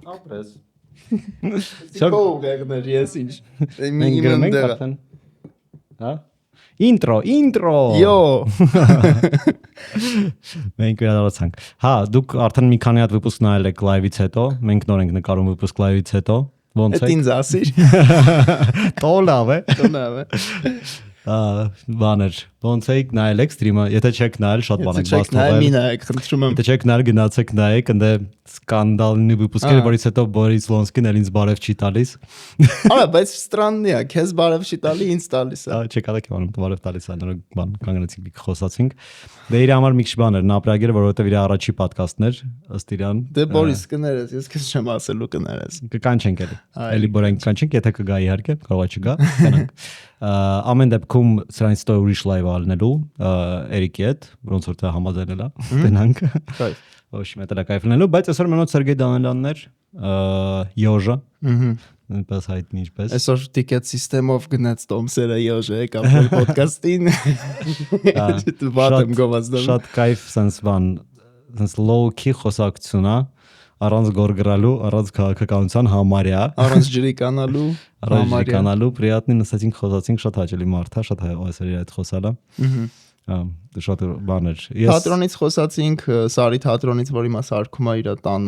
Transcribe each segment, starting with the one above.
Ապրես։ Քո ուղեղներ ես ինչ։ Մենք գրում ենք արդեն։ Հա? Intro։ Yo։ Մենք վերադարձանք։ Հա, դուք արդեն մի քանի հատ վիպուսկ նայել եք լայվից հետո, մենք նոր ենք նկարում վիպուսկ լայվից հետո։ Ոնց է։ Ինձ ասիր։ Տոլավ է։ Տոնավ է։ Բաներ, ոնց եք նայել եք սթրիմը, եթե չեք նայել, շատ բան եք բաց թողել։ Մի նայեք, խնդրում եմ։ Եթե չեք նայել, գնացեք նայեք, ընդ սկանդալնի վիպուսկերը, որից հետո Բորիս Լոնսկին էլ ինձ բարև չի տալիս։ Արա, բայց ստրաննի է, քեզ բարև չի տալի, ինձ տալիս է։ Չեք ալեք իանում, բարև տալիս է, նոր բան կանգնեցինք, խոսացինք։ Դե իր համար մի քիչ բան էր, նապրագերը, որովհետև իր առաջի պոդքասթն էր, ըստ իրան։ Դե Բորիս կներես, ես քեզ չեմ ասելու կներես։ Կկանչենք էլի։ Էլի բորենք կանչենք, եթե կգա իհարկե, կարող է չգա, գնանք։ Ամեն դեպքում սրանից հետո ուրիշ լայվ ալնելու Էրիկի հետ, ոնց որ դա համաձայնել է, գնանք։ Ոչ մետալա կայֆլնելու, բայց այսօր մենոց Սերգեյ Դանելյանն էր, Յոժը։ Նույնպես հայտնի ինչպես։ Այսօր տիկետ սիստեմով գնաց Տոմսերը Յոժը կապել ոդկասթին։ Վատեմ գովազդում։ Շատ կայֆ sense բան, sense low key խոսակցություն է, առանց գորգրալու, առանց քաղաքականության համարյա, առանց ջրի կանալու, приятный նստեցինք խոսացինք, շատ հաճելի մարդ է, շատ այսօր իր հետ խոսալա։ Դա շատ բան էր։ Թատրոնից խոսացինք, Սարի թատրոնից, որի մաս արքում է իր տան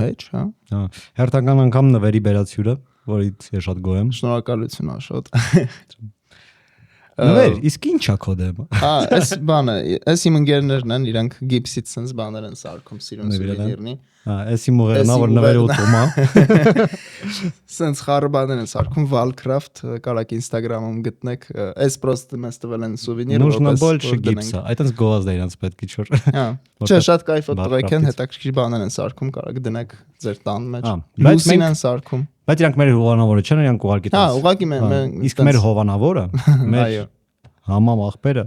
մեջ, հա։ Հա, հերթական անգամ նվերի բերացյուրը, որից ես շատ գոհ եմ։ Շնորհակալություն շատ։ Նվեր, իսկ ի՞նչ է քո դեմը։ Հա, այս բանը, այս իմ ընկերներն են, իրանք գիպսից sense բաներ են սարքում, սիրուն սուվենիրնի։ Հա, այս իմ ուղեղն է, որ նվերը ուտում է։ Sense խառը բաներ են սարքում, Valcraft, կարակ Instagram-ում գտնեք, այս պրոստը մեզ տվել են սուվենիր, Нужно больше գիպսա, այդպես գովազդ է իրանց պետք է չոր։ Հա, չէ, շատ կայֆոտ տղեկ են, հետաքրքիր բաներ են սարքում, կարակ դնեք ձեր տան մեջ։ Բայց մենք են սարքում։ Բայց իրանք մեր հովանավորը չեն, իրանք ուղարկի տես։ Հա, ուղարկի մենք։ Իսկ մեր հովանավորը, մեր համամ ախպերը։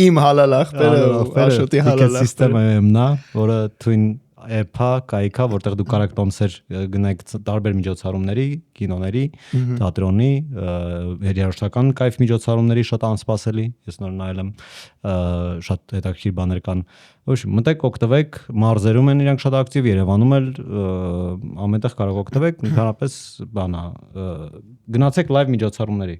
Իմ հալալ ախպերը, Աշոտի հալալ սիստեմը եմնա, որը թույն էփա, կայքա, որտեղ դու կարաք տոմսեր գնայք տարբեր միջոցառումների, կինոների, թատրոնի, երաժշտական կայֆ միջոցառումների շատ անսպասելի, ես նոր նայել եմ, շատ հետաքրքիր բաներ կան։ Ոչ, մտեք օգտվեք, մարզերում են իրանք շատ ակտիվ, Երևանում էլ ամենտեղ կարող օգտվեք, ընդհանրապես բանա, գնացեք լայվ միջոցառումների։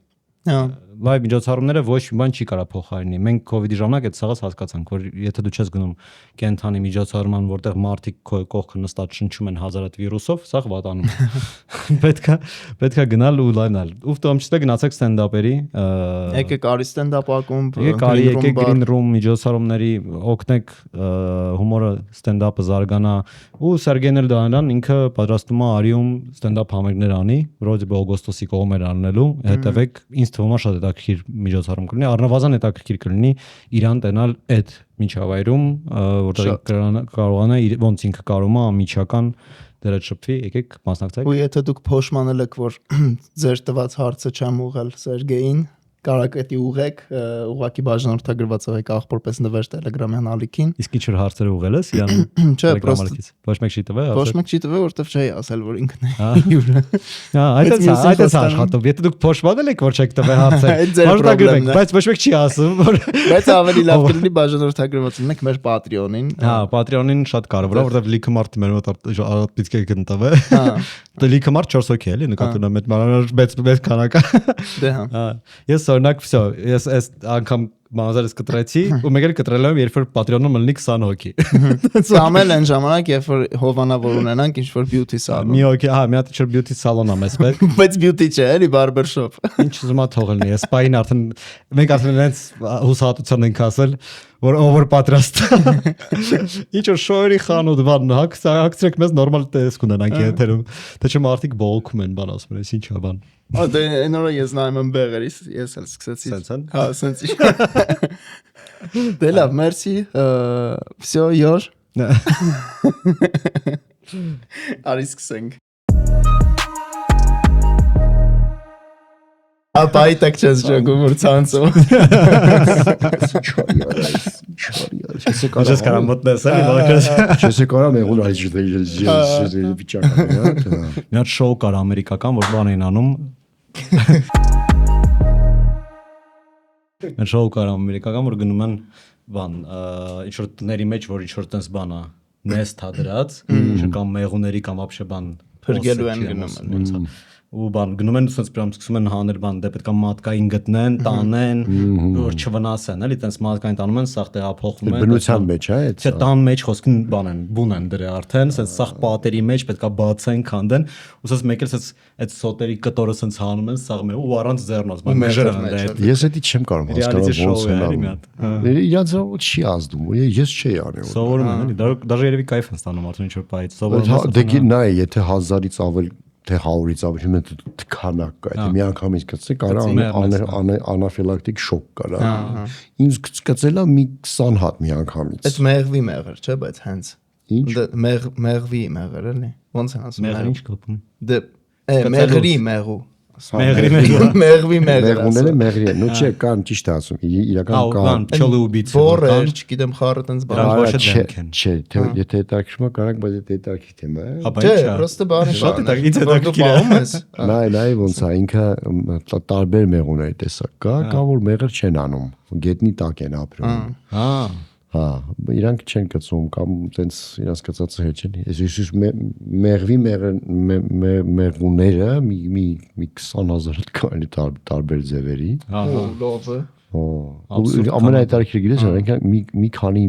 Լայվ միջոցառումները ոչ մի բան չի կարա փոխարինի։ Մենք COVID-ի ժամանակ այդ սաղս հասկացանք, որ եթե դու չես գնում կենթանի միջոցառման, որտեղ մարդիկ քո կողքը նստած շնչում են հազարատ վիրուսով, սա վատանում է։ Պետքա գնալ ու լայնալ։ Ու в том числе գնացեք ստենդափերի։ Եկեք արի ստենդափ ակումբ, եկեք green room միջոցառումների, օգնեք հումորը ստենդափը զարգանա։ Ու Սերգեյ Դանելյան ինքը պատրաստում է Արիում ստենդափ համերգներ անի, վրոդի օգոստոսի կողմեր անելու, հետևեք, ինձ թվում է շատ հետաքրքիր միջոցառում կլինի, առնվազն հետաքրքիր կլինի իրան տենալ այդ միջավայրում, որտեղ կարողանա ոնց ինքը կարում է անմիջական դրած շփվի, եկեք մասնակցեք։ Ու եթե դուք փոշմանել եք, որ ձեր տված հարցը չեմ ուղղել Սերգեյին, կարաք էդի ուղեք, ուղակի բաժանորդագրված եղեք աղբորպես նվեր Telegram-յան ալիքին։ Իսկ ինչ որ հարցեր ուղղել ես իրան Telegram-ալիքից։ Ոչ մեկ չի տվել, ոչ մեկ չի տվել, որովհետև չի ասել, որ ինքն է։ Հա, այդ է աշխատում։ Եթե դուք փոշմանել եք, որ չեք տվել հարցեր, բաժանորդագրվեք, բայց ոչ մեկ չի ասում, որ բայց ավելի լավ կլինի բաժանորդագրված լինեք մեր Patreon-ին։ Հա, Patreon-ին շատ կարևոր է, որովհետև լիքը մարդ մեր մոտ պիտի գտնվի։ Հա։ Դե լիքը մարդ 4 հոգի էլի, նկատում եմ այդ մեծ քանակա։ Դե հա։ Ես օրինակ, всё, ես այս անգամ մազերս կտրեցի ու մեկ էլ կտրել եմ, երբ որ Patreon-ում լինի 20 հոգի։ Ամեն այն ժամանակ, երբ որ հովանավոր ունենանք ինչ որ beauty salon։ Մի հոգի, հա, մի հատ ինչ որ beauty salon-ա մեզ պետք։ Բայց beauty չէ, էլի barber shop։ Ինչ ուզում ա թողելնի, ես սպային արդեն մենք արդեն այնց հուսահատության ենք ասել, որ over պատրաստ։ Ինչ որ շոյերի խանութ բան, հակցրեք մեզ նորմալ տեսք ունենանք եթերում։ Թե չէ մարդիկ բողոքում են, բան ասում են, ինչա բան։ Դե այն օրը ես նայում եմ բեղերից, ես էլ սկսեցի։ Սենց։ Հա, սենց։ Դե լավ, մերսի։ Всё, Յոր։ Արի սկսենք։ Ապա այդտեղ չես ճոգում որ ցանցում։ Ես կարամ մտնես էլի վարկես։ Չես կարամ եղել այս վիճակը, հա։ Մի հատ շոու կար ամերիկական, որ բան էին անում Մեր շոու կարամ ամերիկական որ գնում են բան ինչ որ տների մեջ որ ինչ որ տես բան է նեստ հադրած կամ մեղուների կամ вообще բան Փրկելու են գնում ու բան գնում են ուսած պրամ սկսում են հանել բան դե պետք է մատկային գտնեն տանեն որ չվնասեն էլի տես մատկային տանում են սաղ տեղափոխվում են բնության մեջ է այդ չէ տան մեջ խոսքին բան են բուն են դրե արդեն ասես սաղ պատերի մեջ պետք է բացեն քանդեն ուսած մեկ էլ ասես այդ սոտերի կտորը ասես հանում են սաղ ու առանց ձեռնոց բան մեժերը հանդեպ ես դա չեմ կարող հասկանալ ոնց է իրաց չի ազդում ես չի անում սովորում են էլի դաժե երևի կայֆ են ստանում արդեն ինչ որ բայից սովորում են դե նայ եթե 1000-ից ավել թե 100-ից ավելի մեծ քանակ կա եթե մի անգամից կծե կարա անաֆիլակտիկ շոկ կարա ինձ կծելա մի 20 հատ մի անգամից այդ մեղվի մեղր չէ բայց հենց ինչ մեղվի մեղր էլի ոնց են ասում մեղր ինչ կապ ունի դե մեղրի մեղու մեղրի մեղվի մեղր մեղուները մեղրի են նո չէ կան ճիշտ ասում իրական կան փչոլի ուբից բորեր չգիտեմ խառը տենց բան չէ թե եթե հետաքրքրում կարանք բայց եթե հետաքրքիր թեմա է չէ պրոստը բանը շատ հետաքրքիր է նայ ոնց է ինքը տարբեր մեղուների տեսակ կա որ մեղր չեն անում գետնի տակ են ապրում հա իրանք չեն կծում կամ տենց իրանք կծածը հետ չեն ես մեղվի մեղուները մի 20000 հատ կան տարբեր ձևերի լովը ամենահետաքրքիրը գիտես ինքը մի քանի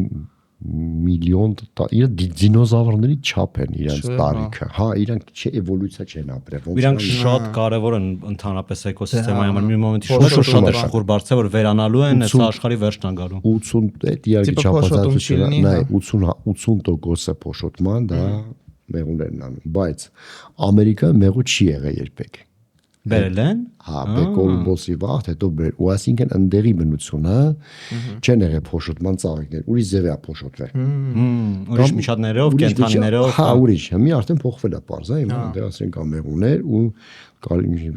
միլիոն իր դինոզավրների չափ են իրենց տարիքը հա իրանք էվոլյուցիա չեն ապրել իրանք շատ կարևոր են ընդհանրապես էկոսիստեմայի համար մի մոմենտի շատ է շնորհ բարձր որ վերանալու են այս աշխարհի վերջն անգալու 80 դիագի չափազատությունը նայ 80% է փոշոտման դա մեղուներն անում բայց ամերիկա մեղու չի եղել երբեք բերել են հա Կոլումբոսի վաղ հետո ու այսինքն ընդդեղի բնությունը չեն եղել փոշոտման ծաղիկներ ուրիշ ձև է փոշոտվել ուրիշ միջատներով կենթանիներով հա ուրիշ մի արդեն փոխվել է parza հիմա դե ասենք կա մեղուներ ու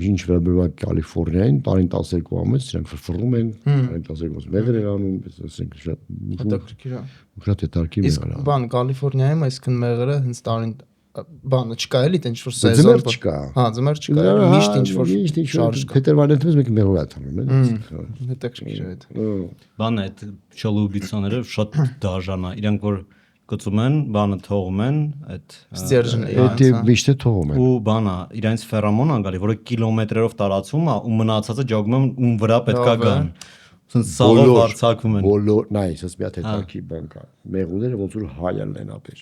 ինչ վերաբերում է Կալիֆոռնիային տարին 12 ամիս իրանք ֆռֆռում են տարին 12 մեղր են անում ասենք շատ հետաքրքիր իսկ բան Կալիֆոռնիայում այսքան մեղրը հենց տարին բանը չկա էլի տենց որ սեզոն չկա հա ձմեռ չկա միշտ ինչ որ շարժ կա փետրվարին դեպս մեկ մեղր է թվում էլի հետաքրքիր է այդ բանը այդ չոլուբիցաները շատ դաժան է իրանք որ գծում են բանը թողում են այդ ստերջները դա միշտ է թողում են ու բանը իրենց ֆերամոն անգալի որը կիլոմետրերով տարածում է ու մնացածը ջոգում են ում վրա պետքա գան սենց սաղով հարցակվում են բոլոր նայ ասես մի հատ հետաքրքիր բան կա մեղուները ոնց որ հայալն են ապեր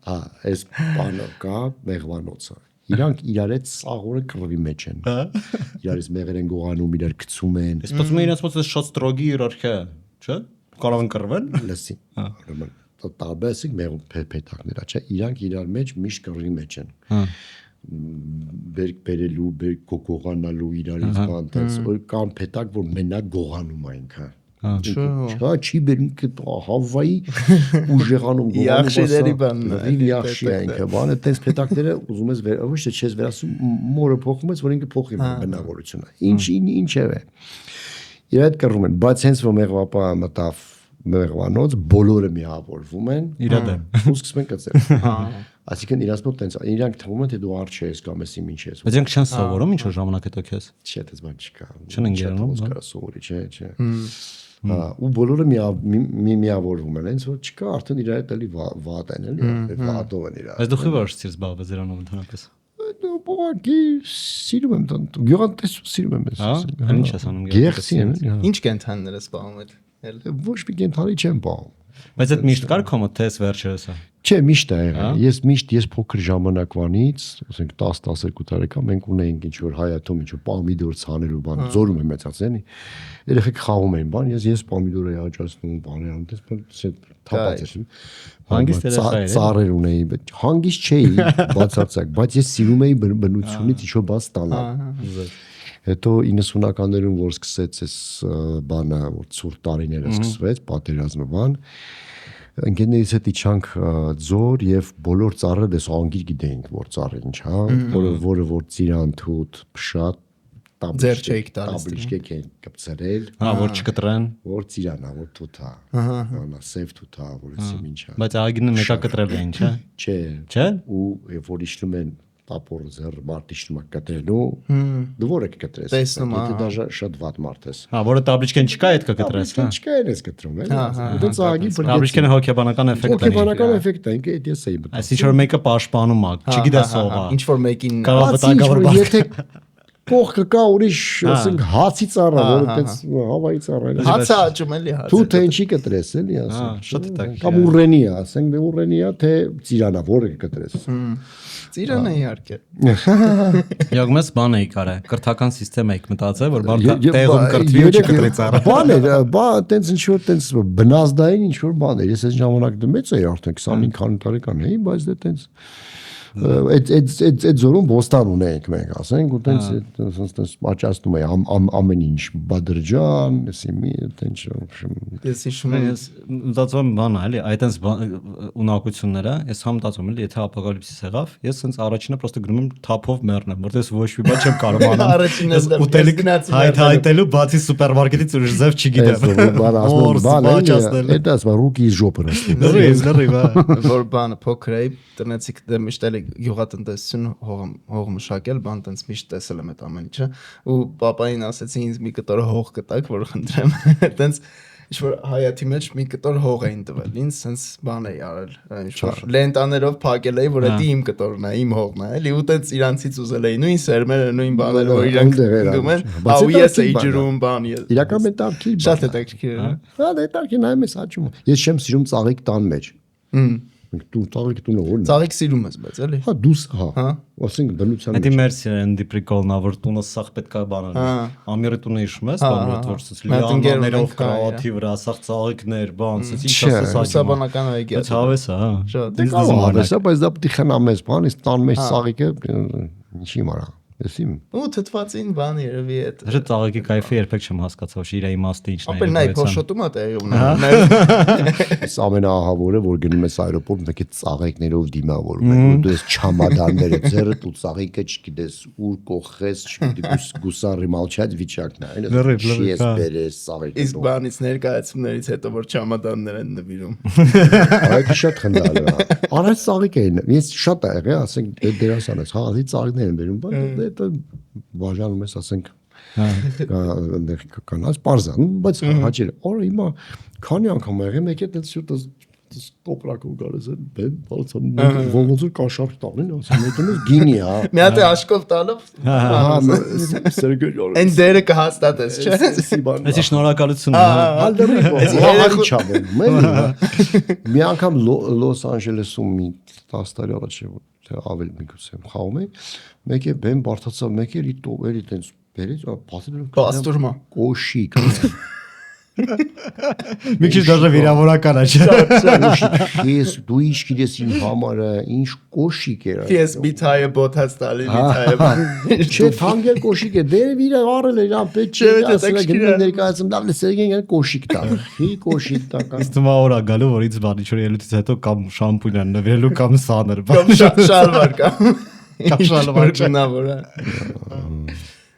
հա այս բանը կա մեղվանոցը իրանք իրար հետ սաղորը կռվի մեջ են իրարից մեղր են գողանում իրար գցում են ես պատմում եմ իրենց ոնց է շատ ստրոգի հիերարխիա չէ կարող են կռվել լսի տարբերսիկ մեղու փետակները չէ իրանք իրար մեջ միշտ կռվի մեջ են բերք բերելու բերք գողանալու իրարից բան տես կամ փետակ որ մենակ գողանում է ինքը Չա չի բերում հավայի ուժեղանում Yaxşiների բանն է Yaxşi է ինքը բանը տես փետակները ուզում ես ոչ թե չես վերասում մորը փոխում ես որ ինքը փոխի բնավորությունը ինչ է իր այդ կռում են բայց հենց որ մեղվապա մտավ մեղվանոց բոլորը միավորվում են իրա դեմ ու սկսում են կծել այսինքն իրանց մոտ տենց իրանք թվում են թե դու արջ ես կամ էսի ինչ ես բայց իրենք չեն սովորում ինչ որ ժամանակ հետո քեզ չէ դες բան չկա չեն ընկերանում կարա սովորի չէ ու բոլորը միավորվում են հենց որ չկա արդեն իր հետ էլի վատ են էլի վատով են իրար բայց դու խիվարշ զբաղվես դրանով ընդհանրապես բողոքի սիրում եմ տան գյուղատնտեսություն սիրում եմ հա ինչ ես անում գեղեցի են ինչ կենթանիներ ես զբաղվում այդ ոչ մի կենթանի չեմ բաղում բայց այդ միշտ կար կոմոդ թե վերջերս է չէ միշտ է եղել ես փոքր ժամանակվանից ասենք 10-12 տարեկան մենք ունեինք ինչ որ հայաթում ինչ որ պամիդոր ցանելու բան ձորում եմ մեծացել երեխեք խաղում էին բան ես պամիդոր էի աճացնում բան եմ դες թափած եմ հանգիստ երեխա էր ծառեր ունեի հանգիստ չէի բացարձակ բայց ես սիրում էի բնությունից ինչ որ բաց ստանալ հետո 90-ականներում որ սկսեց այս բանը որ ցուրտ տարիները սկսվեց պատերազմը բան ընկերներից հետ իջանք ձոր եւ բոլոր ծառերը դες անգիր գիտեինք որ ծառ ինչ հա որը որ ծիրանթութ փշատ ձեր չեք տալիս տաբլիշկեք են կպցրել հա որ չկտրեն որ ծիրանա որ թութա հա սեվ թութա որ էսի ինչա բայց ագինը մեկա կտրել էին չէ չէ չէ ու որ իջնում են տապոր ձեռ մարտիշն մա կտրելու դու որը կտրես եթե դաժե շատ վատ մարդ ես որը տաբլիչքեն չկա այդ կկտրես չկա ես կտրում դա ծաղի տաբլիչքեն հոգեբանական էֆեկտ է հոգեբանական էֆեկտ է ինքը ես էի այս ինչ որ մեկը պաշտպանում է չգիտես ով է ինչ որ մեկին կարող վտանգավոր եթե կողքը կա ուրիշ ասենք հացի ծառա որը այդպես հավայի ծառա է հացը աճում էլի հացը դու թե ինչի կտրես էլի ասենք շատ է կամ ուռենի է ասենք դե ուռենի է թե ծիրանա որը կտրես ծիրանը իհարկե յոգմես բան էի կարա կրթական համակարգ էի մտածել որ բան տեղում կրթվի ու չկտրի ծառա բա տենց ինչ որ տենց բնազդային ինչ որ բան է ես այս ժամանակ դե մեծ էի արդեն 25 տարեկան էի բայց դե տենց այդ զորում ոստան ունենք մենք ասենք ու տենց աճացնում է ամեն ինչ բադրջան էսի տենց ես հիշում եմ մտածում եմ բան էլի այդ տենց ունակությունները ես համ մտածում եմ եթե ապոկալիպսիս եղավ ես տենց առաջինը պրոստը գնում եմ թափով մեռնեմ որտես ոչ մի բան չեմ կարող անել ուտելիք հայտելու բացի սուպերմարկետից ուրիշ ձև չգիտեմ բան դա ռուկի ժոպը լրիվ որ բանը փոքր էի տնեցիք դե միշտ էլի գյուղատնտեսություն հող մշակել, բան տենց միշտ տեսել եմ այդ ամեն ինչը ու պապային ասեցի ինձ մի կտոր հող կտակ, որ խնդրեմ, տենց ինչ-որ հայաթի մեջ մի կտոր հող էին տվել, ինձ տենց բան էի արել, ինչ-որ լենտաներով փակել էի, որ դա իմ կտորն է, իմ հողն է, էլի ու տենց իրանցից ուզել էի, նույն սերմերը, նույն բաները, որ իրանք դնում են, ու ես էի ջրում բան, իրական մետարքի շատ է տակտիկի, հա դա տակտիկի նայում ես աճում, ես չեմ սիրում ծաղիկ տան մեջ դու ծաղիկ տունը որն է ծաղիկ սիրում ես բայց էլի հա դուս հա ասենք բնության մեջ դա մերսիան դիպրիկոլնա որ տունը սախ պետք է բանալ ամիրի տունը հիշում ես բան որ ցած լիաններով կրավաթի վրա սախ ծաղիկներ բան ցած ինչ ասես սաբանական այգի է հավես հա շատ հավես բայց դա պետք է խնամես բան իսկ տան մեջ ծաղիկը ինչի մարա Եսիմ։ Ու թթվածին բան երևի է։ Դա ծաղիկի կայֆը երբեք չեմ հասկացał, իր իմաստը ինչն է։ Ապա նայ փոշոտում է տեղի ունենում։ Ամենահավորը որ գնում ես այրոպորտ մեկ է ծաղիկներով դիմավորում են ու դու ես չամադանները ձեռդ ու ծաղիկը չգիտես ուր կողես չգիտես գուսարի մալչած վիճակն է այլ ես բերես ծաղիկը։ Իսկ բանից ներկայացումներից հետո որ չամադաններ են նվիրում։ Այդ շատ խնդալ է։ Արած ծաղիկ է ես շատ ա եղել ասենք դերասան ես հաղի ծաղիկներ են բերում բան դա բաժանում ես ասենք կանաց parza բայց հաճել օրը հիմա քանի անգամ եղել մեկ է դից շուտ տոպրակը գալիս է բեմ բալցան ոնց որ կաշառք տանեն ասում եկնես գինի հա մի հատ աշկով տալով հա Սերգեյ այն դերը կհաստատես չէ Այսի շնորհակալություն հալդերի չաբում մի անգամ Լոս Անջելեսում մի 10 տարի առաջ թե ավել միգուցե խաղում էի մեկ է բեմ բարթացավ մեկ է էլի տենց բերեց պաստուրմա կոշիկ մի քիչ դաժե վիրավորական է չէ ես դու ինչ գիտես իմ համարը ինչ կոշիկ էր PSB թայը բոթած տալի թայը չէ թանկել կոշիկ է դեր վիրը առել էր ապետ չէ ասել գնում ներկայացում դավլը Սերգեյն կոշիկ տա խի կոշիկ տա կամ իսկ թվում օրա գալու որ ինձ բանի չոր ելույթից հետո կամ շամպուն են նվիրելու կամ սաներ կամ շալվար կամ շալվար ճնավորը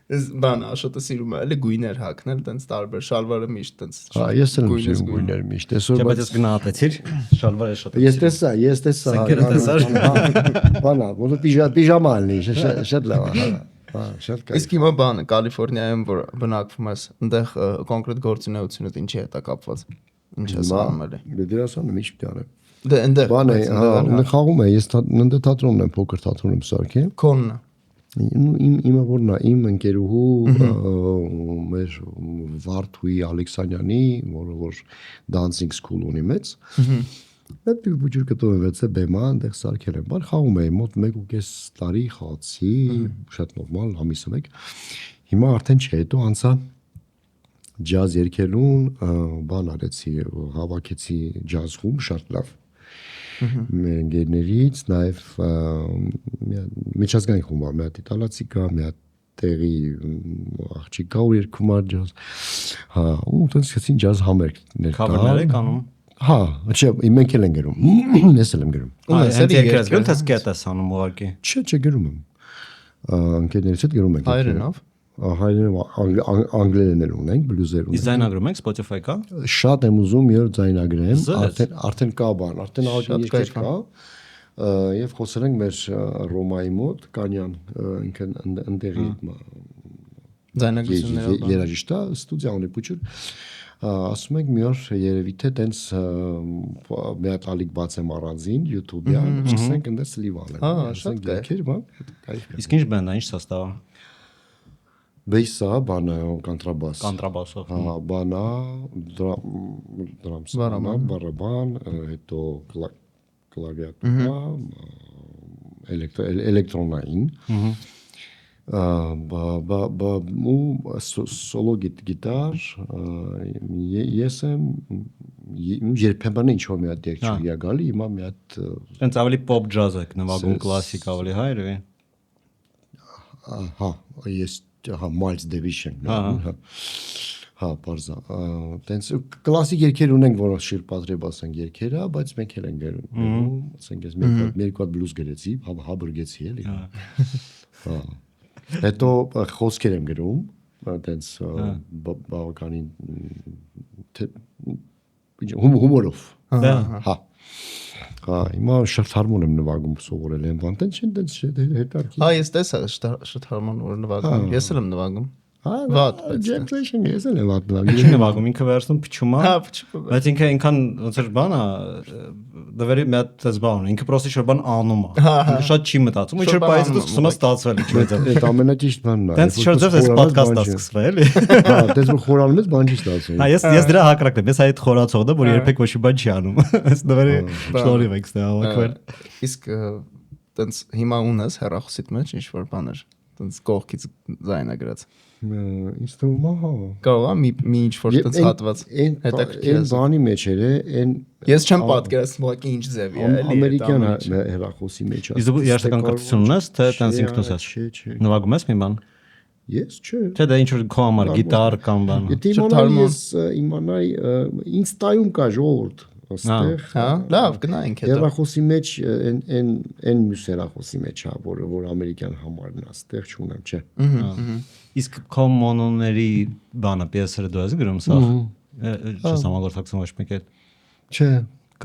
Ես բան աշոտը սիրում եմ էլի գույներ հագնել տենց տարբեր շալվարը միշտ տենց հա ես եմ սիրում գույներ միշտ այսօր բայց ես գնահատեցիր շալվարը շատ ես տեսա բանա ոնց պիժամա ալնի շատ լավ հա շատ կայ Իսկ հիմա բանը Կալիֆոռնիայում որ բնակվում ես այնտեղ կոնկրետ գործունեությունդ ինչի հետ է կապված ինչ ես անում էլի դերասանը ինչ պիտի անեմ դե այնտեղ բանը հա խաղում եմ ես ննդե թատրոնն եմ փոքր թատրոն եմ սարքել Քոննա Իմը որն է իմ ընկերուհու մեր Վարդուի Ալեքսանյանի որ dancing school ունի մեծ Այդ բուջուր կտովեց է բեմա այնտեղ սարքել եմ բան խաղում էի մոտ 1.5 տարի խաղացի շատ նորմալ ամիսը մեկ հիմա արդեն չէ հետո անցա ջազ երգելուն բան արեցի հավաքեցի ջազ խումբ շատ լավ մեր ընկերներից նաև միջազգային խումբ մի հատ իտալացի կա մի հատ տեղի աղջիկ կա ու երգում է ջազ հա ու տենց սկսեցին ջազ համերգներ քավերներ եք անում հա չէ մենք էլ ենք գրում ես էլ եմ գրում հենց երկրած գնում թե սկետ ես անում ուղղակի չէ գրում եմ ընկերներից հետ գրում ենք հայերենով անգլերեն ունենք բլյուզեր ունենք Ձայնագրում եք Spotify կա շատ եմ ուզում մի օր ձայնագրեմ արդեն կա բան արդեն ալբոմ երկեր կա Եվ խոսել ենք մեր Ռոմայի մոտ Կանյան ինքն ընդեղի Ձայնագրություններով երաժիշտա ստուդիա ունի փուչուր ասում ենք մի օր երևի թե տենց մի հատ ալիք բացեմ առանձին YouTube-յան սկսենք այնտեղ լիվալ են շատ դերքեր բան Իսկ ինչ բանա, ինչ սաստավա։ բեյսա բանը կոնտրաբաս Կոնտրաբասով։ հա բանա դրամս բարաբան հետո կլավիատուրա էլեկտրոնային ու սոլո գիտար ես եմ երբեմն ինչ-որ մի հատ դերք չի գալի հիմա մի հատ Տենց ավելի pop jazz եք նվագում կլասիկ ավելի հայ երևի։ հա ես հա Miles Davis-ն հա բարձա տենց կլասիկ երգեր ունենք որոնց շիրպատրեբ ասենք երգերը բայց մենք էլ ենք գրում ասենք ես մի հատ բլուզ գրեցի հա բրգեցի էլի հա հետո խոսքեր եմ գրում տենց բավականին հումորով հա հիմա շարթարմոն եմ նվագում սովորել եմ բան տենց հետարքի Հա ես տեսա շարթարմոն որ նվագում ես էլ եմ նվագում Վատ Generation ես էլ եմ վատ Ինչ նվագում ինքը վերցնում փչում է բայց ինքը այնքան ոնց էր բանա դվերի մի հատ դες բան ինքը պրոստի շոր բան անում է ինքը շատ չի մտածում ինչ որ բայից դու սկսում ես ստացվել ինչ որ այդ ամենաճիշտ բանն է Տենց շոր ձեզ էս ոդկասթը սկսվել էլի հա դες որ խորանում ես բան չի ստացվում Հա ես դրա հակրակն եմ ես այդ խորացողն եմ որ երբեք ոչ մի բան չի անում այս դվերի շնորհիվ եք ստա հավաքվել Իսկ տենց հիմա ունես հեռախոսիդ մեջ ինչ որ բաներ տենց կողքից զայնագրած ինձ թվում է հա Կարող է մի ինչ որ տենց հատված հետաքրքիր բանի մեջ էր այն Ես չեմ պատկերացնում ուղղակի ինչ ձևի է էլի ամերիկյան հեռախոսի մեջ է Իսկ դու երաշտական կրթություն ունես թե տենց ինքնուս ես նվագում ես մի բան Ես չէ Թե դա ինչ որ քո համար գիտար կամ բան Եթե իմանայի ինձ տայում կա ժողովուրդ Աստեղ հա լավ գնայինք հետո Հեռախոսի մեջ այն մյուս հեռախոսի մեջ է որ ամերիկյան համարն է աստեղ չունեմ չէ Իսկ քո մոնոների բանը պիեսերը դու ես գրում սա չես համագործակցում ոչ մեկ հետ Չէ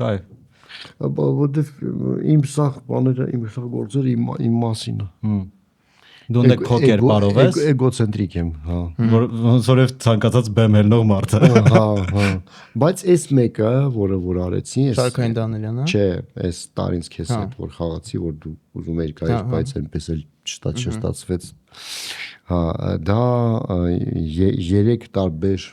Կայ որտեվ իմ սա բաները իմ սա գործերը իմ մասին է Դու դե քո կերպարով ես էգոցենտրիկ եմ հա ոնց որ ցանկացած բեմ հելնող մարդ հա բայց այս մեկը որ արեցի Շարքային Դանելյանը չէ այս տարինց քեզ հետ որ խաղացի որ դու ուզում էիր կայես բայց այնպես էլ չստացվեց հա դա 3 տարբեր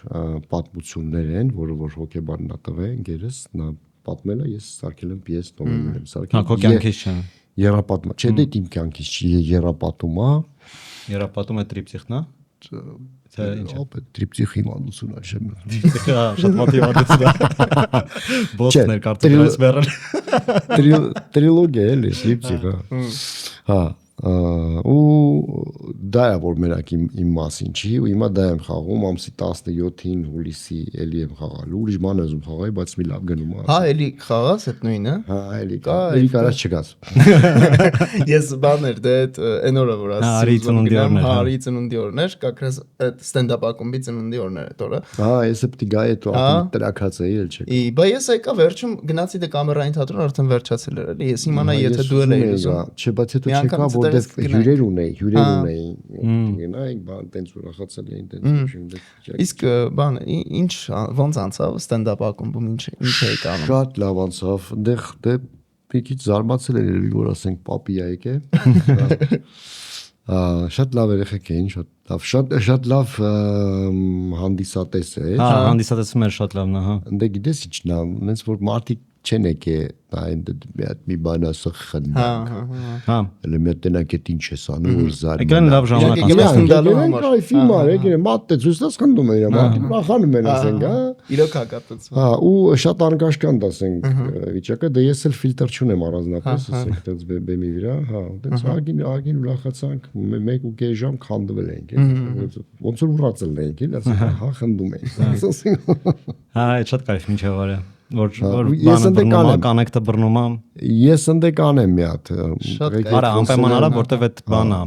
պատմություններ են որ հոգեբանն է տվել ընկերս նա պատմել է ես սարքել եմ պիես տոմել եմ սարքել Հա քո կյանքից չէ Երապատում չէ դե իմ կյանքից չի երապատում է Երապատում է տրիպտիխն է Թե ինչ է տրիպտիխ իմանություն է չեմ շատ մոտիվացիա Բոսներ կարծում ես բերել տրիլոգիա էլի տրիպտիխը հա ու դա է որ մենակ իմ մասին չի ու հիմա դա եմ խաղում ամսի 17-ին հուլիսի էլի եմ խաղալու ուրիշ բան եմ խաղայի բայց մի լավ գնում է Հա էլի խաղաս այդ նույնը հա էլի կարաս չգաս Ես բաներ դե այն օրը որ ասի Հարի ծնունդի օրներ կակրես այդ ստենդափ ակումբի ծնունդի օրներ այդ օրը Հա ես պետք է գայի այդ ակումբի տրակած էի էլ չեք Բա ես եկա վերջում գնացի դե կամերային թատրոն արդեն վերջացել էր էլի ես իմանա եթե դու էլ էիր ուզում չէ բայց հետո չեկա որտեվ հյուրեր ունեի գնայինք բան տենց ուրախացել էին տենց Իսկ բան ինչ ոնց անցավ ստենդափ ակումբում ինչ եք անում Շատ լավ անցավ այնտեղ դե մի քիչ զարմացել էր երևի որ ասենք պապի ա եկե Շատ լավ երեխեք էին շատ լավ հանդիսատես է Հա հանդիսատեսում էր շատ լավն հա Դե գիտես ինչն է այնց որ մարդիկ չեն եկե այն մի բան ասա խնդանք Հա Էլ մի տնակ է ինչ ես անում որ զարմանում Եկան լավ ժամանակ անցկացնելու համար Կայֆի մար եկել մատտեց ուստաս խնդում էր մարդիկ ուրախանում են ասենք հա Իրոք հակատեց Հա ու շատ անկաշկանդ ասենք վիճակը դե ես էլ ֆիլտր չունեմ առանձնապես ասենք այդպես բեմի վրա հա այդպես ագին ուրախացանք 1.5 ժամ քանդվել ենք ոնց որ ուրացել ենք էլ ասենք հա խնդում ենք Հա շատ կայֆ ինչա վարը որ բանը բռնում է կանեկտը բռնում է ես ընդ կանեմ մի հատ արա անպայման արա որտեվ այդ բանը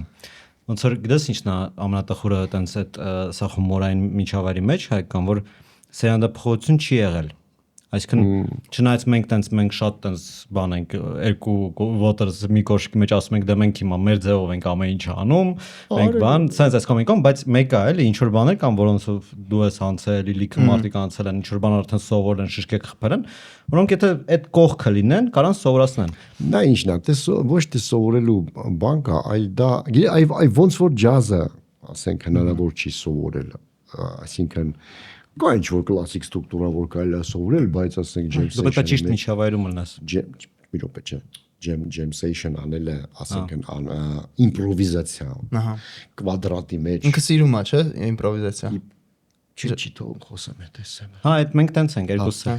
ոնց որ գիտես ինչն է ամենատխուրը այտենց այդ սա խումորային միջավայրի մեջ հայկական որ սերանդափոխություն չի եղել Այսինքն չնայած մենք շատ տենց բան ենք երկու voters մի կոշիկի մեջ ասում ենք դե մենք հիմա մեր ձևով ենք ամեն ինչ անում, մենք բան, sense այս կոմիկոն, բայց մեկը էլի ինչ որ բաներ կան, որոնցով դու ես անցել, լիքը մարդիկ անցել են, ինչ որ բաներ արդեն սովորել են, շշկեք խփել են, որոնք եթե այդ կողքը լինեն, կարան սովորացնեն։ Դա ինչն է, ոչ թե սովորելու բան կա, այլ դա այ ոնց որ ջազը, ասենք հնարավոր չի սովորել, այսինքն կա ինչ որ կլասիկ ստրուկտուրա որ կարելի է սովորել, բայց ասենք James Դու պետք է ճիշտ միջավայրում լինես։ Մի րոպե չէ։ Jamsation անելը, ասենք իմպրովիզացիա։ Ահա։ Կվադրատի մեջ։ Ինքը սիրում է, չէ՞, իմպրովիզացիա։ Չի թող խոսեմ այդ էսեմ։ Հա, այդ մենք տենց ենք երկուսը։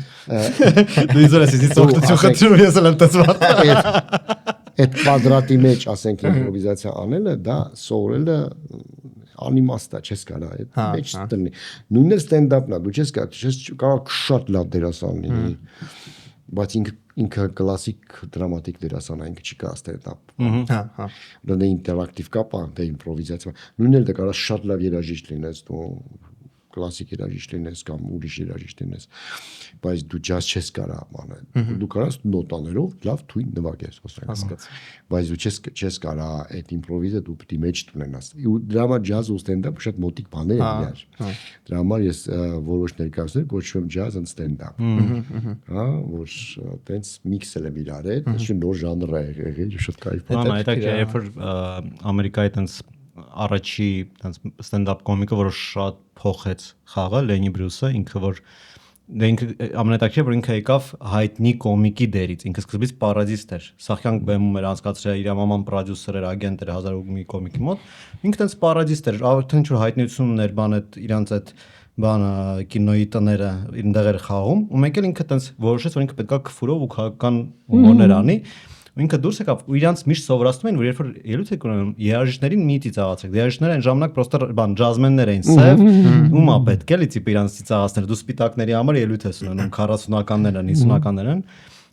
Դու իզոր ես ինձ օգնություն խնդրում, ես էլ եմ տծված։ Այդ կվադրատի մեջ, ասենք իմպրովիզացիա անելը, դա սովորելը անիմաստ է, չես կարա այդ մեջ տնի։ Նույնն էլ ստենդափն է, դու չես կարող շատ լավ դերասան լինի, բայց ինքը կլասիկ դրամատիկ դերասան է, ինքը չի կարող ստենդափ։ Հա։ Դա ինտերակտիվ կապ է, դա իմպրովիզացիա։ Նույնն էլ դա կարող շատ լավ երաժիշտ լինես, դու կլասիկ երաժիշտ լինես կամ ուրիշ երաժիշտ լինես, բայց դու ջազ չես կարող անել։ Դու կարաս նոտաներով լավ թույն նվագես, ասենք։ Բայց դու չես կարող այդ իմպրովիզը դու պիտի մեջ ունենաս։ Ու դրա համար ջազ ու ստենդափը շատ մոտիկ բաներ են իրար։ Դրա համար ես որոշ ներկայացնել կոչվում ջազ and stand-up։ Հա, որ տենց միքսել եմ իրար հետ, դա նոր ժանր է եղել, շատ կայֆ է։ Հա, դա երբ որ Ամերիկայի տենց առաջի տենց ստենդափ կոմիկը, որը շատ փոխեց խաղը, Լենի Բրյուսը, ինքը որ ինքը ամենատակիչը որ ինքը եկավ հայտնի կոմիկի դերից, ինքը սկզբից պարադիստ էր, սախյանք բեմում էր անցկացրել, իր մաման պրոդյուսեր էր, ագենտ էր 1000 կոմիկի մոտ, ինքը տենց պարադիստ էր, արդեն ինչ որ հայտնություն ուներ, բան այդ իրանց այդ բանը կինոյի տները այնտեղ էր խաղում, ու մեկ էլ ինքը տենց որոշեց, որ ինքը պետքա քֆուրով ու քաղաքական հումորներ անի, ու ինքը դուրս եկավ ու իրանց միշտ սովորացնում են, որ երբ որ ելույթ եք ունենում, երաժիշտներին մի ծիծաղացեք, երաժիշտները այն ժամանակ պրոստը բան ջազմեններ էին, սև, ումա պետք էլի տիպ իրանց ծիծաղացնել, դու սպիտակների համար ելույթ ես ունենում, 40-ականներն, 50-ականներն,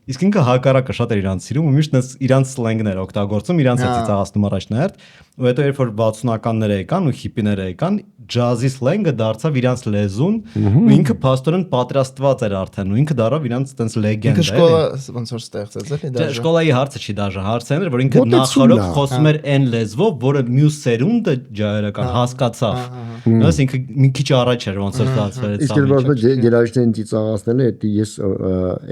իսկ ինքը հակառակը շատ էր իրանց սիրում ու միշտ իրանց սլենգներ օգտագործում, իրանց է ծիծաղացնում առաջնահերթ, ու հետո երբ որ 60-ականները եկան ու հիպիները եկան, ջազի սլենգը դարձավ իրանց լեզուն ու ինքը փաստորեն պատրաստված էր արդեն ու ինքը դառավ իրանց տենց լեգենդ է։ Ինքը շկոլա ոնց որ ստեղծեց էլի դա։ Շկոլայի հարցը չի դաժան, հարցը այն էր, որ ինքը նախորդ խոսում էր այն լեզվով, որը մյուս սերունդը ջահելական հասկացավ։ Նույնիսկ ինքը մի քիչ առաջ էր ոնց որ ստացվել այդ։ Իսկ որպես երաժիշտին ծիծաղացնելը, դա ես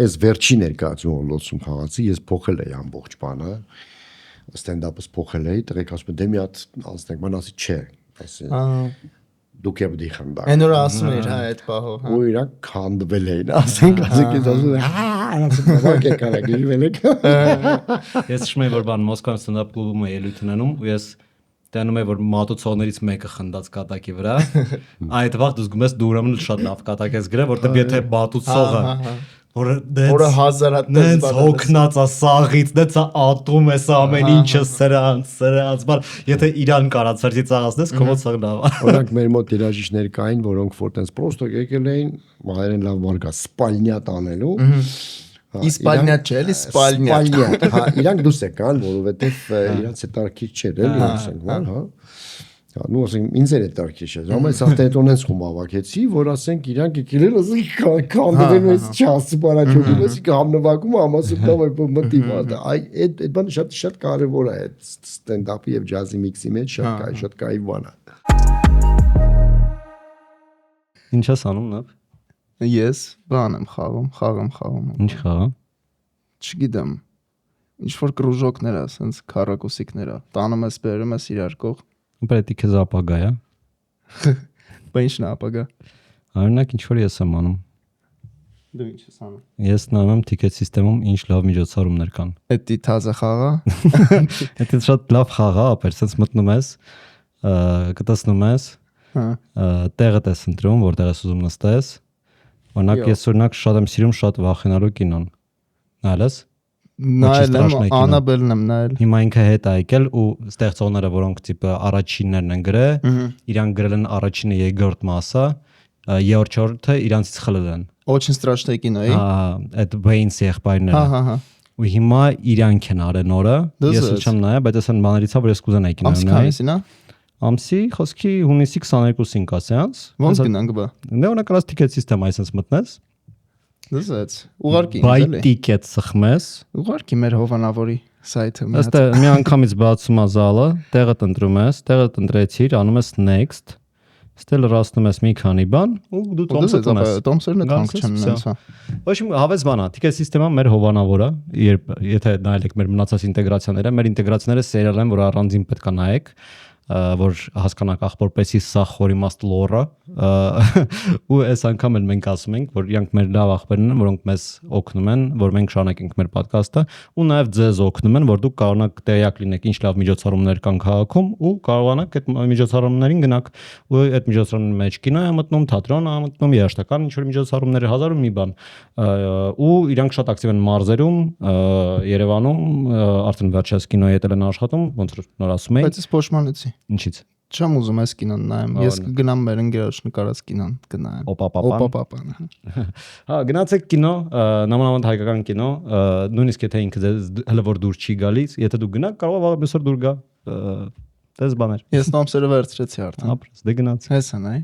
այս վերջին ներկայացումը լոցում խաղացի, ես փոխել էի ամբողջ բանը։ Ստենդափս փոխել էի, տղեկ ասում են դե մի հատ անցնենք, ման ասի չէ, այսինքն դուք եք դի խնդակ։ Այն օր ասում էր, հա, այդ պահով, հա։ Ու իրանք քանդվել էին, ասենք ես ասում եմ, հա, ո՞նք եք կարա գիրվել եք։ Ես հիշում եմ, որ բան Մոսկվայում ստենդափ կլուբում էի ելույթ ունենում ու ես տենում եմ, որ մատուցողներից մեկը խնդած կատակի վրա, այդ վաղ դու զգում ես դու ուրեմն շատ լավ կատակ ես գրել, որտեղ եթե մատուցողը որը հազարատես հոգնած է սաղից, դեցա ատում ես ամեն ինչը սրանց, բան, եթե իրան կարացար ծիծաղացնես, կոմոդ սաղ լավ։ Օրինակ մեր մոտ երաժիշտներ կային, որոնք որ տենց պրոստո եկել էին, մայրեն լավ մարգա սպալնյա տանելու։ Իսպալնյա չէ, էլի սպալնյա։ Հա, իրանք դուրս եկան, որովհետև իրանց է տարկիչ չէր, էլի, ասենք, հա։ Նու ասենք ինձ էր տարկիչ չէ։ Ժամանակ սախտետոնենց խում ավակեցի, որ ասենք իրանք եկել են ասենք կանդվեն ես չասի բարաճուկում, ասիկ համնվագում ամասը դա մտի վատա։ Այդ բանը շատ կարևոր է այդ ստենդափի եւ ջազի միքսի մեջ շատ կայ բան է։ Ինչ ես անում նավ։ Ես բան եմ խաղում։ Ինչ խաղա։ Չգիտեմ։ Ինչ որ կրուժոկներ է, ասենց քառակուսիկներ է։ Տանում ես, բերում ես իրար կող։ Պետք է քեզ ապագա է։ Բա ինչն է ապագա։ Օրինակ ինչ որ ես եմ անում։ Դու ինչ ես անում։ Ես նայում եմ ticket system-ում ինչ լավ միջոցառումներ կան։ Էդի թազը խաղա։ Դա շատ լավ խաղ է, ապեր sense մտնում ես, կտեսնում ես, տեղը ես ընտրում, որտեղ ես ուզում նստես։ Օրինակ ես օրինակ շատ եմ սիրում շատ վախենալու կինոն։ Նայել ես։ Նայել եմ, Անաբելն եմ նայել։ Հիմա ինքը հետ է եկել ու ստեղծողները, որոնք տիպը առաջիններն են գրել, իրանք գրել են առաջինը երկրորդ մասը, երրորդը իրանցից խլել են։ Очень страшное кино, էի։ Հա, այդ Baines եղբայրները։ Հա։ Ու հիմա իրանք են արել նորը։ Ես չեմ նայել, բայց այս են բաներից է, որ ես կուզենայի կինո նայել։ Ամսքանեսին, հա։ Ամսի խոսքի հունիսի 22-ին կա սեանս։ Ոնց գնանք բա։ Դե օրինակ ticket system այսպես մտնես։ Դզեց։ Ուղարկի Buy ինձ էլի։ ticket սխմես։ Ուղարկի մեր հովանավորի սայթը։ Ըստ մի անգամից բացում է զալը, տեղը ընտրում ես, տեղը ընտրեցիր, անում ես next, ստե լրացնում ես մի քանի բան ու դու տոմսը տում ես։ Տոմսերն էլ թանկ չեն նենց։ Ոչ մի հավես բան է, տիկե սիստեմը մեր հովանավորը, երբ եթե նայեք մեր մնացած ինտեգրացիաները, մեր ինտեգրացիաները սերիալ են, որ առանձին պետք է նայեք, որ հասկանաք ախորպեսի սա խորիմաստ լորը ու այս անգամ էլ մենք ասում ենք, որ իրանք մեր լավ ախպերն են, որոնք մեզ օգնում են, որ մենք շարունակենք մեր ոդքասթը ու նաև ձեզ օգնում են, որ դուք կարողանաք տեղյակ լինեք ինչ լավ միջոցառումներ կան քաղաքում ու կարողանաք այդ միջոցառումներին գնաք ու այդ միջոցառումների մեջ կինո է մտնում, թատրոն է մտնում, երաժշտական ինչ որ միջոցառումներ, հազար ու մի բան ու իրանք շատ ակտիվ են մարզերում, Երևանում, արդեն վերջերս կինոյի հետ են աշխատում, ոնց որ նոր ասում էի։ Բայց ես փոշմանեցի։ Ինչից։ Չեմ ուզում այս կինոն նայեմ։ Ես կգնամ մեր ընկերոջ նկարած կինոն կնայեմ։ Օպապապան։ Հա, գնացեք կինո, նամանավանդ հայկական կինո, նույնիսկ եթե ինքը հələ որ դուր չի գալիս, եթե դու գնաք, կարող է վաղը մյուսօր դուր գա։ Դες բաներ։ Ես տոմսերը վերցրեցի արդեն։ Ապրես, դե գնաց։ Հեսան այ։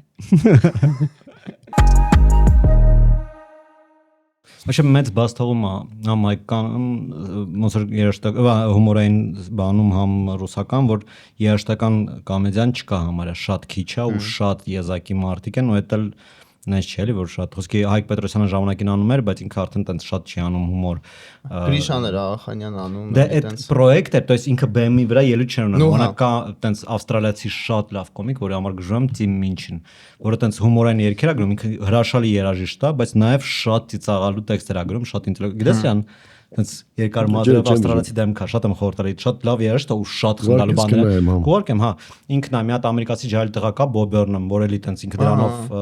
Ոչ մեծ բաց թողում է համ հայկական ոնց որ երաշտակ հումորային բանում համ ռուսական որ երաշտական կոմեդիան չկա համարը շատ քիչ է ու շատ եզակի մարդիկ են ու դա էլ նես չէ էլի որ շատ խոսքի Հայկ Պետրոսյանը ժամանակին անում էր բայց ինքը արդեն տենց շատ չի անում հումոր Գրիշաներ Աղախանյան անում դե այդ պրոյեկտը то есть ինքը բեմի վրա ելույթ չէր ունենում նա կա տենց ավստրալիացի շատ լավ կոմիկ որի համար գժում Տիմ Մինչին որը տենց հումորային երգեր է գրում ինքը հրաշալի երաժիշտ է բայց նաև շատ ծիծաղալու տեքստեր է գրում շատ գիտես իրան տենց երկար մադրով ավստրալիացի դեմք է շատ եմ խորտալի շատ լավ երաժիշտ է ու շատ խնդալու բաներ է կուարկեմ հա ինքն է մի հատ ամերիկացի ջահել տղա կա Բոբ Բերնեմ որ էլի տենց ինքը դրանով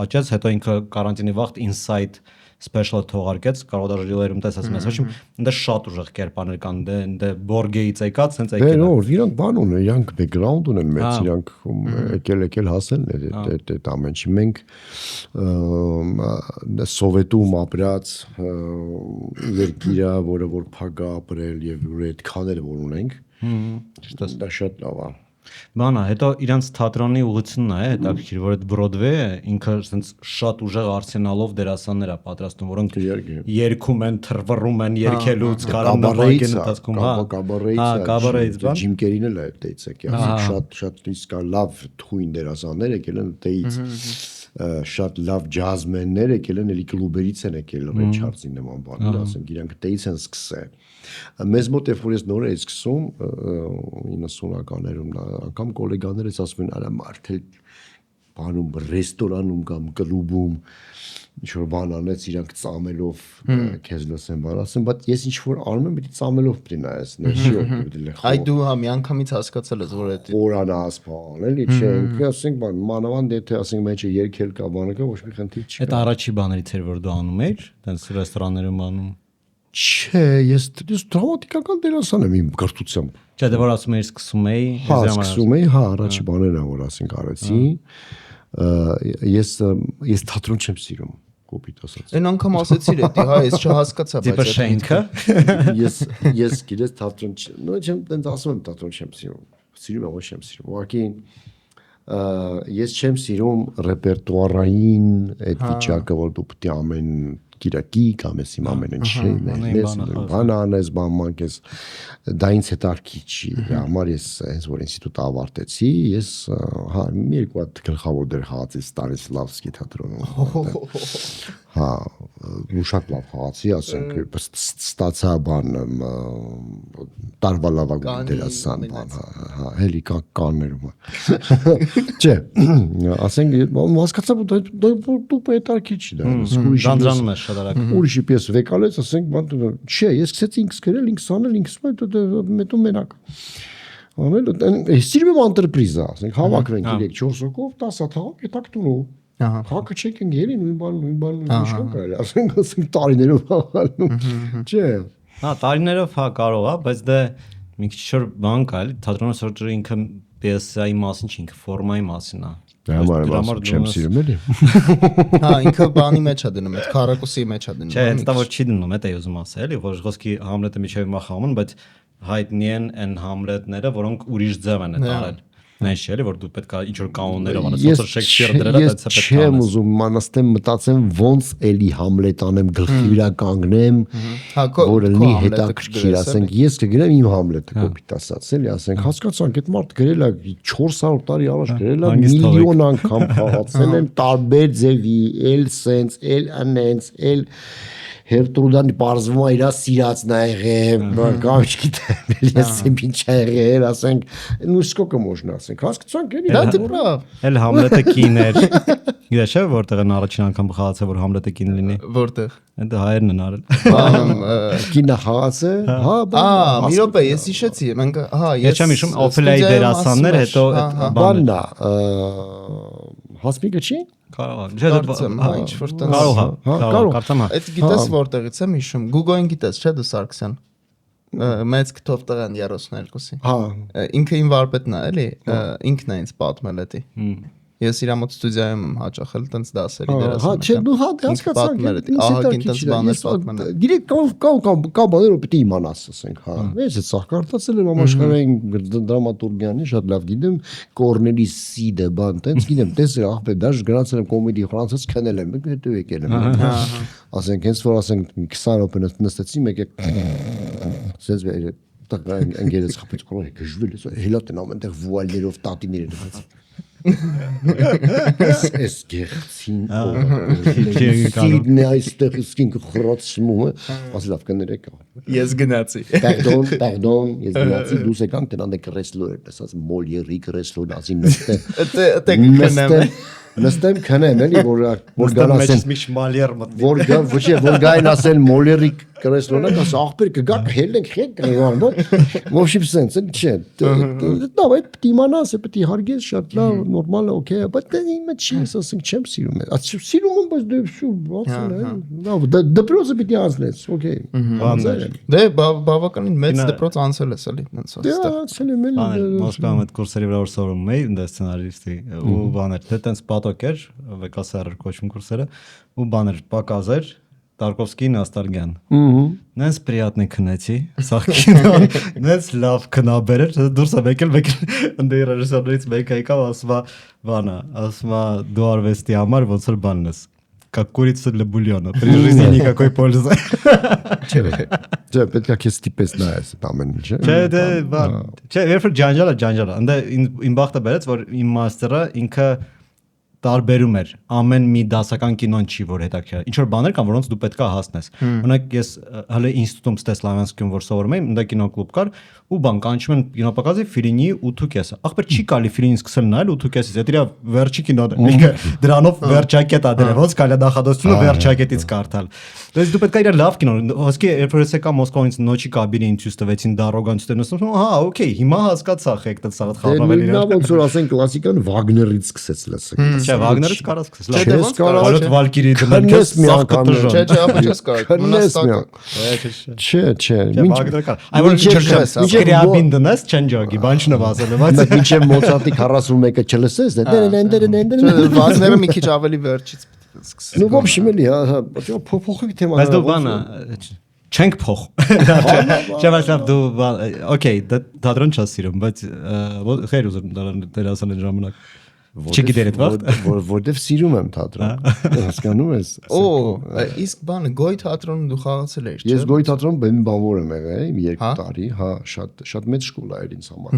աճեց հետո ինքը կարանտինի վաղ Inside special թողարկեց կարող դաժե ռիլերում տեսած մեզ ոչ ինձ շատ ուժեղ կերպաներ կան դե Բորգեից եկած սենց եկել դե իրանք բան ունեն իրանք բեքգրաունդ ունեն մեծ իրանք եկել հասել այդ ամենի մենք սովետում ապրած երկիրը որը որ փագա ապրել եւ որ այդ քաները որ ունենք դա շատ լավ է Բանա, հետո իրանց թատրոնի ուղղությունն է, հետաքրքիր, որ այդ Բրոդվեյը ինքը ասենց շատ ուժեղ արսենալով դերասաններ է պատրաստում, որոնք երգում են, թռվռում են, երգելուց, կարանավագեն ընթացքում, կաբարեից բան։ Ջիմ Կերին էլ է այդտեղից եկել, շատ իսկ լավ թույն դերասաններ եկել են այդտեղից շատ լավ ջազմեններ եկել են, էլի կլուբերից են եկել, Ռեյ Չարլզի նման բաներ, ասենք իրանք այդտեղից են սկսել։ Մեզ մոտ երբ որ ես նոր էի սկսում 90-ականներում անգամ գոլեգաներս ասում են արա մարդ էլ բանում ռեստորանում կամ կլուբում ինչ որ բան անեց իրանք ծամելով քեզ լսեն բան ասեն բայց ես ինչ որ անում եմ պիտի ծամելով պիտի նայես նշի այ դու հա մի անգամից հասկացել ես որ այդ օրանաս բան էլի չենք ասենք բան մանավանդ եթե ասենք մեջը երկել կա բանը կա ոչ մի խնդիր չկա այդ առաջի բաներից էր որ դու անում էիր տենց ռեստորաններում անում Չէ, ես դրամատիկական դերասան եմ իմ կրթությամբ։ Չէ, դե որ ասում էի սկսում էի, հա, սկսում էի, հա, առաջի բաներն ա որ ասենք արեցի։ Ես թատրոն չեմ սիրում, կոպիտ ասած։ Այն անգամ ասեցիր էդի, հա, ես չհասկացա, բայց Տիպը շենքը։ Ես գիտես թատրոն, նո չեմ տենց ասում եմ թատրոն չեմ սիրում։ Սիրում եմ, ոչ չեմ սիրում։ Ուղղակի ես չեմ սիրում ռեպերտուարային այդ վիճակը, որ դու պետք է ամեն Կիրակի կամ ես իմ ամեն ինչի բան անես, բան մանկես դա ինձ հետարքի չի համար ես հենց որ ինստիտուտ ավարտեցի ես հա մի երկու հատ գլխավոր դեր խաղացի Ստանիսլավսկի թատրոնում հա շատ լավ խաղացի ասենք ստացա բան տարվա լավագույն դերասան բան հա հելի կաններում չէ ասենք հասկացա դու պետարքի չի դա Ժանձրանում ես շատ արագ ուրիշի պես վեկալեց ասենք բան չէ ես սկսեցի ինքս գրել ինքս անել ինքս մետում մենակ անել սիրում եմ անտրեպրիզը ասենք հավաքվենք 3-4 հոգով 10 հատ հավաք հետակ տունու Հակը չեք ընկելի նույն բան ինչքան կարելի ասենք տարիներով աղալնում չէ հա տարիներով հա կարող է բայց դե մի քիչ շուտ բան կա էլի թատրոնը սորճը ինքը պիեսայի մասին չի ինքը ֆորմայի մասին է Դրամար չեմ սիրում էլի հա ինքը բանի մեջ է դնում այդ քարակուսի մեջ է դնում չէ դա որ չի դնում դա ուզում ասել էլի որ խոսքի Համլետը միջև հիմա խաղում են բայց հայտնի են այն Համլետները որոնք ուրիշ ձև են արել Նայես չէ, որ դու պետք է ինչ-որ կանոններով անես, ոնց որ Շեքսպիրը դրել է, դա պետք է չեմ ուզում մանաստեմ մտածեմ ոնց էլի Համլետ անեմ գլխի վրա կանգնեմ, որը լի հետաքրքիր, ասենք ես կգրեմ իմ Համլետը կոպիտ ասած, էլի ասենք հասկացանք այդ մարդ գրել է 400 տարի առաջ գրել է միլիոն անգամ խաղացել են տարբեր ձևի, էլ սենց, էլ անենց, էլ Հերտրուդան բարձվում է իր սիրածն է եղել, կամ չգիտեմ, ես ինչ է եղել, ասենք, ну сколько можно, ասենք, հասկացանք էլի։ Դա դիպրա։ Էլ Համլետը կին էր։ Գիտես չէ, որտեղ են առաջին անգամ խաղացել, որ Համլետը կին լինի։ Որտեղ։ Դա հայերն են արել։ Կինը խաղացե, հա, մի րոպե, ես հիշեցի, մենք, Ես չեմ հիշում Օփելայի դերասաններ, հետո բանն է, հասմիկը չի։ Կարող կարծեմ հա։ Այդ գիտես որտեղից եմ հիշում, Google-ին գիտես, չէ՞ դու Սարգսյան։ Մեծ քթով տղան 32-ի։ Հա։ Ինքը իմ վարպետն է, էլի, ինքն է ինձ պատմել էտի։ Ես իր մոտ ստուդիայում եմ հաճախել տենց դասերի դերասան։ Հա, չէ, դու հասկացանք, ահագին տենց բաներ պատմել։ Դիրեք կա բաներ որ պիտի իմանաս, ասենք, հա։ Ես այդ սա կարտացել եմ համաշխարհային դրամատուրգիանի, շատ լավ գիտեմ, Կորնելի Սիդը, բան, տենց գիտեմ, տեսել ախպե դաշ գնացել եմ կոմեդի ֆրանսից քնել եմ, հետո եկել եմ։ Ասենք, հենց որ ասենք 20 րոպե նստեցի, մեկ է սենց տղան անգերից խփեց, կողը գժվել է, հելատ են ամենտեղ վուալներով տատիներ են դրած։ Ես գեղեցին Սիդնի այստեղ իսկին խրացնում է, ասի լավ կներեք։ Ես գնացի։ Պարդոն, ես գնացի, դուս եկան տնան դե կրեսլո էր, ասած Մոլիերի կրեսլո ասի նստեմ քնեմ էլի որ գան ասեն Միշմալիեր մտնի որ գային ասեն Մոլիերի կրեսլոնը ասա ախպեր կգա հելենք խեք կան ոչինչ sense չէ դա այդ դիմանաս է պետք է հարգես շատ լավ նորմալ է օքեյ բայց ինքը չի ասենք չեմ սիրում սիրում եմ բայց դե շու լավ դպրոցը պետք է անցնես օքեյ դե բավականին մեծ դպրոց անցել ես էլի այնց դե անցել եմ էլի Մոսկվայում այդ կուրսերի վրա որ սովորում էի ընդ սցենարիստի ու բաներ թե տենց պատոկ էր վեկասեր կոչում կուրսերը ու բաներ պակազ էր Տարկովսկի Նաստալգյան նենց պրիատնի քնեցի սա կինո նենց լավ քնաբեր էր դուրս է եկել ընդ ռեժիսորներից մեկը եկավ ասում է բանա ասում է դու արվեստի համար ոնց որ բանն ես как курица для бульона при жизни никакой пользы Չէ, պետք է քեզ տիպես նայես այդ ամեն ինչը։ Չէ, երբ որ ջանջալա, ընդ իմ բախտը բերեց, որ իմ մաստերը ինքը տարբերում էր ամեն մի դասական կինոն չի որ հետաքրքիր ինչ որ բաներ կան որոնց դու պետք է հասնես օրինակ ես հələ ինստիտուտում Ստեսլավյանսկիում որ սովորում եմ ընդ կինոկլուբ կար ու բան կանչում են կինոպակազի Ֆիլինի 8:30 ախպեր չի կարելի Ֆիլինին սկսել նայել 8:30 դա իր վերջի կինոն է ինքը դրանով վերջակետ ա դրել ոնց կարելի նախադասությունը վերջակետից կարդալ դες դու պետք է իր լավ կինո ոսկի երբ որ ես եկա Մոսկվայից նոչի կաբինին ցույց տվեցին դարոգանցություն ասում հա օքեյ հիմա հասկացա խեք դա սաղ խառնվել իրար ոնց որ ասեն կլասիկան Վագներից սկսեց լսել Չէ, Վագներից կարաս սկսես։ Չես կարող։ Հոլոտ Վալկիրի դնեմ քեզ սաղ կտժան։ Չէ, ապա չես կարող։ Մնաստակ։ Չէ։ Վագներ կար։ Այ որ չես Սկրիաբին դնես չեն ջոգի, բան չնվազել է, բայց մինչև Մոցարտի 41-ը չլսես, Վագները մի քիչ ավելի վերջից սկսես։ Ну, в общем, էլի, հա, փոխեք թեման։ Բայց դու բանը չենք փոխ։ Չէ, բայց լավ դու օքեյ, դադրոն չես սիրում, բայց խեր ուզում դերասան այն ժամանակ։ Չգիտեր այդ վաղ որտեվ սիրում եմ թատրոն հասկանում ես իսկ բանը Գոյ թատրոնում դու խաղացել ես չէ ես Գոյ թատրոնում բանվոր եմ եղել 2 տարի հա շատ մեծ շկոլա էր ինձ համար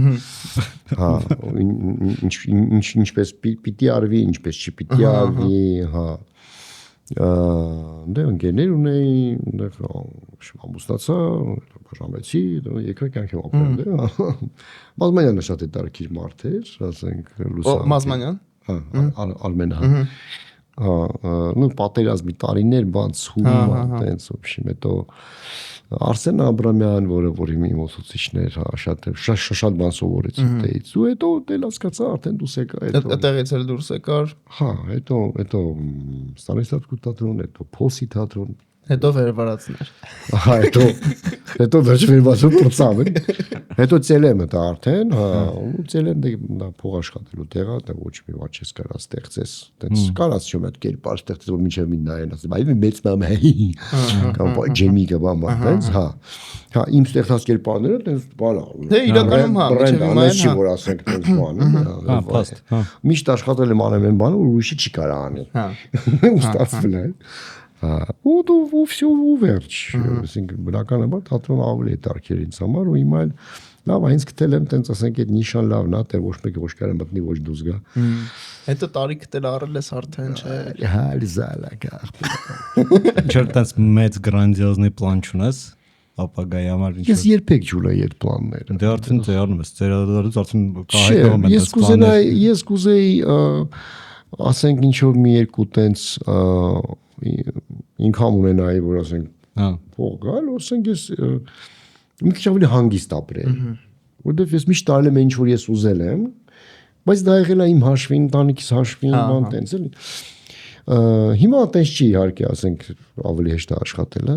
հա ինչպես պիտի արվի ինչպես չպիտի արվի հա դե ընկերներ ունեի այնտեղ ամուսնացա բաժանվեցի եկա կյանքեմ ապրեմ դե Մազմանյանը շատ է տարքիր մարդ էր ասենք լուսա Մազմանյան հա Արմենը հա նո պատերազմի տարիներ բան ցում այտենց ոբշի հետո Արսեն Աբրամյան որ իմ ուսուցիչն էր հա շատ բան սովորեցի դեից ու հետո դել հասկացա արդեն դուրս եկա հետո այդտեղից էլ դուրս եկար հա հետո Ստանիսլավսկի թատրոն հետո Փոսի թատրոն Հետո վերվարածներ։ Հետո վերջ վերվածով պրծավ է։ Հետո ծելեմը դա արդեն, հա, ու ծելեն դա փող աշխատելու տեղա, դա ոչ մի բան չես կարա ստեղծես։ Տենց կարաս չեմ այդ կերպար ստեղծել, որ մինչև մի նայեն, ասեմ, այ մեծ մամ է։ Կամ ջեմի կբամ, տենց, հա։ Հա, իմ ստեղծած կերպարները տենց բան ա։ Դե իրականում հա, մինչև հիմա չի որ ասենք տենց բան, հա, փաստ, հա։ Միշտ աշխատել եմ անեմ այն բանը, որ ուրիշը չի կարա անի։ Հա։ Ու ստացվել է։ ու всё ու վերջ, ասենք բնականաբար թատրոնը ավելի է դարքեր ինձ համար ու հիմա էլ լավ այնց գտել եմ տենց ասենք այդ նիշան լավն է, դեռ ոչ մեկը ոչ կարա մտնի ոչ դուրս գա։ Հետո տարիք դել առել ես արդեն չէ։ Հա, զալակա։ Ինչ-որ տես մեծ գրանձիոզնի պլան չունես, ապագայի համար ինչ։ Ես երբեք չունեի այդ պլանները։ Դե արդեն ձեռնում ես, ծերադարից արդեն կահայտվում են ես կուզեի ասենք ինչ որ մի երկու տենց ինքան ունենայի, որ ասենք հա փող գալ, ասենք ես մի քիչ ավելի հանգիստ ապրել։ Որտեվ ես միշտ տարել եմ ինչ որ ես ուզել եմ, բայց դա եղել է իմ հաշվին, ընտանիքիս հաշվին, բան տենց էլի։ Հիմա տենց չի իհարկե, ասենք ավելի հեշտ է աշխատելը,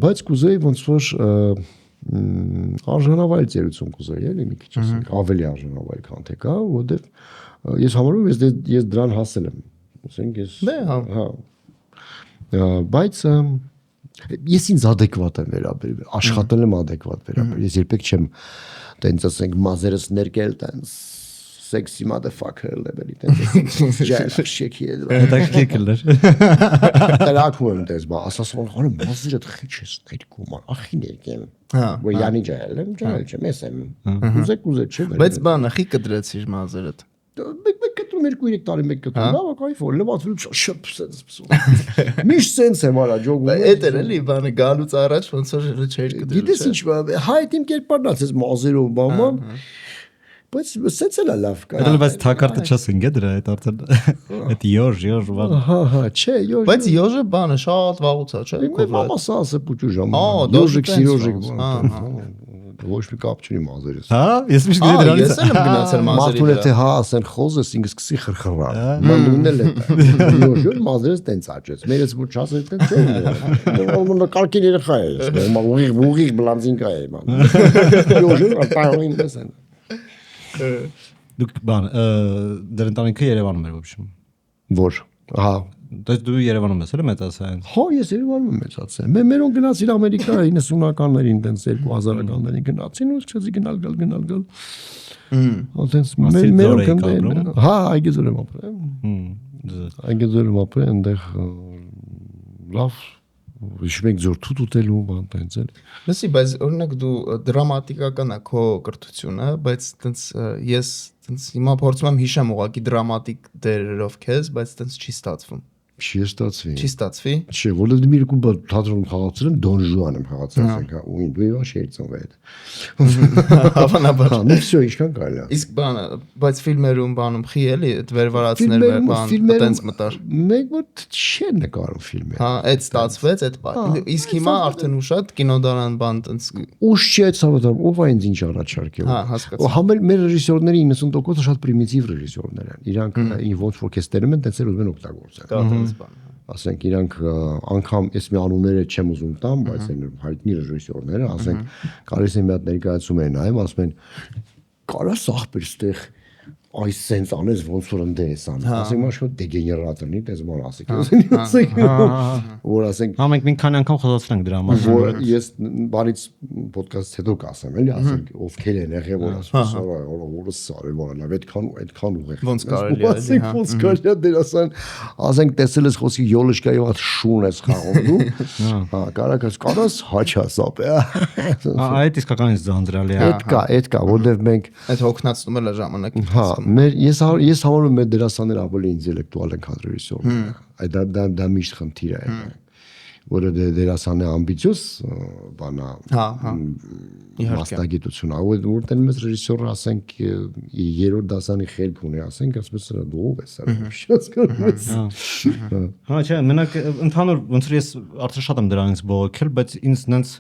բայց կուզեի ոնց որ արժանավայել ծերություն կուզեի, էլի մի քիչ ասենք ավելի արժանավայել քան թե կա, որտեվ ես համարում եմ ես դրան հասել եմ, ասենք ես հա բայց ես ինձ adekvat եմ վերաբերվել, աշխատել եմ adekvat վերաբերվել, ես երբեք չեմ տենց ասենք մազերս ներկել տենց sexy motherfucker level-ի տենց ջայլ շեքի է դրա։ դա քիքլեր։ Դրակում եմ տես բա, ասասում խորը մազերը խիչ ես ներկում, ախին եկեմ։ Հա։ Որ յանի ջայլ եմ, ես եմ։ Ուզեք չէ։ Բայց բանը խի կդրեցիր մազերդ։ Մեկ կտրում 2-3 տարի մեկ կտրում, լավ է, կայֆ, լվացվելու շփ սենց պսում։ Միշտ սենց եմ արա ջոգում։ Էդ էր էլի բանը գալուց առաջ ոնց որ չէր կդրել։ Գիտես ինչ բան, հայտ իմ կերպարն ասես մազերով բաման։ Բայց սենց էլ է լավ կա։ Դա բայց թակարտը չասենք է դրա, այդ արդեն այդ յոժ բան։ Հա, չէ, յոժ։ Բայց յոժը բանը շատ վաղուց է, չէ՞։ Իմ մամասը ասե պուճու ժամ։ Յոժիկ, սիրոժիկ։ Ոչ մի կապ չունի մազերից։ Հա, ես միշտ գիտեմ դրանից։ Ես եմ գնացել մազերի։ Մարդուն թե հա ասեն խոզես ինձ սկսի խրխռա։ Մանունն էլ է։ Յոժ մազերից տենց աճեց։ Մերից ոչ ասել տենց չէ։ Ոնց կարկին երախա է։ Ուղիղ բլանզինկա է ման։ Յոժը ապային դեսեն։ Դուք բան, դեր ընտանիքը Երևանում էր ոբշում։ Որ, հա։ Դու Երևանում ես էլ մեծացել։ Հա, ես Երևանում եմ մեծացել։ Մերոն գնացիր Ամերիկա 90-ականներին, տենց 2000-ականներին գնացին ու սկսեցի գնալ։ Այդտենց մերոն կնդեն։ Հա, այգեզոր եմ ապրել։ Այգեզոր եմ ապրել, այնտեղ լավ Շմեք ձոր թութ ուտելու բան տենց էլ։ Լսի, բայց օրինակ դու դրամատիկական է քո կրթությունը, բայց տենց ես տենց հիմա փորձում եմ հիշեմ ուղղակի դրամատիկ դերերով քեզ, բայց տենց չի ստացվում։ Չի ստացվի։ Չի ստացվի։ Չէ, որովհետև մի երկու բան թատրոնում խաղացել եմ, Դոն Ժուան եմ խաղացել, ասենք, ու դու իվա շերցով է։ Հավանաբար։ Հա, մի всё, ինչքան կարելի է։ Իսկ բանը, բայց ֆիլմերում բանում խի էլի այդ վերվարածներ բան տենց մտար։ Մեկ որ չէ նկարում ֆիլմը։ Հա, այդ ստացվեց այդ բան։ Իսկ հիմա արդեն ուշად կինոդարան բան տենց ուշ չի այդ սավատար, ով է ինձ ինչ առաջարկել։ Հա, հասկացա։ Համել մեր ռեժիսորների 90%-ը շատ պրիմիտիվ ռեժիսորներ են։ Իրանք ոնց որ քեզ տերում են, տենց էլ ուզում են օգտագործել։ Ասենք իրանք անգամ ես մի անունները չեմ ուզում տամ, բայց այն հայտնի ռեժիսորները, ասենք կարելի է մի հատ ներկայացում են նայում, ասում են կարա սախբեր ստեղ այս սենց անես ոնց որ ընդ ես ան։ Ասենք մաշկո դեգեներատորնի դες ման ասեք։ Ասենք որ ասենք Հա մենք մի քանի անգամ խոսացել ենք դրա մասին։ Որ ես բարից ոդկասթ հետո կասեմ, էլի, ասենք ովքեր են եղել, որ ասում են, որը սարի բանա, այդքան ուղեղ։ Ոնց կարելի է, ասենք ոնց կարելի է դերասան, ասենք տեսել ես խոսքի յոլոշկայի վատ շուն ես խաղում դու։ Հա, կարաս հաչաս ապե։ Այդ իսկականից ձանձրալի է։ Այդ կա, որովհետև մենք այդ հոգնածնում էլ է ժամանակի։ Հա, ես համարում եմ մեր դերասանները ավելի ինտելեկտուալ են, քան ռեժիսորները։ Այդ դա միշտ խնդիր է։ Որը դերասանը ամբիցիոս բանա մասնագիտություն, որտեղ մեծ ռեժիսորը ասենք երրորդ դասանի խելք ունի, ասենք ասես դու ով ես, հասկանում ես։ Հա, չէ, մենակ ընդհանուր ոնց որ ես արդեն շատ եմ դրանից բողոքել, բայց ինձ նենց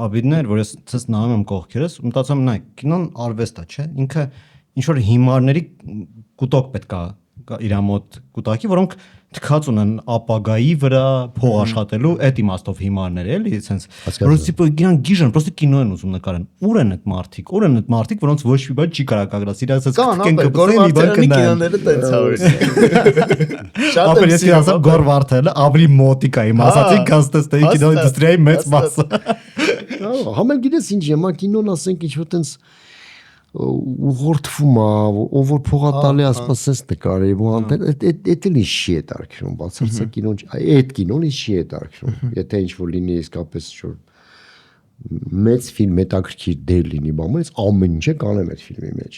աբիդներ, որ ես ցած նայում եմ կողքերս, մտածում եմ նայ, կինոն արվեստ է, չէ՞։ Ինքը ինչ որ հիմարների կուտոկ պետք է իր մոտ կուտակի, որոնք թքած ունեն ապագայի վրա փող աշխատելու այդ իմաստով հիմարներ էլի, sense որոնց տիպը իրան գիժան, պրոստը կինո են ուզում նկարեն։ Ուր են այդ մարդիկ, որոնց ոչ մի բան չի կարող կագրած, իրաք sense կենքը բսեն, մի բան կինոները տենց Ապա ես ասեմ Գորվարդելը ավելի մոտիկ է իմ ասացի, կաստես թե կինոինդուստրիայի մեծ մասը։ Համել գիտես ինչ, հիմա կինոն ասենք ինչ-որ տենց ուղղորդվում է, ով որ փողա տալի ասպասես նկարի, այդ էլ ինչի է դարքրում, բացարձակ կինոն, այդ կինոն ինչի է դարքրում, եթե ինչ-որ լինի իսկապես մեծ ֆիլմ հետաքրքիր դեր լինի, բայց ամեն ինչ է կանեմ այդ ֆիլմի մեջ,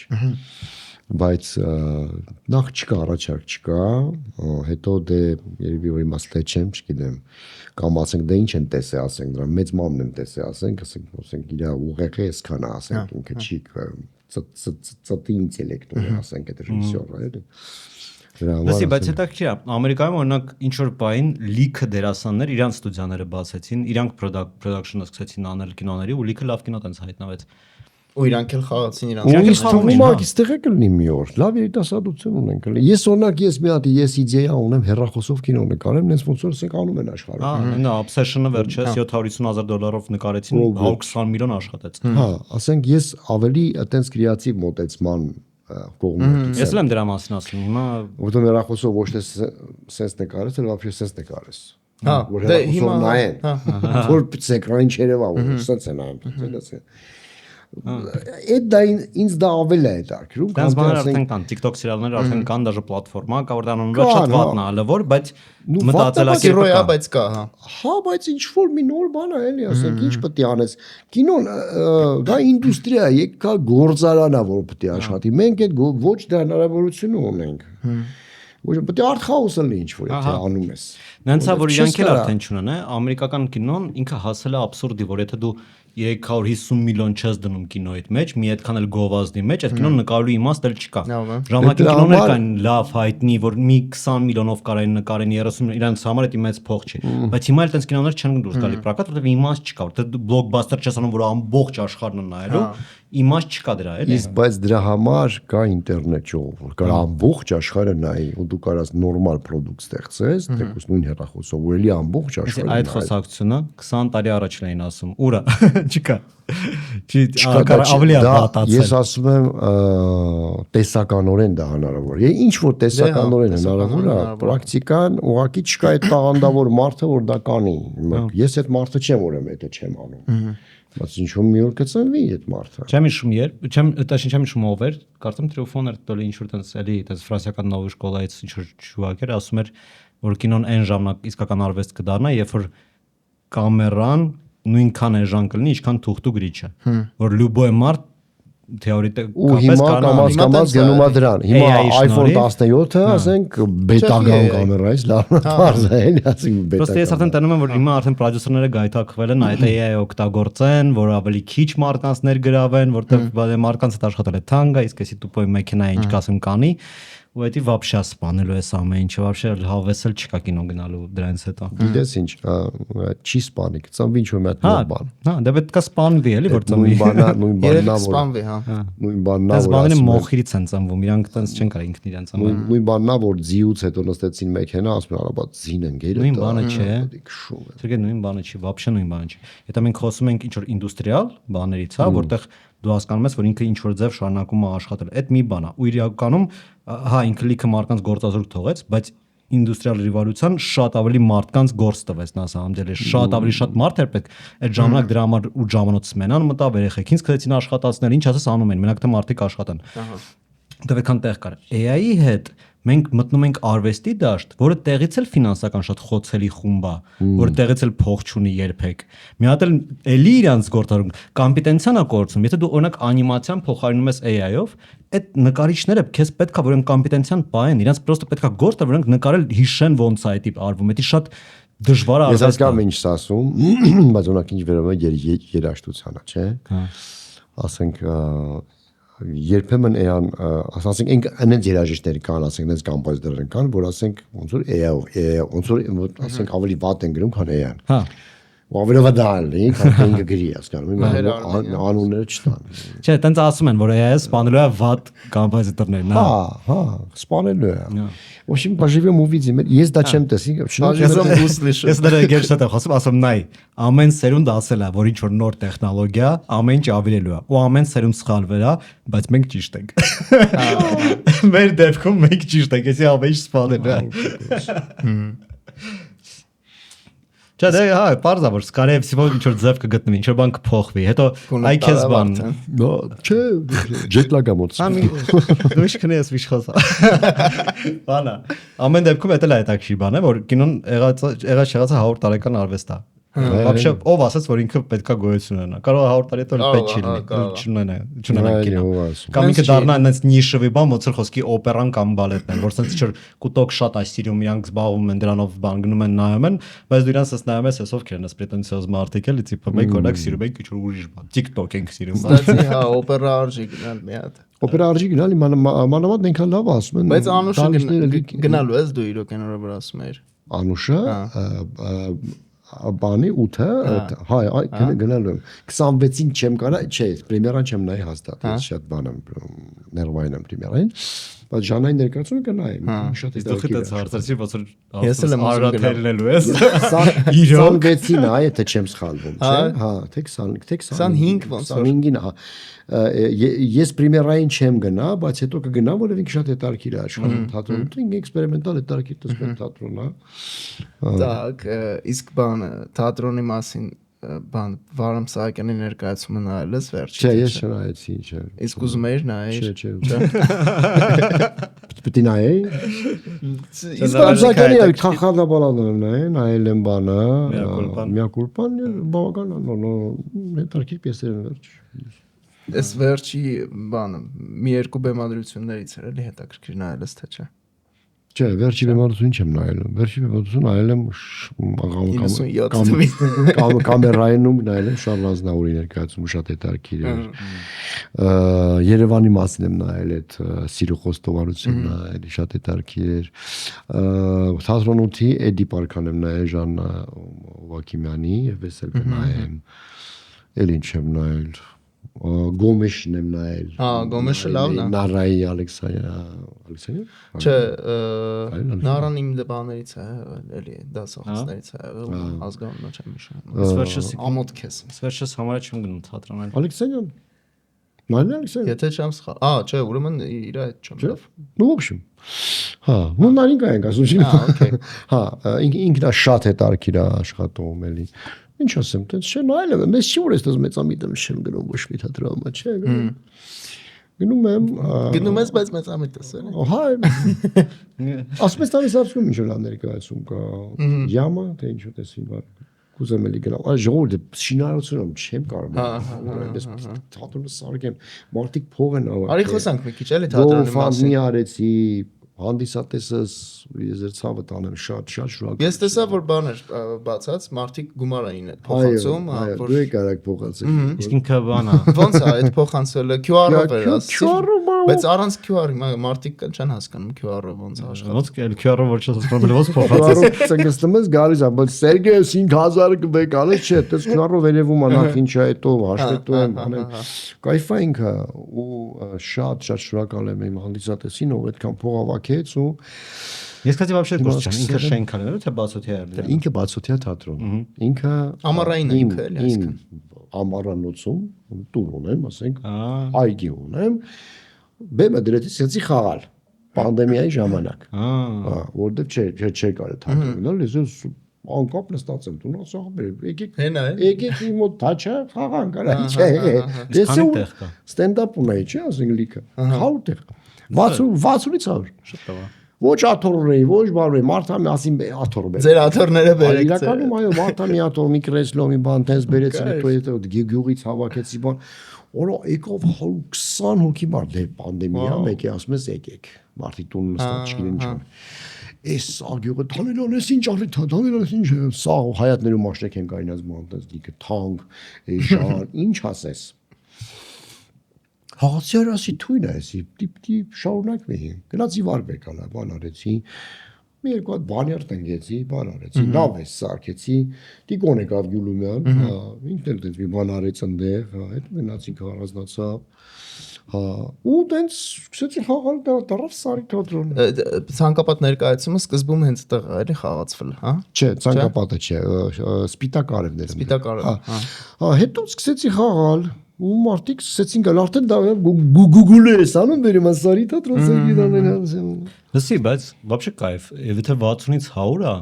բայց նախ չկա, առաջարկ չկա, հետո դե երևի որ իմաստը չեմ, չգիտեմ, կամ ասենք դե ինչ են տեսե ասենք, դրա մեծ մամն են տեսե ասենք իրա ուղեղը այսքան է ասենք, ինքը չի ծտի ինտելեկտ ունի ասենք այդ ռեժիսորը, Լսի, բայց հետաքրքիր է, Ամերիկայում օրինակ ինչ որ բային լիքը դերասաններ իրանք ստուդիաները բացեցին, իրանք production-ը սկսեցին անել կինոների ու լիքը լավ կինո տենց հայտնվեց։ Ու իրանք էլ խաղացին իրանք։ Ու իսկ թվում է այստեղ կլինի մի օր։ Լավ երիտասարդություն ունենք։ Ես օրինակ մի հատ իդեա ունեմ հեռախոսով կինո նկարեմ, նենց ոնց որ ասենք անում են աշխարհում։ Նա Obsession-ը վերջերս $750,000 նկարեցին, 120 միլիոն աշխատեց։ Հա, ասենք ես ավելի այտենց կրեատիվ մոտեցման կողմից։ Ես էլ եմ դրա մասին ասում, հիմա որտեղ հեռախոսով ոչ թե sense նկարես, այլ вообще sense նկարես։ Հա, որ հիմա նայեն։ Որ էկրանին չերևա, որ sense են նայում, Այդ դա ինձ դա ավելի է դարքրում, կամ արդեն կան TikTok սերիալներ արդեն կան, դաժե պլատֆորմա, կա որ դառնում է շատ վատն է, որ բայց մտածելակերպը կա, բայց կա, հա։ Հա, բայց ինչ որ մի նոր բան է, էլի, ասենք ինչ պետք է անես։ Կինոն դա ինդուստրիա է, եկա գործարան է, որ պետք է աշխատի։ Մենք այդ ոչ դա հնարավորություն ունենք։ Ոչ պետք է արտխաուս լինի ինչ որ եթե անում ես։ Նենց է որ իրանք էլ արդեն չունեն, ամերիկական կինոն ինքը հասել է абսուրդի, որ եթե դու 350 միլիոն չես դնում կինոյիդ մեջ, մի այդքան էլ գովազդի մեջ, այդ կինոն նկարելու իմաստ էլ չկա։ Ժամանակի կինոներ կան լավ հայտնի, որ մի 20 միլիոնով կարային նկարեն 30 իրանց համար դա մեծ փող չի։ Բայց հիմա էլ այդպես կինոներ չեն դուրս գալի պրոկատ, որովհետև իմաստ չկա, որովհետև դու բլոկբաստեր չես անում, որ ամբողջ աշխարհն է նայելու, իմաստ չկա դրա, էլի։ Իսկ բայց դրա համար կա ինտերնետ ժողովուրդ, կար ամբողջ աշխարհը նայի, ու դու կարաս նորմալ պրոդուկտ ստեղծես, թեկուզ նույն հեռախոսով, ու էլի ամբողջ աշխարհը։ Այդ խոսակցությունը 20 տարի առաջ էին ասում, ուրա չկա։ Չի ավելի ադատացել։ Ես ասում եմ տեսականորեն դա հնարավոր է։ Ինչ որ տեսականորեն հնարավոր է, պրակտիկան ուղղակի չկա այդ տաղանդավոր մարդը, որ դա կանի։ Ես այդ մարդը չեմ, որ դա չեմ անում։ Բայց ինչ-որ մի օր կծնվի այդ մարդը։ Չեմ հիշում չեմ հիշում ով էր, կարծեմ Տրիոֆոն էր տոլի ինչ-որ տենց էլի տենց ֆրանսիական նովի շկոլայից ինչ-որ ճուակ էր, ասում էր, որ կինոն այն ժամանակ իսկական արվեստ կդառնա, երբ որ կամերան նույնքան էժան կլինի, ինչքան թուղթու գրիչը, որ լյուբոյ մարդ թեորետիկապես կամաց գնում է դրան։ Հիմա iPhone 17-ը, ասենք, բետական կամերայից լավ բարձ է, էլի, ասենք բետական։ Պրոստը ես արդեն տենում եմ, որ հիմա արդեն պրոդյուսերները գայթակղվել են այդ AI օգտագործեն, որ ավելի քիչ մարկանց ներգրավեն, որտեղ մարկանց հետ աշխատել է թանկա, իսկ էսի տուպոյ մեքենա ինչ կասեմ կանի, ու դա вообще սպանելու է ամեն ինչը, вообще հավեսել չկա կինո գնալու դրանից հետո։ Գիտես ինչ, չի սպանի, ծնվի ինչ-որ մի հատ նոր բան։ Հա, դա պետք է սպանվի, էլի, որ ծնվի։ Նույն բանն է, սպանվի, հա։ Նույն բանն է, որ սպանելը մոխիրից են ծնվում, իրանք տենց չեն կարող ինքն իրենց ամեն։ Նույն բանն է, որ ձիուց հետո նստեցին մեքենա, ասում են, «Աբա ձին են գերը»։ Նույն բանը չէ։ Դե նույն բանը չի, вообще նույն բանը չի։ Եթե մենք խոսում ենք ինչ-որ ինդուստրիալ բաներից, հա, որտեղ դու հասկանում ես, որ ինքը ինչ որ ձև շարունակում է աշխատել։ Այդ մի բան է։ Ու իրականում, հա, ինքը լիքը մարդկանց գործազուրկ թողեց, բայց ինդուստրիալ ռևոլյուցիան շատ ավելի մարդկանց գործ տվեց նա սամդել է, շատ ավելի շատ մարդ էր պետք այդ ժամանակ դրա համար ու ժամանոց սմենան մտավ, երեխեքին սկսեցին աշխատացնել, ինչ ասես անում են, մենակ թե մարդիկ աշխատան։ Դե այդքան տեղ կար։ AI-ի հետ մենք մտնում ենք արվեստի դաշտ, որը տեղից էլ ֆինանսական շատ խոցելի խումբ է, որը տեղից էլ փող չունի երբեք։ Մի հատ էլ էլի իրանց գործարում կոմպետենցիան է կորցնում։ Եթե դու օրինակ անիմացիան փոխարինում ես AI-ով, այդ նկարիչները քեզ պետքա որ են կոմպետենցիան պահեն, իրանց պրոստը պետքա գործ տալ, որոնք նկարել հիշեն ոնց է այդ արվում։ Դա շատ դժվար է։ Ես հասկանում ինչ ասում, բայց օրինակ ինչ վերաբերում է երաժշտությանը, չէ՞։ Ասենք երբեմն էան, ասենք այնց երաժիշտներ կան, ասենք այնց կոմպոզիտորներ կան, որ ասենք ոնց որ ոնց որ ասենք ավելի վատ են գրում, քան էան։ Հա։ Ավելովադալի, քան գրի հասկանում եմ, անունները չտան։ Չէ, տենց ասում են, որ AI-ը սպանելու է վատ կոմպոզիտորներին, Հա, սպանելու է։ В общем, поживем увидим։ Ես դա չեմ տեսի, Ես դրա գերշատ եմ խոսում, ասում նայ, ամեն սերունդ ասել է, որ ինչ որ նոր տեխնոլոգիա ամեն ինչ ավելելու է, ու ամեն սերունդ սխալվել է, բայց մենք ճիշտ ենք։ Մեր դեպքում մենք ճիշտ ենք, էսի ամեն ինչ սպանելու է։ Չէ, դե հա, parza որ սկարեվսի որ ինչ որ ձև կգտնվի, ինչ որ բան կփոխվի, հետո այ քեզ բան։ Չէ, ջետլագ ամոց։ Դու իշխնես վիշխոսա։ Բանա։ Ամեն դեպքում դա էլ է հետաքրքիր բան է, որ կինոն եղած 100 տարեկան արվեստ է։ Вообще ով ասաց որ ինքը պետքա գոյություն ունենա։ Կարող է 100 տարի հետո պետք չի լինի, չունենա կինո։ Կամ ինքը դառնա այնպես նիշովի բան, ոնց որ խոսքի օպերան կամ բալետն են, որ sense ինչ որ կուտոկ շատ այսիրում իրանք զբաղվում են դրանով բան գնում են նայում են, բայց դու իրանց նայում ես ովքեր են, պրետենցիոզ մարդիկ էլի, տիպը մեկ օրակ սիրում եք ինչ որ ուրիշ բան, TikTok ենք սիրում։ Ստացի, հա, օպերա արժի գնալ մի հատ։ Օպերա արժի գնալ մանավանդ այնքան լավ ասում են։ Բայց Անուշը գնալու ես դու իրոք այն օրը վրա ասում ես։ Անուշը բանի 8-ը հայ գնալու եմ 26-ին չեմ կարա չէ պրեմիերան չեմ նայի հաստատ ես շատ բան եմ ներվային եմ պրեմիերային բայց ժանային ներկայացումը կնայեմ շատ հետաքրքիր է հարցրեցի ոնց որ ես էլ եմ արաթերնելու ես 26-ին է եթե չեմ սխալվում չէ հա թե 25 ոնց որ 25-ին ես պրեմիերային չեմ գնա բայց հետո կգնամ որովհետեւ ինքը շատ հետաքրքիր է աշխարհում թատրոնը ինքը էքսպերիմենտալ հետաքրքիր տեսնում թատրոնն է Так իսկ բանը թատրոնի մասին բան Վարամ Սահակյանի ներկայացումը նայել ես վերջին չէ ես չնայեցի չէ իսկ ուզում էիր նայել չէ պետք է նայեի իսկ Սահակյանի քախալաբալան նայել եմ բանը միակուլպան բավական հետաքրքիր պիեսեր են վերջ Այս վերջի բանը մի երկու բեմադրություններից էր էլի հետաքրքիր նայել ես թե չէ Չէ, վերջի բեմադրություն չեմ նայել։ Վերջի բեմադրություն նայել եմ կամերայինում նայել եմ Շարլ Ազնավուրի ներկայացումը շատ հետաքրքիր էր։ Երևանի մասին եմ նայել այդ Սիրո խոստովանությունն էլի շատ հետաքրքիր էր։ Թատրոն 8-ի Էդի Պարքան եմ նայել Ժաննա Վակիմյանի եւ ես էլ կնայեմ։ Էլ ինչ եմ նայել։ Գոմեշն եմ նայել։ Հա, Գոմեշը լավն է։ Նարայի Ալեքսանյան։ Չէ, Նարան իմ դեպաներից է, էլի դասախոսներից է, ազգանունը չեմ հիշում։ Ամոթ քեզ։ Սվերջս համարը չեմ գնում թատրոն։ Ալեքսանյան։ Նայել Ալեքսանյան։ Եթե չեմ սխալ։ Չէ, ուրեմն իր հետ չեմ լավ։ Ну, в общем։ Հա, ու նարինկա ենք ասում։ Հա, օքեյ։ Հա, ինքնա շատ հետաքրքիր է աշխատում էլի։ Ինչ ասեմ, տենց չէ նայել եմ, մեզ չի որ էստեղ մեծամիտ եմ չեմ գնում ոչ մի թատրոնը, չէ, գնում եմ։ Գնում ես, բայց մեծամիտ ես էլի։ Հա։ Ասում ես տալիս ասում ինչ որ ներկայացում կա։ Յամա, թե ինչ ուտեսին բար։ Կուզեմ էլի գնալ։ Այս ժողովուրդը շինարարությունում չեմ կարող։ Այնպես թատրոնը սարքեմ, մարդիկ փող են անում։ Արի խոսանք մի քիչ էլի թատրոնի մասին։ Մի արեցի հանդիսատեսս ես ցավը տանեմ շատ շնորհակալ։ Ես տեսա որ բաներ բացած մարդիկ գումար էին այդ փոխանցում, որ դու եկարակ փոխանցել։ Իսկ ինքը բանա։ Ոնց է այդ փոխանցելը QR-ով էր, ասի։ Բայց առանց QR-ի մարդիկ չեն հասկանում QR-ը ոնց է աշխատում։ Ոնց է QR-ը որ չես հասկանում ոնց փոխանցես։ Ցնկստում ես գալիս է, բայց Սերգեյ 5000 կբեկալը չէ, դες QR-ով վերևում է նախ ինչա հետո հաշվետու եմ անեմ։ Կայֆա ինքը ու շատ շնորհակալ եմ իմ հանդիսատեսին, ով այդքան փող ավակեց ու Ես քանի вообще կուրս չեմ, ինքը շենքան է, թե բացօթյա է։ Ինքը բացօթյա թատրոն։ Ինքը ամառային է ինքը էլի այսքան։ Ամառանոցում տուն ունեմ, ասենք, այգի ունեմ։ Բեմը դրեցի սեցի խաղալ պանդեմիայի ժամանակ։ Որտեվ չէ կարա թատրոն գնալ, ես անկապ նստած եմ տուն, ասա եկեք իմ մոտ թաչա խաղան կարա, չէ։ Ես ստենդափ ունեի, չէ, ասենք լիքը։ 100 տեղ։ 60-ից 100։ Շատ լավ։ Ոչ աթոռի, ոչ բարի, մարդամի ասին աթոռ բեր։ Ձեր աթոռները բերեք։ Իրականում այո, մարդամի աթոռ, մի կրեսլո, մի բան տես բերեցին, հետո գյուղից հավաքեցի բան։ Օրո եկավ 20 հոգի բար, դե պանդեմիա, մեկի ասում ես եկեք։ Մարդիկ տուն նստած չգիտեն ինչ են։ Էս ագյուղը թանելան էս ինչ արի, թանելան էս ինչ, սա հայատներում մաշնեք են կայնած ման տես դիկը թանկ, ժան, ինչ ասես։ Հաղացիար ասի թույն է էսի, տիպ շարունակվեի, գնացի վարվեք ալա, բան արեցի, մի երկու հատ բաներ տնկեցի, բան արեցի, լավ է սարքեցի, Տիկոն եկավ Գյուլումյան, ինքն էլ դες մի բան արեց այնտեղ, հետ մնացինք առանձնացավ, ու տենց սկսեցի խաղալ դառավ Սարի թատրոնը։ Ցանկապատ ներկայացումը սկզբում հենց տեղ էլի խաղացվել, հա։ Չէ, ցանկապատը չէ, սպիտակ արևներ։ Սպիտակ արև։ Հետո սկսեցի խաղալ ու մարդիկ սկսեցին գալ արդեն դա Google-ը էս անում վերում Սարի թատրոնը գիտեն։ Լսի, բայց вообще кайф։ Եթե 60-ից 100-ը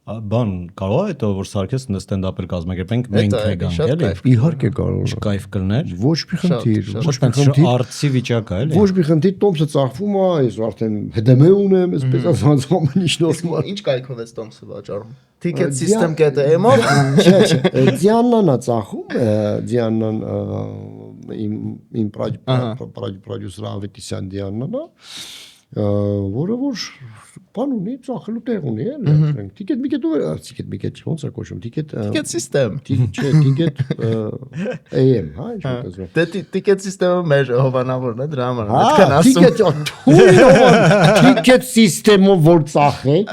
բան կարող է հետո որ սարքես ստենդափ-ել կազմակերպենք մենք եկանք էլի։ Իհարկե կարող է։ Կայֆ կլներ։ Ոչ մի խնդիր, ոչ մի Շատ խնդիր։ արծի վիճակ է էլի։ Ոչ մի խնդիր, տոմսը ծախվում է, ես արդեն HDM ունեմ, այսպես ասած ամեն ինչ նորմալ։ Ինչ կայքով ես տոմսը վաճառում։ Ticket system.am-ով։ Չէ, Դիաննան է ծախում, Դիաննան իմ պրոդյուսեր Ավետիսյան Դիաննան է, որը որ բան ունի, ծախելու տեղ ունի, էլի։ Ticket մի կետ ոնց է կոչվում, Ticket system։ Չէ, Ticket AM, հա, ինչ ասում։ Դե ticket system-ը մեր հովանավորն է դրա համար։ Այդքան ասում։ Ticket system-ով որ ծախեք։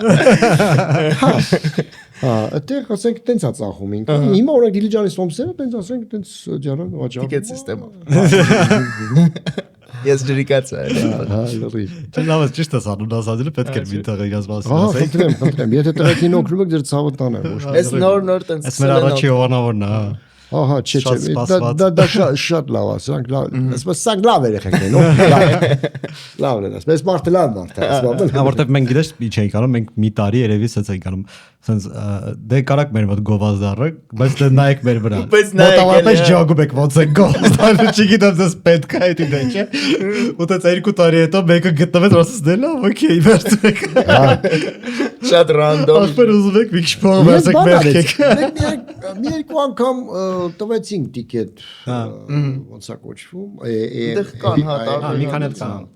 Այդտեղ ասենք տենց է ծախում ինքը։ Հիմա օրինակ Դիլիջանի Սոմսերը տենց ասենք տենց ջարան վաճառում։ Ticket system-ով։ Ես ջրիկացա եմ։ Հա, լրիվ։ Չէ, լավ է, ճիշտ է ասանում, ասածը պետք է մի տեղ իրաց մասին Ահա, ասեի։ խնդրեմ, եթե տղեկին օգնում եք ձեր ցավը տանը, ոչ։ Այս նոր տենց։ Այս մեր առաջի հովանավորն է, հա։ Ահա, չէ, Շատ չէ, սպասված։ դա շատ լավ է, սրանք լավ, ասես սրանք լավ երեխեք են, ո՞վ։ Լավ են, ասես մարդը լավ մարդ է, ասես։ Հա, որտեվ մենք գիտես ինչ էինք անում, մենք մի տարի երևի սենց էինք անում, սենց դե կարակ մեր մոտ գովազդարը, բայց դե նայեք մեր վրա։ Բայց նայեք, մոտավորապես ջոգում եք ոնց է գովազդարը, չգիտեմ դες պետք է դա դե չէ։ Ու դե 2 տարի հետո մեկը գտնվեց, ասես դե լավ, օքեյ, վերցրեք։ Շատ random։ Ասպեր ուզում եք մի քիչ փող վերցեք մերքեք։ Մենք մի երկու անգամ տվեցինք տիկետ, ոնց է կոչվում, Դեռ կան, հա, Մի քանի հատ կան։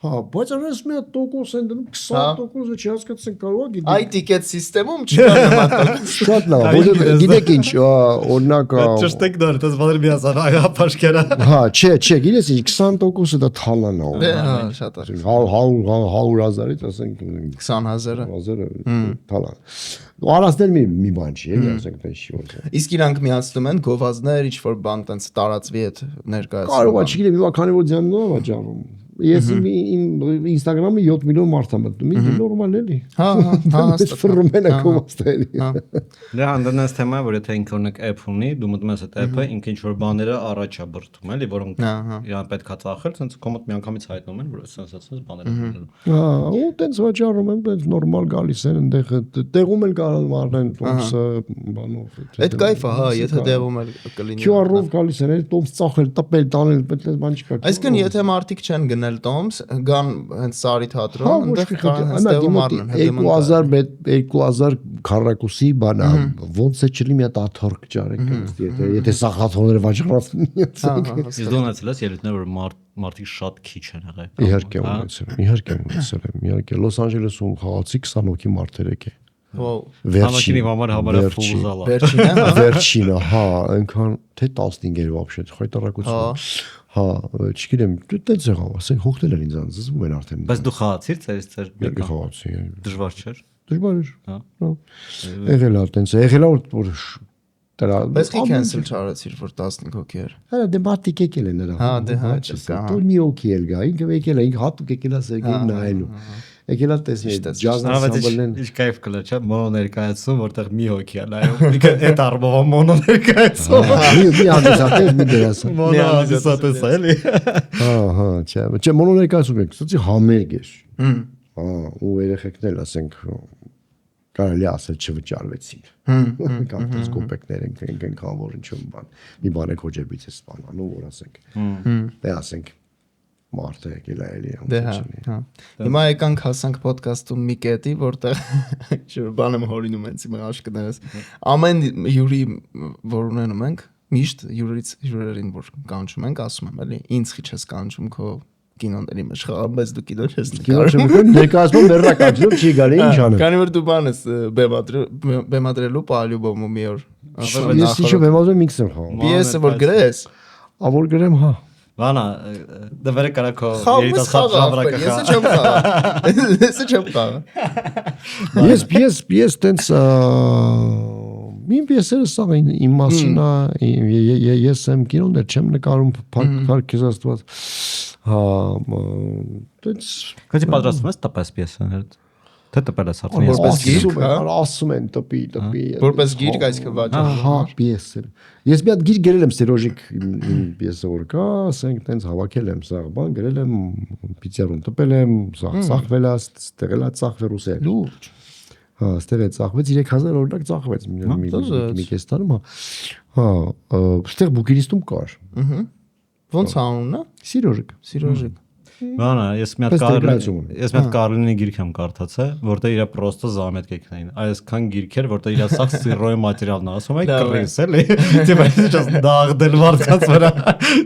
Հա, բայց այնպես մի հատ տոկոս են դնում 20%-ը չհասկացնենք կարող է Այ ticket system-ում չկա նման տոկոս։ շատ լավ, որովհետեւ գիտեք ինչ, օրինակ Ճշտեք դեռ, դες բաներ մի ասան, այ ապաշկերա։ Հա, չէ, գիտես ինչ 20%-ը դա թալան է։ Դե հա, շատ է։ 100,000-ից ասենք 20,000-ը։ թալան։ Արածներ մի բան չի, էլի ասենք դա չի ոնց։ Իսկ իրանք միացնում են գովազդներ, ինչ որ բան տենց տարածվի այդ ներկայացումը։ Կարող է, չգիտեմ, հիմա քանի որ ձյանն է վաճառում։ Ես իմ Instagram-ը 7 միլիոն մարդ եմ մտնում, ինձ նորմալ էլի։ Հա, Ես ֆռում եմ կոմստելի։ Դե հանդերնանց թեմա է, որ եթե ինքը ունեք app ունի, դու մտնում ես այդ app-ը, ինքը ինչ որ բաները առաջ է բրդում, էլի, որոնք իրան պետքա ծախել, ցենց կոմոդ միանգամից հայտնում են, որ սենց բաներ են։ Հա, ու տենց վաճառում եմ, տենց նորմալ գալիս են այնտեղ, տեղում էլ կարող մարդ տոմսը բանով։ Այդ կայֆ է, հա, եթե տեղում էլ կլինի։ QR-ով գալիս են, այդ տոմս ծախել, տպել, տանել, պետք բան չկա։ Այսինքն եթե մարդիկ չեն գնել տոմս, գան հենց Սարի թատրոն, այնտեղ կան հենց տեղում առնեն։ 2000 քառակուսի բանա, ոնց է չլի մի հատ աթորք ճարեք, եթե սախաթոները վաճառացնի։ Իսկ դու ունեցել ես ելույթներ, որ մարդիկ շատ քիչ են եղել։ Իհարկե ունեցել եմ։ Լոս Անջելեսում խաղացի 20 հոգի մարդեր եկե։ Համակինի համարը ֆուզալ է։ Վերջինը, հա, այնքան թե 15 вообще, խայտարակություն։ Հա, չգիտեմ, տենց եղավ, ասենք հոգնել են ինձ, զզվում են արդեն։ Բայց դու խաղացիր ծեր Երկու խաղացի։ դժվար չէր։ Դժվար էր։ Հա։ Եղել է տենց, եղել է որ դրա։ Բայց քիչ cancel չարեցիր, որ 15 հոգի էր։ Հա, դե մարդիկ եկել են նրա։ Հա, դե հա, չկա։ Դու մի հոգի էլ գա, ինքը եկել է, ինքը հատուկ եկել է Սերգեյ նայելու։ Եկել է տեսնել ջազ անսամբլն։ Ինչ կայֆ կլա, չէ՞, մոնո ներկայացում, որտեղ մի հոգի է նայում։ Ինքը այդ արմով մոնո ներկայացում։ Մի հանդիսատես մի դերասան։ Մոնո հանդիսատես էլի։ Հա, չէ, մոնո ներկայացում եք, սոցի համերգ էր։ Հա, ու երեխեքն էլ ասենք կարելի ասել չվճարվեցին։ Կամ դες կոպեկներ են որ ինչում բան։ Մի բան է քոջեբից է սպանալու, որ ասենք։ Դե ասենք մարդը եկել է էլի։ Դե հա։ Հիմա եկանք հասանք ոդկասթում մի կետի, որտեղ բան եմ հորինում հենց իմ աշկներս։ Ամեն հյուրի, որ ունենում ենք, միշտ հյուրերին որ կանչում ենք, ասում եմ էլի, ինձ խիչ ես կանչում քո կինոների մեջ խաղամ, բայց դու կինո չես նկարում։ Ներկայացնում բեռնականություն չի գալի, ինչ անեմ։ Քանի որ դու բան ես բեմադրելու պալյուբոմը մի օր։ Ես ինչ բեմադրում ինքս եմ խաղում։ Պիեսը որ գրես, որ գրեմ, հա։ Բանա դվերը կարակո Խաղում ժամանակը Ես չեմ խաղա։ Ես տենց իմ պիեսերը սա իմ մասին է, ես եմ կինոներ չեմ նկարում փառքեզ Աստված։ Հա, տենց Քանի պատրաստվում ես տպես պիեսաներ։ Թե տպել ես արդեն Որպես գիրք, ասում են տպի։ Որպես գիրք այսքան վաճառ։ Հա, պիեսեր։ Ես մի հատ գիրք գրել եմ Սերոժիկ պիեսը որ կա, ասենք տենց հավաքել եմ սա, բան գրել եմ, պիցերուն տպել եմ, ծախվել է, ստեղել է ծախվել ռուսեր։ Լուրջ։ Հա, ստեղ է ծախվեց 3000 օրինակ ծախվեց մի կես տարում, հա, ստեղ բուկինիստում կար։ Ոնց անունն է։ Սիրոժիկ։ Բանա, ես մի հատ Կարլինի գիրք եմ կարդացել, որտեղ իր պրոստը զամետքն էին։ Այսքան գիրքեր, որտեղ իր սախ սիրոյի մատերիալն է, ասում է կռես էլի։ Տիպը ես դաղդել մարդկանց վրա։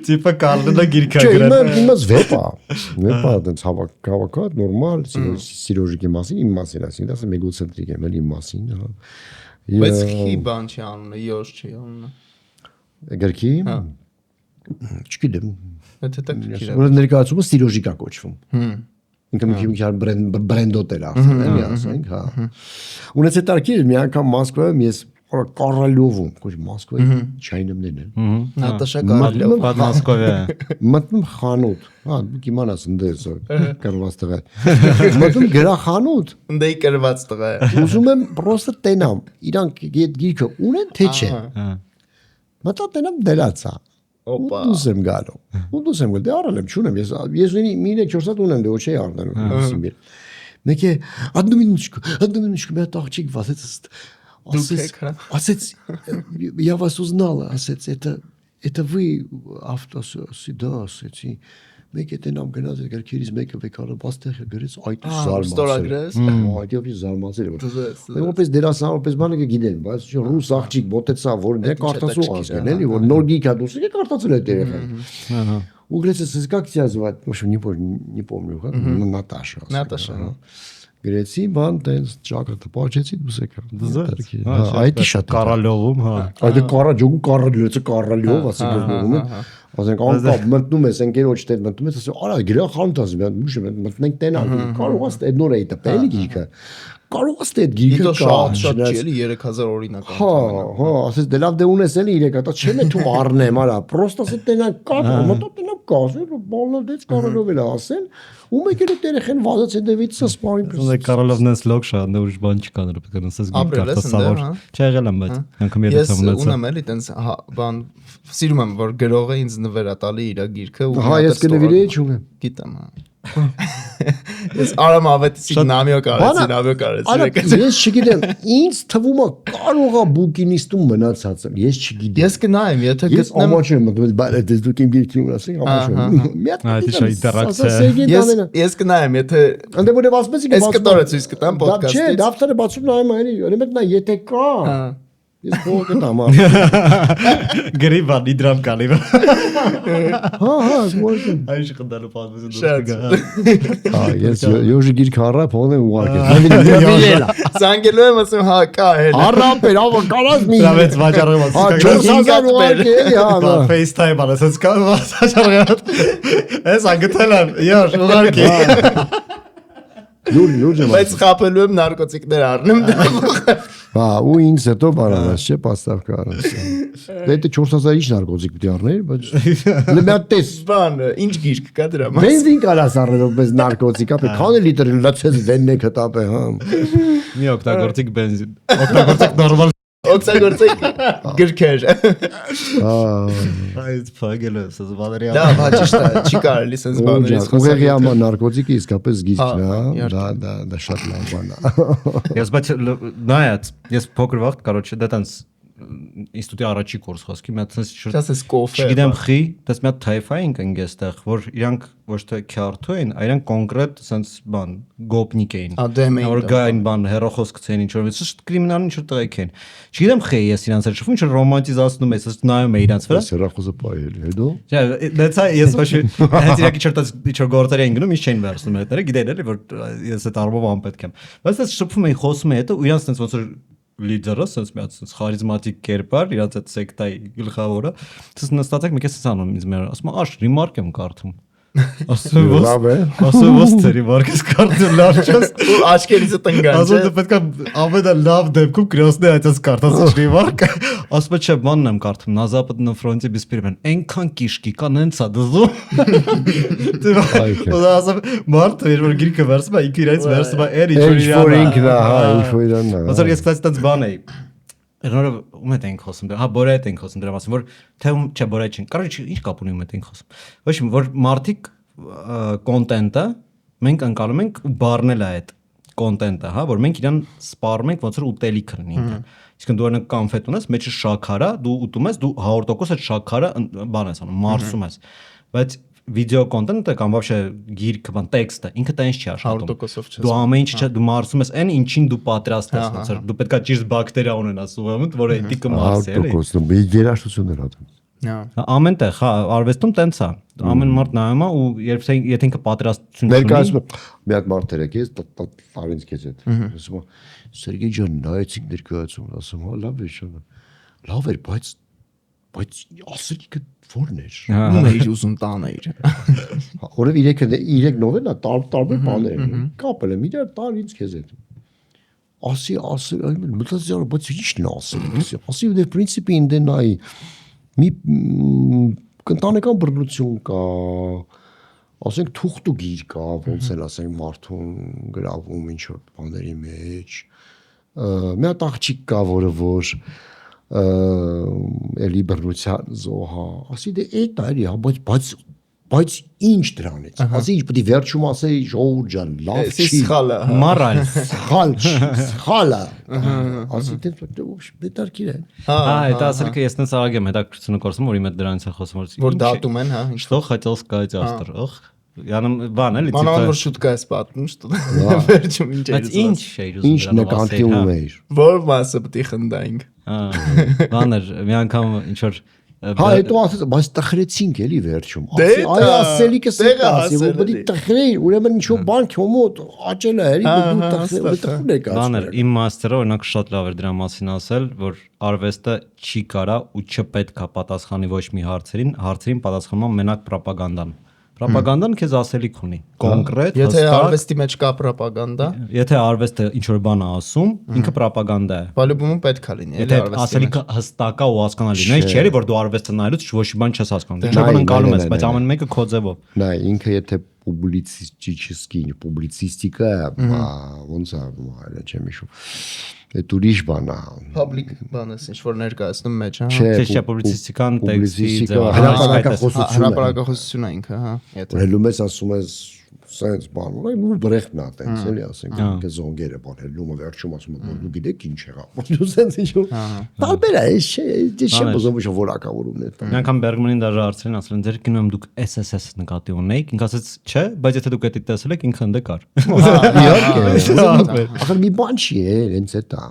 Տիպը Կարլինը գիրք է գրել։ Իմաց վեպա դենց հավաքած նորմալ Սիրոժիկի մասին, իմ մասին, ասին, դա մեգոցենտրիկ եմ, իմ մասին, հա։ Բայց քի բան չի անունը, Յոշ չի անունը։ Գրքի։ Չգիտեմ։ Եթե տակիր է։ Որ ներկայացումը Սիրոժիկա կոչվում։ Ինքը մի քիչ բրենդոտ էր ասել, էլի ասենք, հա։ Ունեցե տարկիր մի անգամ Մոսկվայում ես Կարալյովում, ոչ Մոսկվայի չայնումներն են։ Նատաշա Կարալյով։ Մոսկովա։ Մտնում խանութ, հա, դուք իմանաս ընդես կրված տղա։ Մտնում գրախանութ։ Ընդեի կրված տղա։ Ուզում եմ պրոստը տենամ, իրանք այդ գիրքը ունեն թե չէ։ Մտա տենամ դելացա։ Օպա։ Ուզեմ գալու։ Ուզեմ գալ, դե արել եմ, չունեմ, ես ունի 3-4 հատ ունեմ, դե ոչ չի առնել սիմբիլ։ Մեկը одну минуточку, меня тахчик ասեց, я вас узнала, ասեց, это вы автор сюда, ասեցի։ Մեկը տենամ գնաց այդ գրքերից մեկը վեկարը բաստեղ գրեց այդ ստորագրես։ Այդով զարմացել եմ։ Որպես դերասան, որպես բանը կգիտեն, բայց ռուս աղջիկ մոտեցա, որ դե կարդացող ազգն էլի, որ նոր գիրք է դուրս եկել կարդացել այդ երեխան։ Ու գրեց, как тебя звать? В общем, не помню, Наташа։ Գրեցի, բան տենց ճակատը պաչեցի դուս եկա։ Այդ շատ Կարալյովում, հա։ Այդ Կարալյով, ասենք ասենք անկապ մտնում ես ընկերոջ տեղ մտնում ես ասում արա գրախանութ ասում ուշ մտնենք տենալ կարող ես այդ նոր է տպել գիրքը կարող ես այդ գիրքը շատ չի էլի 3000 օրինակ հա ասես դե լավ դե ունես էլի 3 հատ չեմ է թող առնեմ արա պրոստը ասես տենակ կա մտա տենակ կա բալնադեց Կարալյով էլ ասեն ու մեկը երեխեն վազած է դեվից սպարին Դե Կարալյովն էս լոգ շատ նոր բան չկա նոր կգնացես գիտակցավոր չեղել եմ բայց անգամ երբ եմ ունեցել ունեմ էլի տենց բան սիրում եմ որ գրողը ինձ նվեր ատալի իր գիրքը ու հա ես կնվիրեի չունեմ գիտեմ ես արամ ավետի նամիո կարեցի ես չգիտեմ ինձ թվում է կարող է բուկինիստում մնացած եմ ես չգիտեմ ես կնայեմ եթե ես ամաչեմ բայց դες դուք իմ գիրքին ունասեք ամաչեմ ես կնայեմ եթե ընդ որև ասեցի ես կտորը ցույց կտամ ոդքասթից չէ դավթերը բացում նայում էլի օրինակ նա եթե կա ես փողը տամ գրիվան իդրամ կալիվ հա զուգ այժմ խնդալու պատմություն հա ես յոժի գիրք առա փողը ուղարկել զանգելու եմ ասում հա կա էլ առապեր ավ կարած մի դավեց վաճառը հա 4000 ուղարկել հա FaceTime արես ես կա վաճառը ես անգթել եմ յոշ ուղարկի լուրջ բայց խապելու եմ նարկոտիկներ առնեմ հա ու ինձ հետո բարանաս չէ պաստավկա առնես դե 4000 ինչ նարկոտիկ պիտի առներ բայց լմատես բան ինչ գիրք կա դրա մաս բենզին կարաս առնել որպես նարկոտիկ ապե քանի լիտր լացես վեննե կտապե հա մի օգտագործիկ բենզին օգտագործիկ նորմալ օգտագործեք գրքեր այդ փագելը ասես Վալերիա դա ճիշտ է չի կարելի sense բաներից խոսալ ուղեղի համար նարկոտիկը իսկապես գիրքն է դա շատ լավ բան է ես բայց նայած ես փոքր վաղ короче դա տենց ինստիտուտի առաջի կուրս խոսքի մի հատ sense կոֆե չգիտեմ խի դες մի հատ թայֆային կնգ էստեղ որ իրանք ոչ թե քյարթու են այրանք կոնկրետ sense բան գոպնիկ էին որ գային բան հերոխոսք ցեն ինչ որ սշտ կրիմինալ ինչ որ տղեկ են չգիտեմ խի ես իրանց հետ շփվում ինչ ռոմանտիզացնում ես ըստ նայում է իրանց վրա հերախոսը պայել հետո չէ դեցա ես ոչ հենց իրակի չորտած ինչ որ գործերի են գնում ինչ չէին վերցնում հետները գիտեն էլի որ ես այդ արմով անպետք եմ բայց ես շփվում էի խոսում էի հետո ու իրանց sense ոնց որ լիդերը, ասես մի հատ խարիզմատիկ կերպար, իրաց այդ սեկտայի գլխավորը, ցած նստած եք մի քիչ ցանում ինձ մեր, ասում աշ ռիմարկ եմ կարդում։ Ասում Լավ է։ ո՞ս ծերի վարկես կարդում լավ չես։ ու աչքերիցը տնկան Ասում դու պետք է ամենալավ դեպքում գրոսնե այդպես կարդաս ռիմարկ։ Ասում չէ, բանն եմ կարդում, на западном фронте беспримерно։ Այնքան կիշկի կան, հենց է դզում։ Ու ասում մարդը երբ որ գիրքը վերցնում է, ինքը իրենց վերցնում է էր Ինչ-որ ինքն է, հա, ինչ-որ իրան է։ Ոսր ես կլաս տենց բան էի։ Նորը ում հետ ենք խոսում դրա, հա բորե հետ ենք խոսում դրա մասին, որ թե ում չէ բորե չեն։ Կարո՞ղ ինչ կապ ունի ում հետ ենք խոսում։ Ոչ իմ որ մարդիկ կոնտենտը մենք անցալում ենք ու բառնել է այդ կոնտենտը, հա, որ մենք իրան սպառում ենք ոնց որ ուտելիք լինի ինքը։ Իսկ դու անակ կոնֆետ ունես, մեջը շաքարա, դու ուտում ես, դու 100% այդ շաքարը բան ես անում, մարսում ես։ Բայց վիդեո կոնտենտը կամ вообще գիրքը, բան տեքստը ինքը տենց չի աշխատում։ 100%-ով չես։ Դու ամեն ինչ դու մարսում ես այն ինչին դու պատրաստ ես, ոնց որ դու պետքա ճիշտ բակտերիա ունենաս ուրեմն, որ այդ կմարսի, էլի։ 100% մի երաշտություններ ատում։ Ամենտեղ, հա, արվեստում տենց է։ Ամեն մարդ նայում է ու երբ եթե ինքը պատրաստություն ունի։ Ներկայացնում մի հատ մարդ էր եկես, տարինց քեզ հետ։ Ասում Սերգեյ ջան, նայեցիք ներկայացում, ասում հա լավ է, շան։ Լավ էր, բայց ասելիքը ո՞րն էր։ Ում էիր ուզում տանել։ Որով իրեք նովելա տարբեր բաներ են։ Կապել եմ իրար տար ինձ քեզ հետ։ Ասի, մտածել, բայց ի՞նչն է ասելիքը։ Ասի դե պրինցիպի ինձ նայի մի ընտանեկան բռնություն կա, ասենք թուղթ ու գիր կա, ոնց էլ ասենք մարդուն գրավում ինչ որ բաների մեջ։ Մի հատ աղջիկ կա, որը որ էլի բռնության զոհա, ասի դե էդ այլի, բայց ինչ դրանից։ Ասի ինչ պետք է վերջում ասեի ժողովուրդ ջան, լավ չի։ Սխալը։ Մարալ։ Սխալ չի, սխալը։ Ասի դե դետարկիր է։ Հա, այդ ասելքը ես տենց արագ եմ հետաքրքրությունը կորսում, որ իմ հետ դրանից է խոսում, Որ դատում են, հա, ինչ։ Что хотел сказать автор։ Ախ, Յանում բան էլի տիպը։ Մանավանդ որ շուտ կայս պատմում, что վերջում ինչ է։ Բայց ինչ էր ուզում դրանով ասել։ Ինչ նկատիում էր։ Որ մասը պետք է խնդայինք։ Բաներ, մի անգամ ինչ որ Հա, հետո ասած, բայց տխրեցինք էլի վերջում։ Այ ասելիքը ասի, որ պետք է տխրեիր, ուրեմն ինչ որ բան քո մոտ աճել է, էլի դու տխրում եք ասում։ Բաներ, իմ մաստերը օրինակ շատ լավ էր դրա մասին ասել, որ արվեստը չի կարա ու չպետք է պատասխանի ոչ մի հարցերին պատասխանում է մենակ ռոպագանդան։ Ռոպագանդան քեզ ասելիք ունի, կոնկրետ, հստակ։ Եթե արվեստի մեջ կա ռոպագանդա, եթե արվեստը ինչ որ բան է ասում, ինքը ռոպագանդա է։ Բալուբումը պետք է լինի, էլի արվեստի։ Եթե ասելիքը հստակ է ու հասկանալի, նույնիսկ չէ՞ որ դու արվեստը նայելուց ոչ մի բան չես հասկանում։ Դու չես անցալում ես, բայց ամեն մեկը քո ձևով։ Նա ինքը եթե պուբլիցիստիկա, ոնց է, այլ չեմ հիշում։ Այդ ուրիշ բան է։ Public բան է, ինչ որ ներկայացնում մեջ, հա։ Չէ, պուբլիցիստիկան տեքստի հրապարակախոսություն է ինքը, հա։ Հելում ես ասում ես սենց բան, ու բրեխտն է տենց էլի, ասենք ինքը զոնգերը բան հելումը վերջում ասում է որ դու գիտեք ինչ եղավ։ Դու սենց ինչ որ տարբեր է, չէ, բոզում ինչ որակավորումն է։ Մի անգամ Բերգմանին դաժե հարցրին, ասել են ձեր կինոյում դուք SSS նկատի ունեիք, ինքը ասաց չէ, բայց եթե դուք դա տեսել եք ինքը ընդ կար։ Իհարկե։ Ախր մի բան չի է, հենց է դա։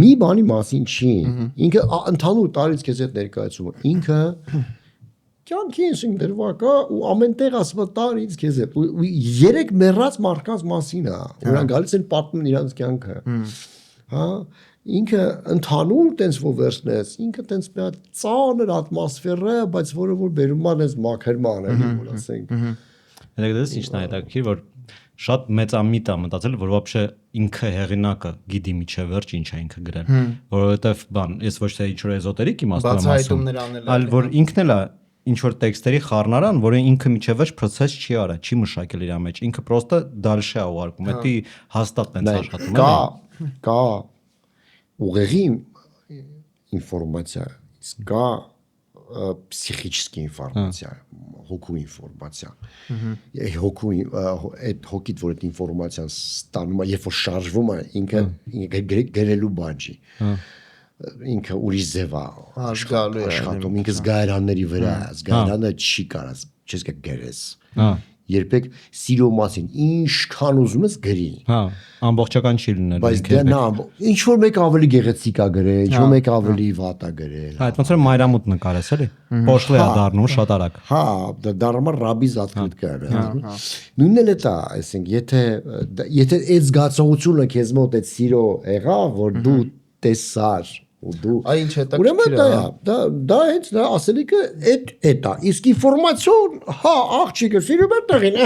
Մի բանի մասին չի։ Ինքը ընդհանուր տարից քեզ հետ ներկայացումը։ Ինքը կյանքից ինձ դրվակա ու ամենտեղ ասում տար ինձ քեզ հետ ու երեք մեռած մարդկանց մասին է որոնք գալիս են պատմում իրանց կյանքը հա ինքը ընդհանուր տենց որ վերցնես ինքը տենց մի հատ ծանր ատմոսֆերա բայց որը որ բերում անես մաքրման էլի որ ասենք դες ինչն է հետաքրքիր որ շատ մեծամիտ է մտածել որ вообще ինքը հեղինակը գիտի միջև վերջ ինչ է ինքը գրել որովհետև բան ես ոչ թե ինչ որ էզոտերիկ իմաստով եմ ասում այլ որ ինքն էլ է ինչ որ տեքստերի խառնարան, որը ինքը միջև վերջ process չի արա, չի մշակել իր մեջ։ Ինքը պրոստը դալշե է ուղարկում, դա հաստատ տենց աշխատում է։ Կա ուղեղի ինֆորմացիա, կա պսիխիչսկի ինֆորմացիա, հոգու ինֆորմացիա։ Հոգու այդ հոգիդ որ այդ ինֆորմացիան ստանում է, երբ որ շարժվում է, ինքը գրելու բան չի։ Ինքը ուրիշ ձև է աշխատում, ինքը զգայարանների վրա, զգայարանը չի կարած, չես կա գրես, երբեք սիրո մասին, ինչքան ուզում ես գրի, ամբողջական չի լինել, բայց դա նա, ինչ որ մեկ ավելի գեղեցիկ է գրել, ինչ որ մեկ ավելի վատ է գրել, այդ ոնց որ մայրամուտ նկարես էլի, պոշլե է դառնում շատ արագ, դա դառնում է ռաբի զատկրիտկա, նույնն էլ է դա, այսինքն եթե այդ զգացողությունը քեզ մոտ այդ սիրո եղավ, որ դու տեսար ու դու Այ ինչ հետաքրքիր ուրեմն է, դա հենց դա ասելիքը այդ է իսկ ինֆորմացիոն հա աղջիկը սիրում է տղին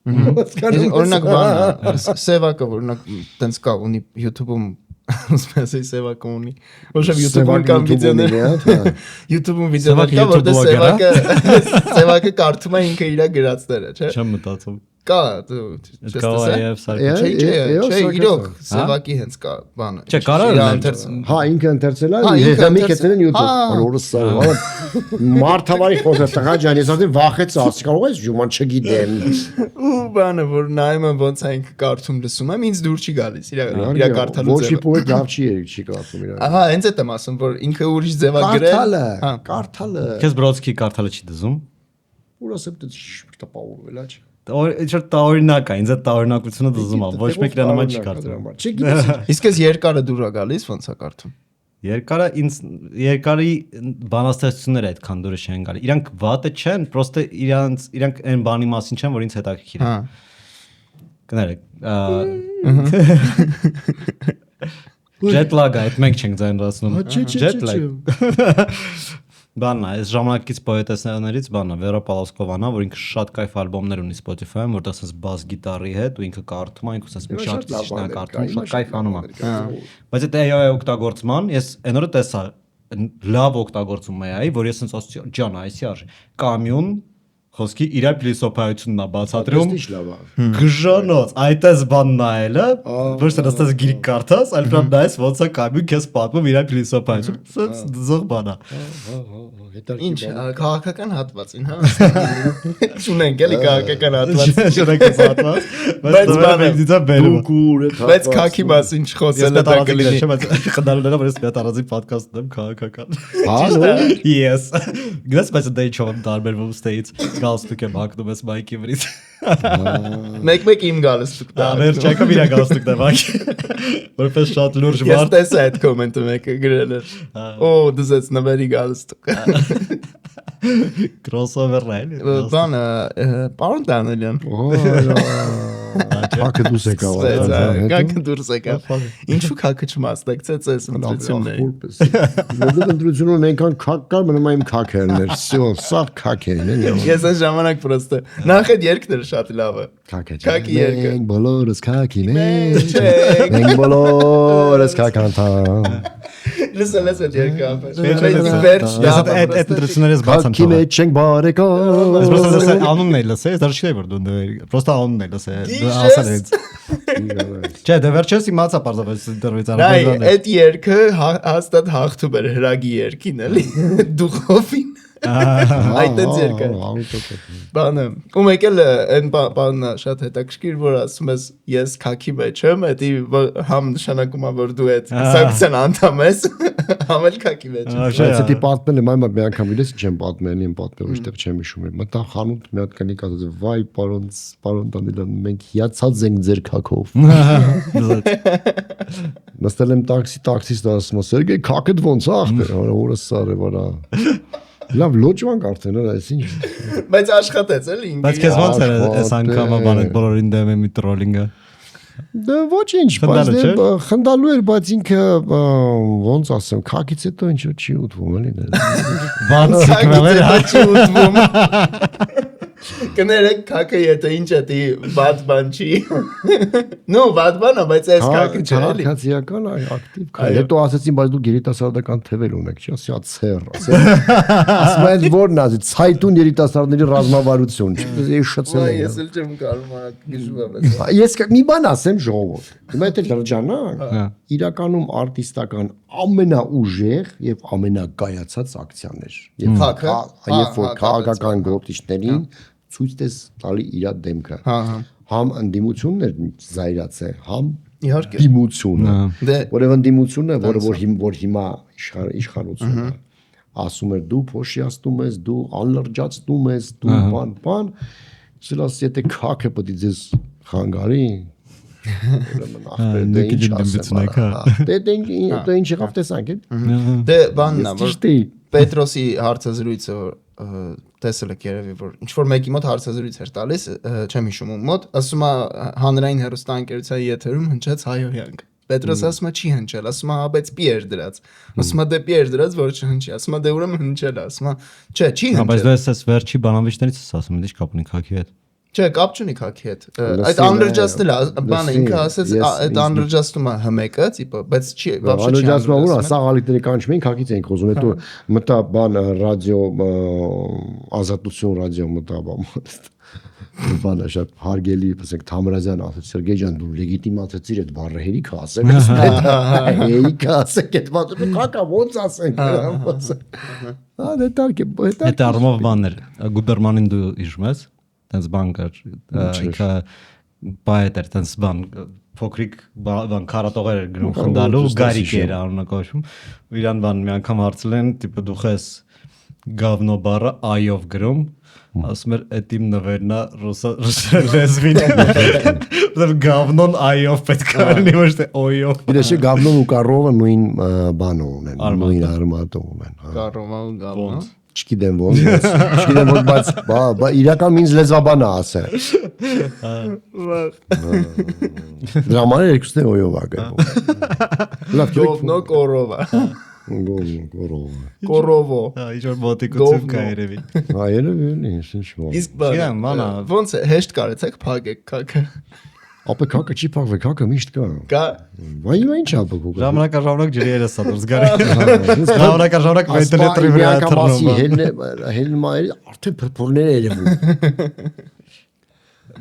օրինակ բանը սևակը օրինակ տենց կա ունի YouTube-ում ասես սևակը ունի ոչ թե YouTube-ում կան վիդեոներ YouTube-ում վիդեոներ կա որտեղ սևակը կարդում է ինքը իր գրածները չէ Չեմ մտածում կա դու չես տեսել չէ իրոք սևակի հենց կա բանը Չէ կարա հա ինքը ընթերցել է հետամի կեցել են YouTube օրս մարդավարի խոսը տղա ջան ես ասեմ վախեց ասի կարող ես ջուման չգիտեմ ու բանը որ նայում եմ ոնց է ինքը կարդում լսում եմ ինձ դուր չի գալիս իր կարդալու ոչ իբր լավ չի երեք չի կարդում իրան ահա հենց այդ եմ ասում որ ինքը ուրիշ ձև է գրել կարդալը Քեզ Բրոդսկի կարդալը չի դզում ուր ասեմ դա շփտապավորվել է Ինչ տարօրինակ է, ինձ այդ տարօրինակությունը դզում է, ոչ մեկ իրա նման չի կարծում։ Չգիտես Իսկ այս երկարը դուր է գալիս, ոնց է կարդում։ Երկարը ինձ երկարի բանաստեղծությունները այդքան դուրս չեն գալի։ Իրանք վատը չեն, պրոստը իրանք այն բանի մասին չեն, որ ինձ հետաքրքիր է։ Կներեք։ Jet lag այդ մենք չենք ձայնացնում։ Jet lag։ Բանն է, այս ժամանակից պոետեսներից բանն է, Վերա Պալասկովան, որ ինքը շատ կայֆ ալբոմներ ունի Spotify-ում, որտեղ ասես բաս գիտարի հետ ու ինքը կարդում է, ինքը ասես մի շատ ճիշտ է կարդում, շատ կայֆ անում է։ Բայց այդ AI օգտագործման ես այն օրը տեսա լավ օգտագործում AI, որ ես ասենց ասացի, ջան, այսի արժի կամյուն խոսքի իր փիլիսոփայությունն է բացատրում գժանոց այդպես բան նայելը ոչ թե դες գիրք կարդաս այլ պրոբ նայես ոնց է կամյուն քեզ պատմում իր փիլիսոփայություն սենց դզող բան է Ինչ քաղաքական հատվածին հա չունենք էլի քաղաքական հատված չունենք հատված բայց դա բերում բայց քաքի մասին չխոսելը դա կլինի բայց խնդալները որ ես մի հատ առանձին podcast ունեմ քաղաքական հա yes գնաց բայց դա ինչ որ տարբերվում ստեից գալստուկ եմ հագնում ես մայքի վրից մեկ իմ գալստուկ դա վերջակը իրա գալստուկն է մայքի որպես շատ լուրջ ես տեսա այդ կոմենտը մեկը գրել էր օ դզեց նվերի գալստուկ crossover ռայլ բանը պարոն Դանելյան Քաքը դուս եկավ քաքը դուրս եկավ ինչու քաքը չմասնակցեց այս ընտրություններին Որտեղ ընտրությունում այնքան քակ կար մնում եմ քակերներ всё սա քակերն են ես այն ժամանակ պրոստը նախ այդ երգն էր շատ լավը քակի երգը մենք բոլորս քակին ենք բոլորս քականտան լսել ես այդ երգը վերջ այդ ընտրություններից բացան քակի մեջ ենք բարեկամ ես պրոստը անունն է լսել դա չի որ դու պրոստը անունն է լսել ասել ինձ Չէ դե վերջերս իմացա պարզապես դրվից արաբերն այդ երգը հաստատ հաղթում էր հրագի երգին էլի դուխովին Այդ է ձերքը Բանը Ու մեկ էլ են բանը շատ հետաքրքիր որ ասում ես ես քաքի մեջ եմ Էդի համ նշանակում է որ դու այդ սակցեն անդամ ես Համ էլ քաքի մեջ Բայց էդի պատմել եմ այմ մի անգամ իրես չեմ պատմել եմ պատմել ոչ թե չեմ հիշում մտա խանութ մի հատ կնիկ ասաց վայ պարոն Դանիլյան մենք հիացած ենք ձեր քաքով Նստել եմ տաքսիստ ասում Սերգեյ քաքդ ոնց է ախպեր օրը սարը վրա Լավ լոճվանք արդեն հա այսինչ Բայց աշխատեց էլի Բայց քեզ ոնց էր այս անգամը բանը բոլորին դեմ է մի տրոլինգը Դա ոչինչ բայց խնդալու էր բայց ինքը ոնց ասեմ քակից հետո ինչ չի ուտվում էլի Ոնց չի ուտվում Կներեք քակը եթե ինչ է դի բադ բան չի No բադ բանա բայց այս քակը չէ էլի Քաղաքացիական ակտիվ քայլ հետո ասեցին բայց դու երիտասարդական թևեր ունեք չի ասի ցեր ասում են որն ասի ցայտուն երիտասարդների ռազմավարություն ես շացել եմ ես էլ չեմ կարող գիշվա ես մի բան ասեմ ժողովուրդ հիմա այդ լրջանակ իրականում արտիստական ամենաուժեղ եւ ամենակայացած ակցիաներ երբ որ քաղաքական գործիչներին ցույց տես տալի իր դեմքը համ ընդդիմությունն էր զայրացե համ դիմությունը որևէ ընդդիմությունն է որ հիմա իշխանությունն է ասում էր դու փոշիացնում ես դու անլրջացնում ես դու բան սելաս եթե քաքը պետք է ձեզ խանգարի ուրեմն դե ինչ եղավ տեսանք դե բանն է որ Պետրոսի հարցազրույցը տեսել եք երևի որ ինչ որ մեկի մոտ հարցազրույց էր տալիս չեմ հիշում ում մոտ ասում է հանրային հեռուստաընկերության եթերում հնչեց հայոյանք Պետրոսը ասում է չի հնչել, ասում է բայց պի էր դրած։ Ասում է դե պի էր դրած, որ չհնչի, ասում է դե ուրեմն հնչել է, ասում է չէ, չի Բայց հնչել։ դու ես վերջի բանավիճներից ես ասում, ինչ կապ ունի քաքի հետ։ Չէ, կապ չունի քաքի հետ։ Այդ underadjust-ը լա, բանը ինքը ասեց այդ underadjust-ը հմեկը, տիպը, բայց չի, вообще չի։ Underadjust-ը որ ասա ալիքների կանչում են քակից ենք խոսում, հետո մտա բան ռադիո ազատություն ռադիո մտա բանը շատ հարգելի, ասենք Թամրազյան ասաց Սերգեյ ջան դու լեգիտիմացեցիր այդ բառը հերիքը ասեք, հերիքը ասեք այդ բառը կակա ոնց ասենք։ Դա դարք է։ Այդ առումով բաններ, Գուբերմանին դու հիշում ես, տենց բան կար, ինքը բայդ էր, տենց բան փոքրիկ բան քարատողեր էր գրում խնդալու, Գարիկ էր անունակոչում, ու իրան բան մի անգամ հարցել են, տիպը դու ես գավնո բառը այով գրում, ասում էր այդ իմ նվերն է լեզվին, դեռ գավնոն այով պետք է լինի, ոչ թե օյով։ Դες գավնոն ու կարովը նույն բանը ունեն, նույն արմատը ունեն։ Կարոմա ու գավնո։ Չգիտեմ ոնց, բայց իրական ինձ լեզվաբանը ասել։ Դրամաները երկուսն է օյով ա գրում։ Գովնո կորովա։ Կորովո։ Ինչ-որ մոտիկություն կա երևի։ Երևի ունի, ինչ որ։ Իսկ բանը ոնց է հեշտ կարեցեք փակեք քաքը։ Ապա քակը չի փակվել, քակը միշտ կա։ Կա։ Վայ ինչ ապակու։ Ժամանակ ջրի երես ա դուրս գարի։ Ժամանակ վենտիլյատորի վրա թռնում։ Հելմայր արդեն փրփուրները երևում։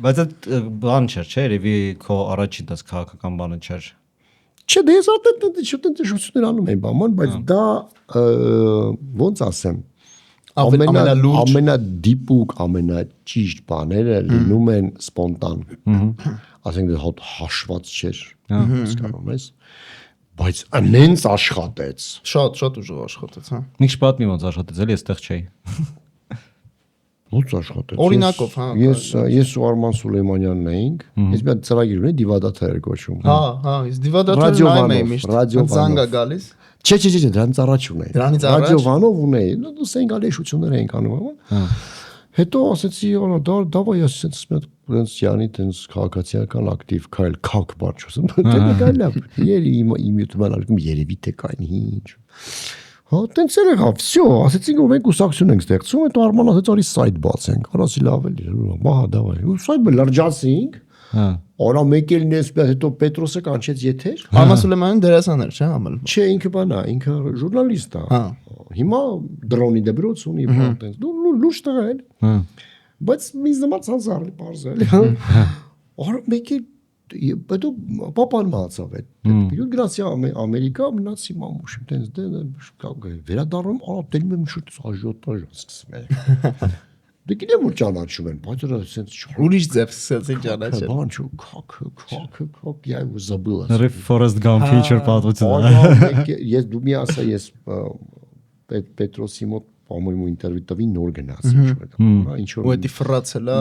Բայց այդ բան չէր, չէ՞, երևի քո առաջին դաս քաղաքական բանը չէր։ Չէ, դե ես արդեն շուտներ անում եմ բաման, բայց դա ոնց ասեմ, ամենադիպուկ, ամենաճիշտ բաները լինում են սպոնտան։ Ասենք դե հատ հաշված չէր, հասկանում ես, բայց անենց աշխատեց։ Շատ ուժեղ աշխատեց, հա։ Մի քիչ պատմի ոնց աշխատեց, էլի այստեղ չէի։ Ոնց աշխատեց։ Օրինակով, հա։ Ես ու Արման Սուլեյմանյանն էինք, ես մի հատ ծրագիր ունեի դիվադաթեր կոչում։ Հա, իսկ դիվադաթերը նայում եմ միշտ։ Զանգա գալիս։ Չէ, դրանից առաջ ունեի։ Դրանից առաջ։ Ռադիովանով ունեի, դու սենգալեշություններ էինք անում, հա։ Հետո ասեցի, դավայ ասեց մենց յանի տենց քաղաքացիական ակտիվ քայլ քակ բառ չասեմ։ Դե գալա։ Իմ յութուբան ալքում երևի թե կային ինչ։ Հա, տենց էր եղավ, всё, ասեցինք ու մենք ուսակցություն ենք ստեղծում, հետո Արման ասեց արի սայթ բացենք, արասի լավ էլի, բահա դավայ։ Ու սայթը լրջացինք։ Հա։ Արա մեկ էլ նես, հետո Պետրոսը կանչեց եթեր։ Արման Սուլեյմանյանը դերասան էր, չէ՞ համել։ Չէ, ինքը բան է, ինքը ժուրնալիստ է։ Հա։ Հիմա դրոնի դպրոց ունի, բան տենց։ Դու լուրջ տղա էլ։ Հա։ Բայց մի զմաց հազար բարձր էլի։ Արա մեկ էլ Պետո պապան մահացավ այդ։ Ու գնացի Ամերիկա, մնացի մամուշ, տենց դե վերադառնում, դնում եմ շուտ աժիոտաժ սկսում եմ։ Դե գիտեմ որ ճանաչում են, բայց դա sense ուրիշ ձև սկսեցին ճանաչել։ Բան չու, քակ, я его забыл։ Ռիֆ Ֆորեսթ Գամփ feature պատմությունը։ Ես դու մի ասա, ես Պետրոսի մոտ ամոյմու ինտերվյու տվի նոր գնացի, ինչ որ։ Ու դա ֆրացել է։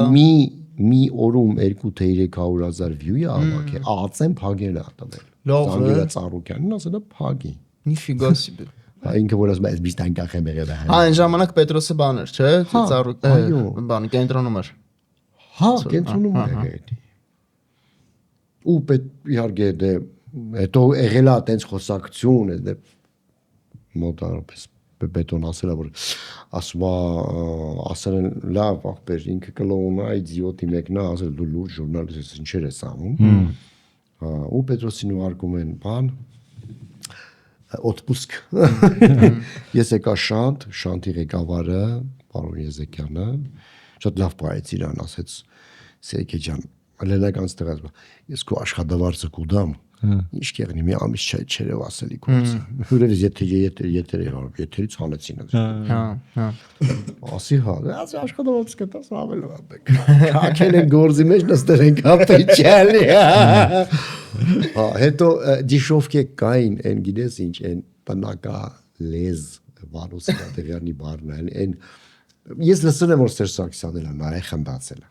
Մի օրում 2-300,000 view-ը ավակ է, ածեմ փագել է տվել։ Զանգերա Ծառուկյանն ասել է փագի։ Նիֆիգա սիբե։ Ինքը որ ասում է, այս միշտ անկախ եմ եղել։ Հա, այն ժամանակ Պետրոսը բան էր, չէ՞, Ծառուկ, բան կենտրոնում էր։ Հա, կենտրոնում էր այդ։ Ու իհարկե դե հետո եղել է այտենց խոսակցություն, դե մոտարապես բետոն ասել է որ ասում ասել են լավ ախպեր ինքը կլոուն է իդիոտի մեկն է ասել դու լուրջ ժուրնալիստ ես ինչեր ես անում ու Պետրոսին ուղարկում են բան օտպուսկ ես եկա շանտի ղեկավարը պարոն Եզեկյանը շատ լավ բայեց իրան ասեց Սերգեյ ջան լենական ստեղծ ես քո աշխատավարձը կուդամ Ինչ կեղնի մի ամիս չերև ասելի գործը։ Հյուրերից եթերից հանեցին այդ։ Հա։ Ասի հա, ասի աշխատավարձ կտաս ավել վաբեք։ Քակել են գործի մեջ նստել են կապիչալի։ Հա, հետո դիշովկե կային, այն գիտես ինչ, այն բնակա լեզ վարուսի դերյանի բառն այն ես լսել եմ որ Սերժ Սարգսյանն է նայ խնդացել։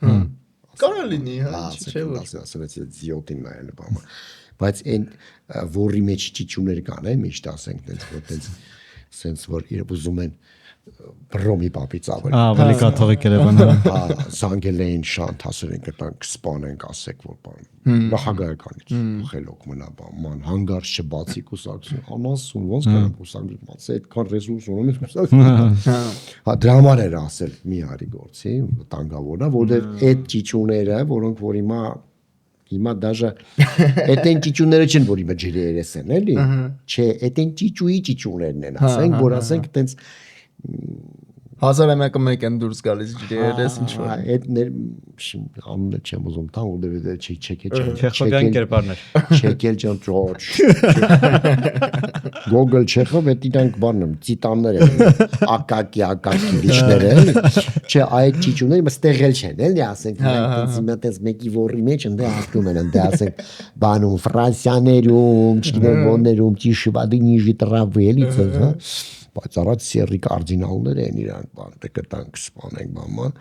Կարող լինի, հա, չէ՞ որ ասած զիոտին նայել բամը։ Բայց այն որի մեջ ճիճուներ կան, միշտ ասենք տենց որ տենց սենց որ իրբ ուզում են բրոմի պապից ավելի Ավելի կաթողիկ Երևանը։ զանգել էին շանթ ասել են կտանք սպանենք ասեք որ բան նախագահականից խելոք մնա բան հանգարց չբացի կուսակցություն անասուն ոնց կարող կուսակցություն բացի այդքան ռեսուրս ունեմ կուսակցություն հա դրա համար էր ասել մի արի գործի վտանգավորը որովհետև այդ ճիճուները որոնք որ հիմա դաժե այդ են ճիճուները չեն որ հիմա ջրի երես են էլի չէ այդ են ճիճուի ճիճուներն են ասենք որ ասենք տենց 1001 են դուրս գալիս ջրերես ինչ որ այդ անունը չեմ ուզում տան ու չեկել Չեխովյան կերպարներ։ չեկել ջան Ջորջ Google Չեխով այդ իրանք բանում տիտաններ են ակակի վիճներ են չէ այդ ճիճուները մստեղել չեն էլի ասենք դից մեկի ոռի մեջ ընդ ապրում են ընդ ասենք բանում Ֆրանսիաներում չգիտեմ ոններում ճիշվադի նիժի տրավելի ցա բայց առաջ սերի կարդինալներ են իրանք բան դե կտանք սպանենք բաման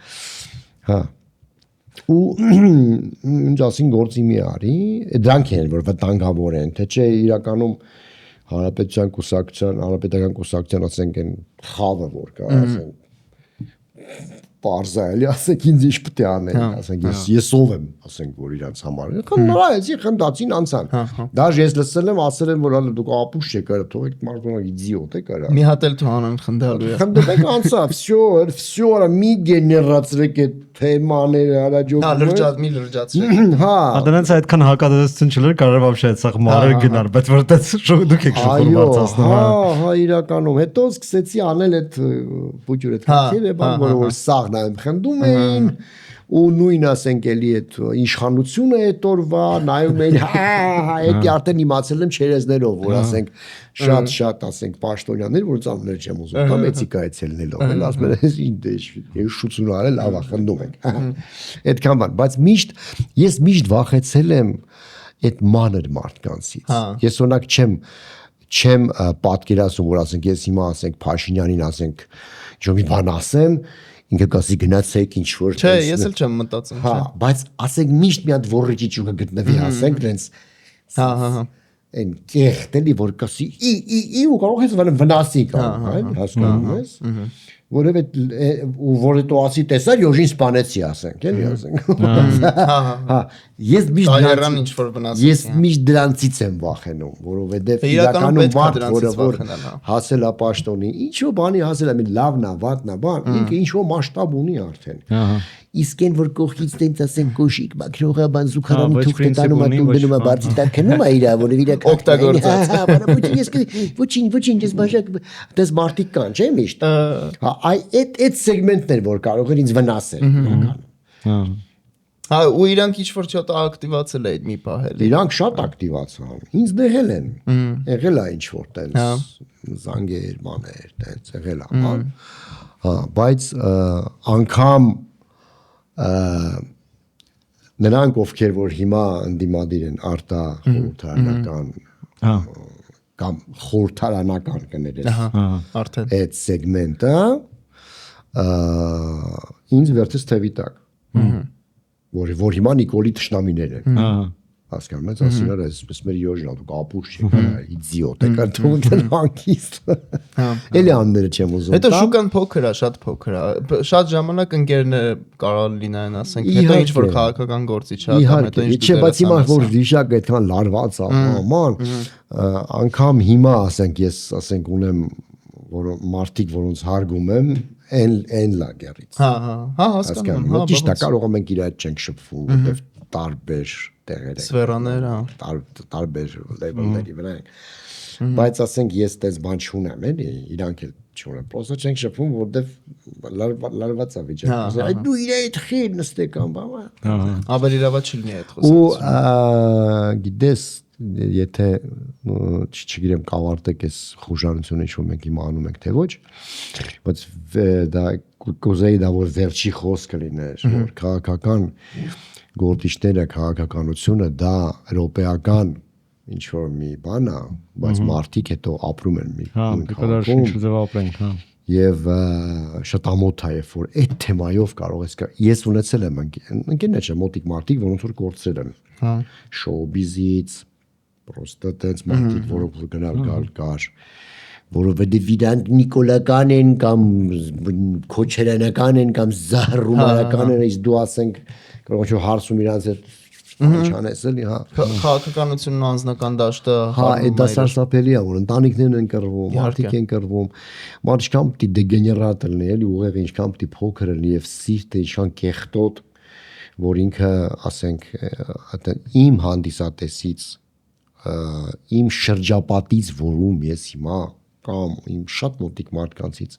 հա ու ինչ ասին գործի մի արի դրանք են որ վտանգավոր են թե չէ իրականում հանրապետական կուսակցության ասենք են խավը որ կա ասենք Պարզա էլի ասենք ինձ ինչ պետք է անել ասենք ես ով եմ ասենք որ իրանց համար նորայեցի խնդացին անցան դաժե ես լսել եմ ասել են որ հələ դուք ապուշ չեք արա թողեք մարդոնը իդիոտ եք արա մի հատ էլ թողանան խնդալու է խնդեք անցա всё արա մի գեներացրեք այդ թեմաները հաջող հա լրջած մի լրջացրեք հա Դրանց այդքան հակադարձություն չլեր կարող вообще այդ սա մարը գնար բայց որտեղ դուք եք շփոթ բարձրացնում հա իրականում հետո սկսեցի անել այդ փոքր այդ քիլը բան որ սաղ նայում խնդում էին ու նույն ասենք էլի այդ իշխանությունը այդ օրվա նայում էին այդ արդեն իմացել եմ չերեզներով որ ասենք շատ ասենք պաշտոնյաներ որ ծանոթներ չեմ ուզում կամ էթիկայից ելնելով էլ ասում են ես շուտուն արել լավ խնդում ենք այդքան բան բայց ես միշտ վախեցել եմ այդ մանր մարդկանցից ես օրինակ չեմ պատկերացնում որ ասենք ես հիմա ասենք Փաշինյանին ասենք ինչ մի բան ասեմ ինքը կասի գնացեք ինչ որ չէ ես էլ չեմ մտածում հա բայց ասենք միշտ մի հատ ոռի ճիճուկը գտնվի ասենք դենց հա այն կեղտելի որ կասի ու կարող ես վնասի կամ այլ հասկանում ես որովհետեւ դու ասի տեսար յոժին սպանեցի ասենք էլի ասենք հա ես միշտ դրանցից եմ վախենում որովհետեւ իրականում մարդ որ հասել է պաշտոնի ինչու բանի հասել է մի լավն է վատն է բան ինքը ինչ-որ մասշտաբ ունի արդեն իսկ այն որ կողքից տենց ասենք կոշիկ մակրողա բան զուգարանի թուղթ տանում ատում գնում է բարձի տակ քնում է իրա որ իրակ օգտագործած հա ոչինչ ես բաժակ դες մարտիկ կան չէ միշտ հա այդ սեգմենտն էր որ կարող էր ինձ վնասել իրականում հա ու իրանք ինչ որ շատ ակտիվացել է այդ մի պահել իրանք շատ ակտիվացան ինձ դեղել են եղել է ինչ որ տենց զանգեր մաներ տենց եղել է հա բայց անգամ նրանք ովքեր որ հիմա ընդդիմադիր են արտա խորհրդարանական կամ խորհրդարանական կներես արդեն այդ սեգմենտը ինձ վերցրեց թևի տակ որ հիմա Նիկոլի թշնամիներ են հասկանում ես ասիլար էս մեր յոժնալ դու ապուշ չեք իդիոտ եք արդյոք հանգիստ էլի անները չեմ ուզում հետո շուկան փոքր է շատ փոքր է շատ ժամանակ ընկերները կարող լինեն ասենք հետո ինչ որ քաղաքական գործի չա կամ հետո ինչ չէ բայց հիմա որ վիշակ այդքան լարված է ման անգամ հիմա ասենք ես ասենք ունեմ որ մարդիկ որոնց հարգում եմ այն լագերից հա հասկանում եմ ճիշտ է կարող ենք իրար չենք շփվում որտեվ տարբեր տեղեր են սֆերաներ տարբեր լեվելների վրա են բայց ասենք ես դες բան չունեմ էլի իրանք էլ չունեմ պրոստը չենք շփվում որտեվ լարված է վիճակը այ դու իր այդ խիր նստեք կամ բան ավելի լավ չլինի այդ խոսքը ու գիտես եթե չգիտեմ կավարտեք այս խոժարությունը ինչ որ մենք հիմա անում ենք թե ոչ բայց դա կուզեի դա որ վերջի խոսքը լիներ որ քաղաքական գործիչները քաղաքականությունը դա եվրոպեական ինչ որ մի բան է բայց մարդիկ հետո ապրում են մի քաղաքում ինչ ապրենք հա եւ շատ ամոթ է որ այդ թեմայով կարող ես ունեցել եմ ընկերներ չէ մոտիկ մարդիկ որոնց որ կորցրել են հա շոու բիզից պրոստը տենց մարդիկ որոնք գնալ գալ կար որովհետև իրանք նիկոլական են կամ քոչերանական են կամ զահռումանական են, իսկ դու ասենք կարող ինչ հարցում իրանց հետ չանես էլի, հա։ Քաղաքականությունն ու անձնական դաշտը հա, այդ դա սարսափելի է, որ ընտանիքներն են կռվում, մարդիկ են կռվում, մարդ ինչքան պիտի դեգեներատ լինի, էլի ուղեղը ինչքան պիտի փոքր լինի եւ սիրտը ինչքան կեղտոտ, որ ինքը, ասենք, իմ հանդիսատեսից, իմ շրջապատից, որում ես հիմա կամ իմ շատ մոտիկ մարդկանցից,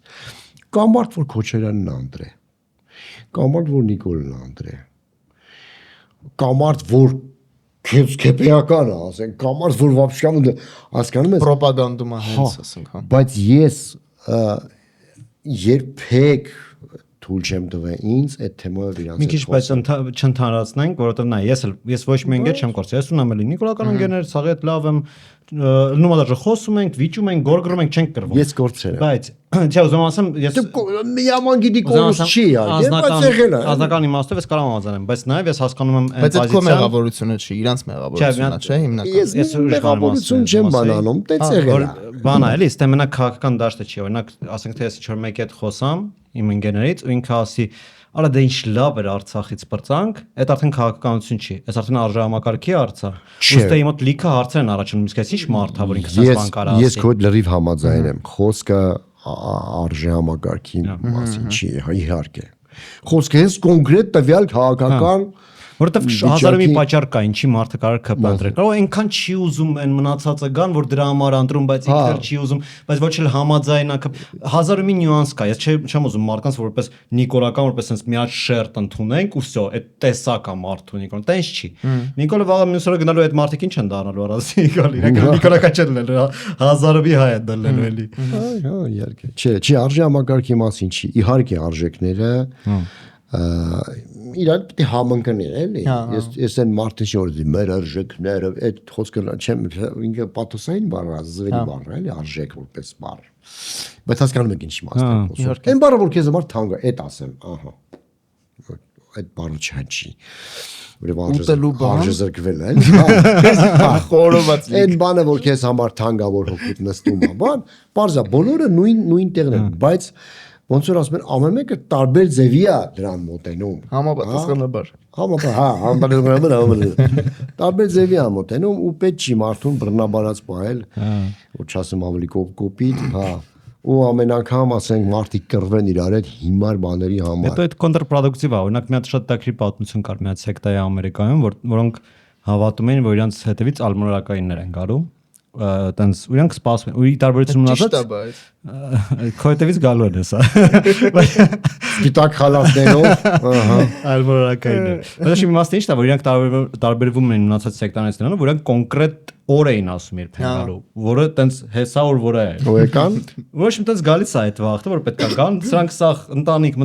կամ մարդ որ Քոչարյանն անդրե, կամ մարդ որ Նիկոլն անդրե, կամ մարդ որ քեփեական է, ասենք, կամ մարդ որ вообще հասկանում ես պրոպագանդում է հենց, ասենք, հա։ Բայց ես երբեք թույլ չեմ տվել ինձ այդ թեմայով իրանց մի քիչ բայց չընդհանրացնենք, որովհետև նայ, ես ոչ մի ընկեր չեմ կորցրել, ես ունեմ էլի նիկոլական ընկերներ, սաղ հետ լավ եմ, նույնը դաժե խոսում ենք, վիճում ենք, գորգրում ենք, չենք կռվում։ Ես կորցրել եմ։ Բայց չէ, ուզում ասեմ, ես միաման գիտի կորուս չի, բայց եղել է։ Ազնական իմաստով ես կարող եմ ազանեմ, բայց նաև ես հասկանում եմ այդ պոզիցիան։ Բայց այդ քո մեղավորությունը չի, իրանց մեղավորությունն է, չէ՞, հիմնական։ Ես մեղավորություն չեմ բանանում, տենց եղել է։ Բան է, էլի, ստե մենակ քաղաքական դաշտը չի, օրինակ, ասենք թե ես ինչ-որ մեկի հետ խոսամ, իմ ընկերներից, ու ինքը ասի, «Արա դե ինչ լավ էր Արցախից պրծանք», այդ արդեն քաղաքականություն չի, այս արդեն արժեհամակարգի հարց է։ Ուստի իմ մոտ լիքը հարցեր են առաջանում, իսկ այս ինչ մարդ է, որ ինքը սենց բան կարա ասի։ Ես քո լրիվ համաձայն եմ, խոսքը արժեհամակարգի մասին չի, իհարկե։ Խոսքը հենց կոնկրետ տվյալ քաղաքական որովհետև հազարը մի պատճառ կա, ինչի մարդը կարող է քպանտրել։ Կարող այնքան չի ուզում այն մնացածը գան, որ դրա համար ընտրում, բայց ինքն չի ուզում, բայց ոչ էլ համաձայնակ։ Հազարը մի նյուանս կա։ Ես չեմ ուզում մարդկանց որպես նիկոլական, որպես sense մի հատ շերտ ընդունենք ու всё, այդ տեսակ է մարդու Նիկոլ, տենց չի։ Նիկոլը վաղը մյուս օրը գնալու այդ մարդիկ ինչ են դառնալու առանց Նիկոլ, իրական նիկոլական չեն լինելու, հազարը մի հայ է դառնալու էլի։ Հա, իհարկե։ Չի, արժեհամակարգի մասին չի։ Իհարկե արժեքները իրար պիտի համընկներ էլի ես այն մարդը չի որ մեր արժեքները այդ խոսքը չեմ ինքը պաթոսային բառ է զվելի բառ է էլի արժեք որպես բառ բայց հասկանում եք ինչի մասն է խոսում այն բառը որ քեզ համար թանկ է այդ ասեմ ահա այդ բառը չի որովհետև արժե զրկվել է խորոված այն բանը որ քեզ համար թանկ է որ հոգուտ նստում է բան բարձա բոլորը նույն տեղն են բայց ոնց որ ասում են ամեն մեկը տարբեր ձևի է դրան մոտենում համապատասխանաբար տարբեր ձևի է մոտենում ու պետք չի մարդուն բռնաբարած պահել որ չասեմ ավելի կոպիտ հա ու ամեն անգամ ասենք մարդիկ կռվեն իրար հետ հիմար բաների համար հետո այդ կոնտրպրոդուկտիվ է օրինակ մի հատ շատ տակրի պատմություն կար մի հատ սեկտայի Ամերիկայում որոնք հավատում էին որ իրանց հետևից ալմորակայիններ են գալու տենց իրանք սպասում են ու ի տարբերություն մնացած քո հետևից գալու են հեսա գիտակ խալասներով ահա ալմորակայիններ բայց իմաստը ինչն է որ իրանք տարբերվում են մնացած սեկտաներից նրանով որ իրանք կոնկրետ օր էին ասում երբ են գալու որը տենց հեսա որ է ու եկան ոչ մի տենց գալիս է այդ վաղը որ պետքա գան սրանք սա ընտանիք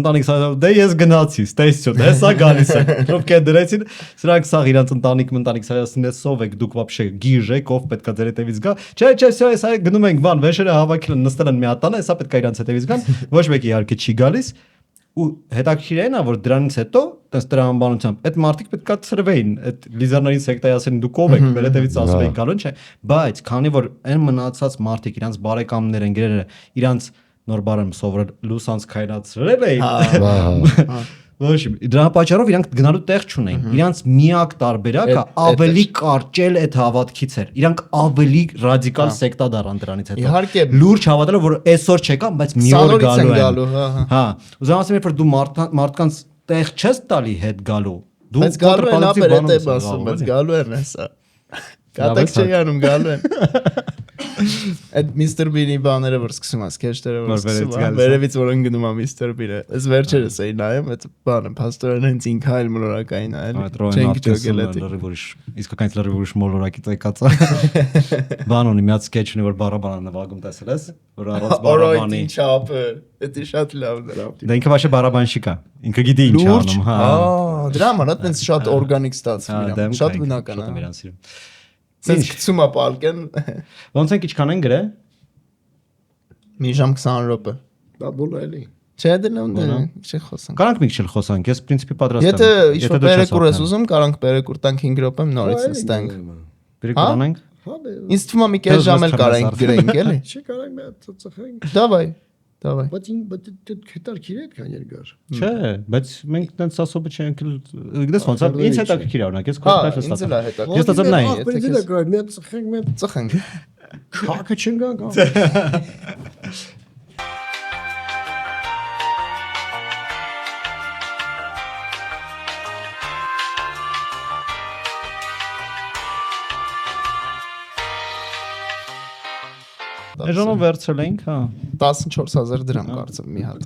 դե ես գնացի ստեսություն հեսա գալիս է ովքեր դրեցին սրանք սա իրանք ընտանիք սով եք դուք вообще գիժ եք ով պետքա ձեր հետևից գա չէ всё հեսա գնում ենք բան վեշերը հավաքել են նստել են մի հատ տանը հեսա պետքա իրանք հետևից գան ոչ մեկի իհարկե չի գալիս ու հետաքրքիր է նա որ դրանից հետո տես տրամաբանությամբ այդ մարդիկ պետքա ծրվեին այդ լիզարներին սեկտայի ասեն դուք ով եք մեր հետևից ասում եք գալու չէ բայց քանի որ այն մնացած մարդիկ իրանց բարեկամներ ընկերները իրանց նոր բարեմ սովորել լուսանց քայլացրել էին ոչ դրա պատճառով իրանք գնալու տեղ չունեին իրանք միակ տարբերակը ավելի կարճել այդ հավատքից էր իրանք ավելի ռադիկալ սեկտա դառան դրանից հետո իհարկե լուրջ հավատալով որ այսօր չեկան բայց մի օր գալու են հա ուզում ասեմ որ դու մարդկանց տեղ չես տալի հետ գալու դու բայց գալու են ապեր հետ ասում բայց գալու են հեսա կատակ չի անում գալու են այդ Mr. Bean-ի բաները որ սկսում ես քեշտերը որ սկսում ես վերևից որ ընկնում է Mr. Bean-ը ես վերջերս էի նայում այդ բանը փաստորեն հենց ինքը այլ մոլորակային է էլի չենք ճոգել էլի իսկական լրիվ մոլորակից եկած է բան ունի մի հատ սկեչ ունի որ բարաբանը նվագում տեսել ես որ առանց բարաբանի ինչ ապը դա շատ լավն է դա ինքը վաշե բարաբանշիկ է ինքը գիտի ինչ անում հա դրա համար այդպես շատ օրգանիկ ստացվում է շատ բնական է իրան սիրում Սենց գցում է պարկեն ոնց ենք ինչքան են գրե մի ժամ 20 րոպե դա բոլոր էլի չէ դեռ չի խոսանք Կարանք մի քիչ խոսանք ես պրինցիպի պատրաստ եմ եթե ինչ-որ պերեկուր ես ուզում կարանք պերեկուր տանք 5 րոպե նորից նստենք պերեկուր անենք Ինձ թվում է մի կես ժամ էլ կարանք գրենք, էլի։ Չի կարանք մի հատ ծխենք։ Դավայ։ Բայց հետաքրքիր է այդքան երկար։ Չէ, բայց մենք տենց ասոբը չենք գիտես ոնց է ինձ հետաքրքիր է օրինակ ես քո տես Ինձ էլ է հետաքրքիր։ Ես ստացել նայ Մի հատ ծխենք, մի հատ Ծխենք։ քակը չընկանք։ Էժանով վերցրել ենք, հա 14000 դրամ կարծեմ մի հատ։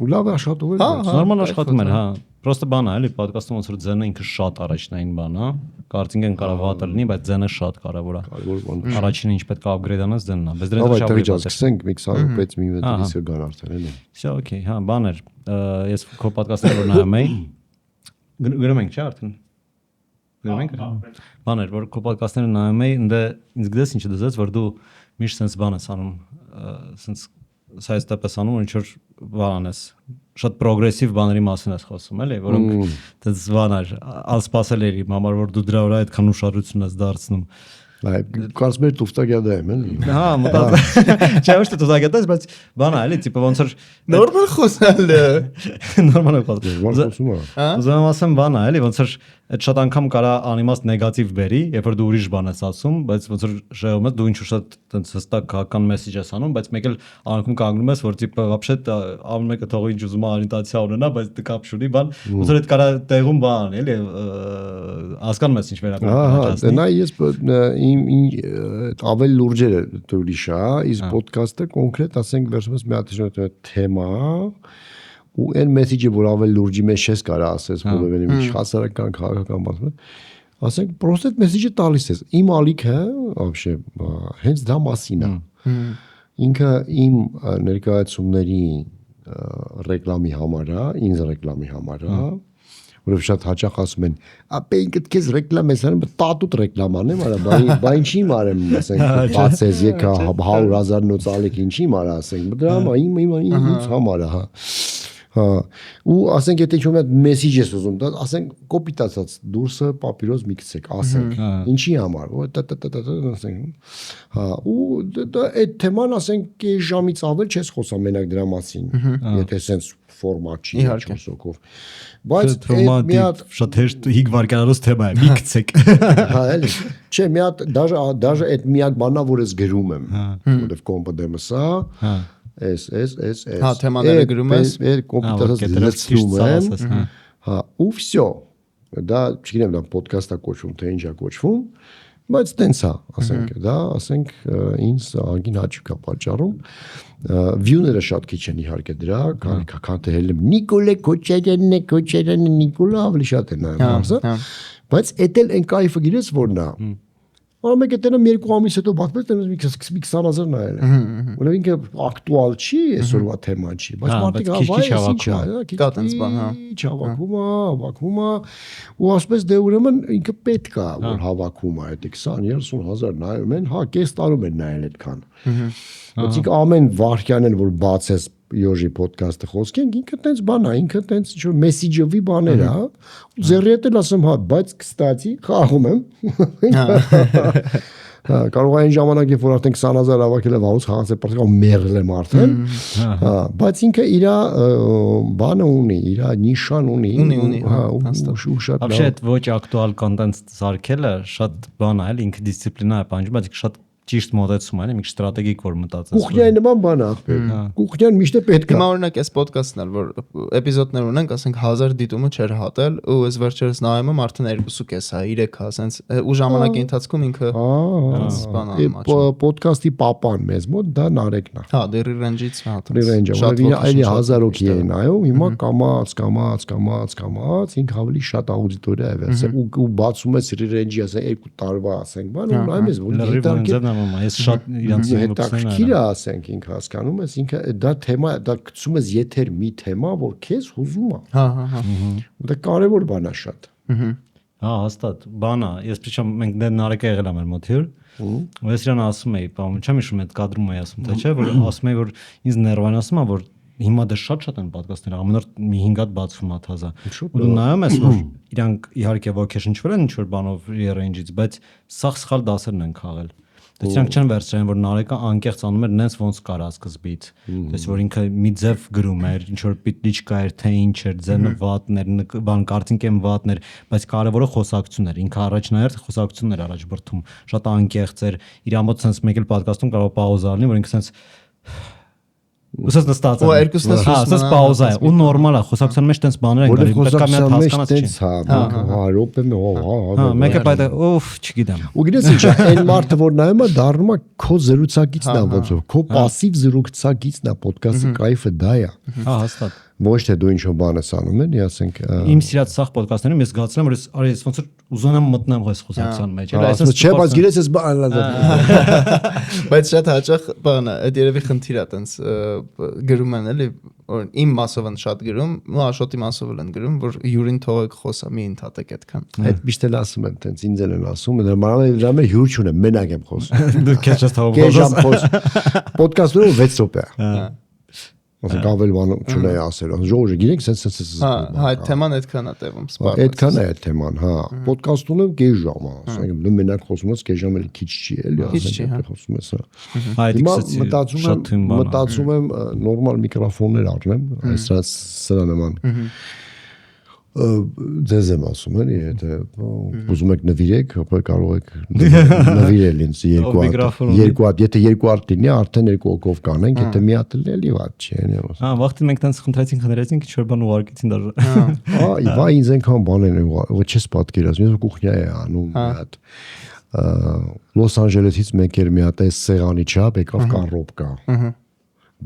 Ու լավ աշխատում է։ նորմալ աշխատում էր, հա պրոստը բան է, էլի պոդքասթում ոնց որ ձենը ինքը շատ առաջնային բան է կարծինգ են կարող վատը լինի, բայց ձենը շատ կարևոր է։ Կարևոր բան։ Առաջինը ինչ պետք է upgrade անես ձենն է, բայց դրանից Ահա շատ դա սկսենք մի 20 րոպեից մի մետից գան արդեն էլի։ Всё, օքեյ, հա, բաներ։ Ես քո պոդքասթը որ նայում էի։ Գրում ենք, չէ՞ արդեն։ Գրում ենք։ Բաներ, որ քո պոդքասթները նայում էի, ընդ ինձ գիտես ինչը դզեց, որ դու միշտ sense բան ես անում, sense սայստապ ես անում, ինչ որ բան ես, շատ պրոգրեսիվ բաների մասին ես խոսում, էլի, որոնք դες բաներ, անսպասելի համար, որ դու դրա վրա այդքան ուշադրություն ես դարձնում։ Կարծում եմ տուֆտագյադա եմ, էլի։ Հա, մտածել։ Չէ, ոչ թե տուֆտագյադա, բայց բան է, էլի, տիպը ոնց որ Նորմալ խոսալ։ նորմալ է խոսում։ Խոսում է։ Ուզում ասեմ բան է, էլի, ոնց որ այդ շատ անգամ կարա անիմաստ նեգատիվ բերի, երբ որ դու ուրիշ բան ես ասում, բայց ոնց որ շեում ես դու ինչ-որ շատ տենց հստակ քաղաքական մեսեջ ես անում, բայց մեկ էլ անկում կանգնում ես, որ տիպը вообще ամեն մեկը թողի ինչ ուզում է օրիենտացիա ունենա, բայց դու կապ չունի, բան, ոնց որ այդ կարա տեղում բան, էլի, հասկանում ես ինչ վերաբերում։ Նա ես ավելի լուրջերը դուրիշա, իսկ ոդքասթը կոնկրետ ասենք վերջումս մի հատ թեմա ու այն մեսեջը որ ավելի լուրջի մեջ ես կարա ասես որևէ մի հասարակական քաղաքական բան ասենք պրոստը մեսեջը տալիս ես իմ ալիքը вообще հենց դա մասին է ինքը իմ ներկայացումների ռեկլամի համար է ինձ ռեկլամի համար է որով շատ հաճախ ասում են ապե ինքդ քեզ ռեկլամ ես անում տատուտ ռեկլաման եմ արա բա ինչի մարեմ ասենք բացես եկա 100,000 նոց ալիք ինչի մարա ասենք դրա համար իմ համար է հա Հա ու ասենք եթե ինչ-որ մի մեսեջ ես ուզում դա ասենք կոպիտ ասած դուրսը պապիրոս մի գցեք ասենք ինչի համար ասենք հա ու դա այդ թեման ասենք կես ժամից ավել չես խոսա մենակ դրա մասին եթե sense ֆորմատ չի չոսոկով բայց մի հատ շատ հեշտ 5 վայրկյանոց թեմա է մի գցեք հա էլի չէ մի հատ դաժե այդ միակ բանա որ ես գրում եմ որովհետև կոմպը դեմս է հա Էս Հա թեմաները գրում ես կոմպյուտերից լցնում եմ հա ու всё դա չգիտեմ դա ոդքասթա կոչվում թե ինչա կոչվում բայց տենց է ասենք դա ասենք ինձ ագին հաճիկ է պատճառում վյուները շատ քիչ են իհարկե դրա քան թե հելում Նիկոլե Քոչարյանն Նիկոլա ավելի շատ է նայում հարցը բայց էդ էլ այն կայֆը գիրես որն է Ամեն կետենը 2 ամիս հետո բացվել տենս մի 20,000 նայել է։ Որովհետև ինքը ակտուալ չի, այսօրվա թեմա չի, բայց մարդիկ կա տենց բան, հա։ Հավաքում է, ու ասես դե ուրեմն ինքը պետք է որ հավաքում է, այդ 20-30,000 նայում են, հա, կես տարում են նայել այդքան։ Բայց ինքը ամեն վարքյան են որ բացես Յոժի ոդքասթը խոսքենք ինքը տենց բան է, ինքը տենց ինչ որ մեսեջովի բաներ է, ու ձեռի հետ էլ ասեմ, հա, բայց կստացի, խաղում եմ։ Հա, կարող է այն ժամանակ երբ որ արդեն 20,000 հավաքել եմ հաուս խաղացել պարտական մերել եմ արդեն։ Հա, բայց ինքը իր բանը ունի, իր նիշան ունի, հա, ու շատ Вообще այդ ոչ ակտուալ կոնտենտ սարքելը շատ բան է, էլի ինքը դիսցիպլինա է պահանջում, բայց շատ ճիշտ մոտեցում է, մի քիչ ստրատեգիկ որ մտածես։ Կուխնյայի նման բան է։ Կուխնյան միշտ է պետք է։ Հիմա օրինակ այս ոդքասթն էլ որ էպիզոդներ ունենք, ասենք 1000 դիտումը չէր հատել, ու այս վերջերս նայում եմ արդեն 2.5 հա, 3 հա, ասենց ու ժամանակի ընթացքում ինքը բան է մաչում։ Ոդքասթի պապան մեզ մոտ դա Նարեկն է։ Հա, դեռ ռենջից հա։ Ռենջը, որը այլի 1000 հոգի է նայում, հիմա կամած, ինքը ավելի շատ աուդիտորիա է վերցել ու բացում ես ռենջի, ասենք 2 տարվա, ասենք, բան ու նայում ես որ Ես շատ իրանց հետաքրքիր է ասենք ինքը հասկանում ես ինքը դա թեմա դա գցում ես եթեր մի թեմա որ քեզ հուզում է հա դա կարևոր բան է շատ հա հաստատ բան է ես փիչամ մենք դեռ Նարեկը եղել եմ մեր մոտ հյուր ու ես իրան ասում էի բան չեմ հիշում այդ կադրում էի ասում թե չէ որ ասում էի որ ինձ ներվանացում է որ հիմա դա շատ են պատկաստները, ամեն օր մի 5 հատ բացվում է թազա։ Ու դու նայում ես, որ իրանք իհարկե ոգեշնչվել են ինչ-որ բանով rearrange-ից, բայց սաղ սխալ դասերն են քաղել։ Դե իրանք չեն վերցրել, որ Նարեկը անկեղծ անում էր նենց ոնց կարա սկզբից։ Դες որ ինքը մի ձև գրում էր, ինչ որ պիտլիչկա էր, թե ինչ էր, ձենը վատներ, բան կարծինքեմ վատներ, բայց կարևորը խոսակցությունն էր։ Ինքը առաջնահերթ խոսակցությունն էր առաջ բրթում, շատ անկեղծ էր։ Իր ամոթ sense մեկ էլ պատկաստում կարող պաուզա լինի, որ ինքը sense Ուսած նստած է։ Ու երկուսն է հա, ասես պաուզա է, ու նորմալ է, խոսակցության մեջ տենց բաներ են գալի, պետք է մի հատ հասկանաս չի։ Հա, րոպե մի Հա, մեկը բայց օֆ, չգիտեմ։ Ու գիտես ինչ, այն մարդը որ նայում է դառնում է քո զրուցակիցն է ոնց որ, քո пассив զրուցակիցն է, ոդկասթի կայֆը դա է։ Հա, հաստատ։ Ոչ թե դու ինչ-որ բան ես անում են, ասենք Իմ սիրած սախ ոդկասթներում ես զգացել եմ, որ արի ես ոնց որ ուզում եմ մտնեմ այս խոսակցության մեջ։ Այսպես չէ, բայց գիտես ես բան Բայց շատ հաճախ բանը, այդ երևի խնդիր է տենց գրում են էլի, որ իմ մասով են շատ գրում, ու Աշոտի մասով են գրում, որ յուրին թողեք խոսա, մի ընդհատեք այդքան։ Այդ միշտ էլ ասում են, տենց ինձ են ասում, դրա մեջ հյուր չունեմ, մենակ եմ խոսում։ Դու քեզ ես թողում Կես ժամ խոս։ Պոդքասթը 6 րոպե է։ Ասենք ավել բան չունեի ասել։ Ժողովուրդ գիտեք, սենց Հա, այդ թեման այդքան է տևում, սպառ։ Այդքան է այդ թեման, հա։ Պոդքասթում եմ կես ժամ, ասենք դու մենակ խոսում ես, կես ժամ էլ քիչ չի, էլի, ասենք խոսում ես, հա։ Հիմա մտածում եմ նորմալ միկրոֆոններ առնեմ, սրա նման։ Ձեզ եմ ասում էլի, եթե ուզում եք նվիրեք, ապա կարող եք նվիրել ինձ երկու հատ, եթե երկու հատ լինի, արդեն երկու հոգով կանենք, եթե մի հատ լինի, վատ չի, էլի։ Հա, վաղտի մենք տենց խնդրեցինք, ինչ-որ բան ուղարկեցին դաժե։ Հա, ինձ այնքան բան են, ոչ չես պատկերացնում, ես կուխնյա է անում մի հատ։ Լոս Անջելեսից մեկ էր մի հատ այս սեղանի չափ, եկավ կառոպկա։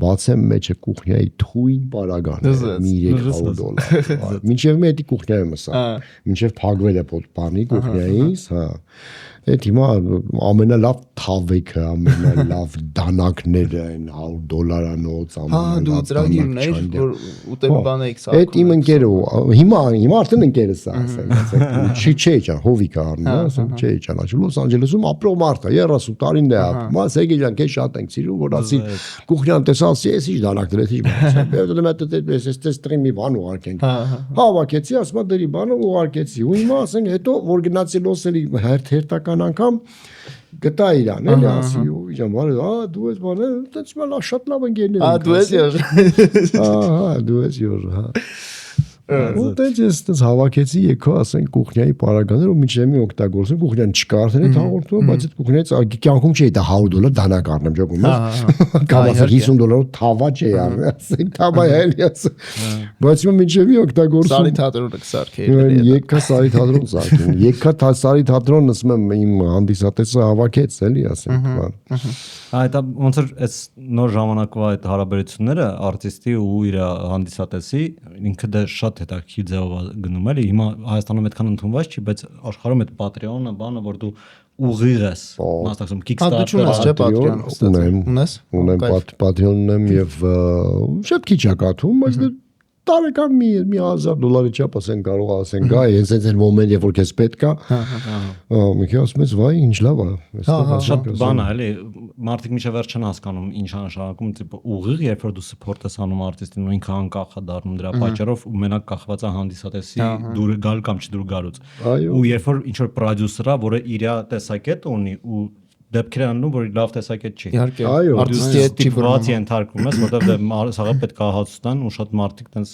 Բացեմ մեջը կուխնյայի թույն պարագան մի $300 մինչև մի էդի կուխնյայում սա մինչև փակվել է բանի կուխնյայից հա այդ հիմա ամենալավ թավեքը ամենալավ դանակները այն $100-անոց հա դու ծրագիրն էիր որ ուտելու բան էիք սա այդ իմ ընկերը հիմա արդեն ընկերս է ասենք չէ ջան հովիկա առնա ասենք չէ ճանաչում Լոս Անջելեսում ապրող մարդ է 30 տարին է ապրում մաս եկե ջան քեզ շատ ենք սիրում որ ասի կուխնյան տեսալսի էս ինչ դանակներ էս ինչ բան ես տեստրի մի բան ուղարկենք հավաքեցի ասма դերի բանը ուղարկեցի ու հիմա ասենք հետո որ գնացի լոսելի հերթական անգամ գտա իրան էլի ասի ու իջան բանը դու ես բանը տենց մալ շատ լավ ընկերներ դու ես յոր դու ես յոր հա ու տենց հավաքեցի եկա ասենք կուխնյայի պարագաներ ու միջև մի օգտագործում կուխնյան չկա արդեն այդ հաղորդումը բայց այդ կուխնյայից կյանքում չի դա $100 դանակ առնեմ ճոգում ես կամ ասենք $50 թավա չի առնել ասենք թավա էլի ասեմ բայց ու միջև մի օգտագործում Սարի թատրոնը կսարքեի եկա Սարի թատրոն սարքեմ եկա Սարի թատրոն ասում եմ իմ հանդիսատեսը հավաքեց էլի ասենք բան Այդ ոնց որ այս նոր ժամանակվա այդ հարաբերությունները արտիստի ու իր հանդիսատեսի ինքը դա շատ հետաքրքիր ձևով գնում էլի հիմա Հայաստանում այդքան ընդունված չի բայց աշխարհում այդ Patreon-ը բանը որ դու ուղիղ ես մասնակցում Kickstarter ունեմ Patreon-ն եմ եւ շատ քիչ է կաթում բայց տարեկան մի $1000 չափ ասեն կարող ասեն գա հենց այդ մոմենտ երբ որ քեզ պետք է մի քիչ ասում ես վայ ինչ լավ է շատ բան է էլի մարդիկ միջև վերջ չեն հասկանում ինչ նշանակում տիպը ուղիղ երբ որ դու support ես անում արտիստին ու ինքը անկախ է դառնում դրա պատճառով ու մենակ կախված է հանդիսատեսի դուրը գալ կամ չդուր գալուց ու երբ որ ինչ որ պրոդյուսերա որը իր տեսակետը ունի ու դեպքեր անում որ լավ տեսակետ չի իհարկե արտիստի հետ տիպված ենթարկվում ես որտեղ սաղը պետք է ահացուստան ու շատ մարդիկ տենց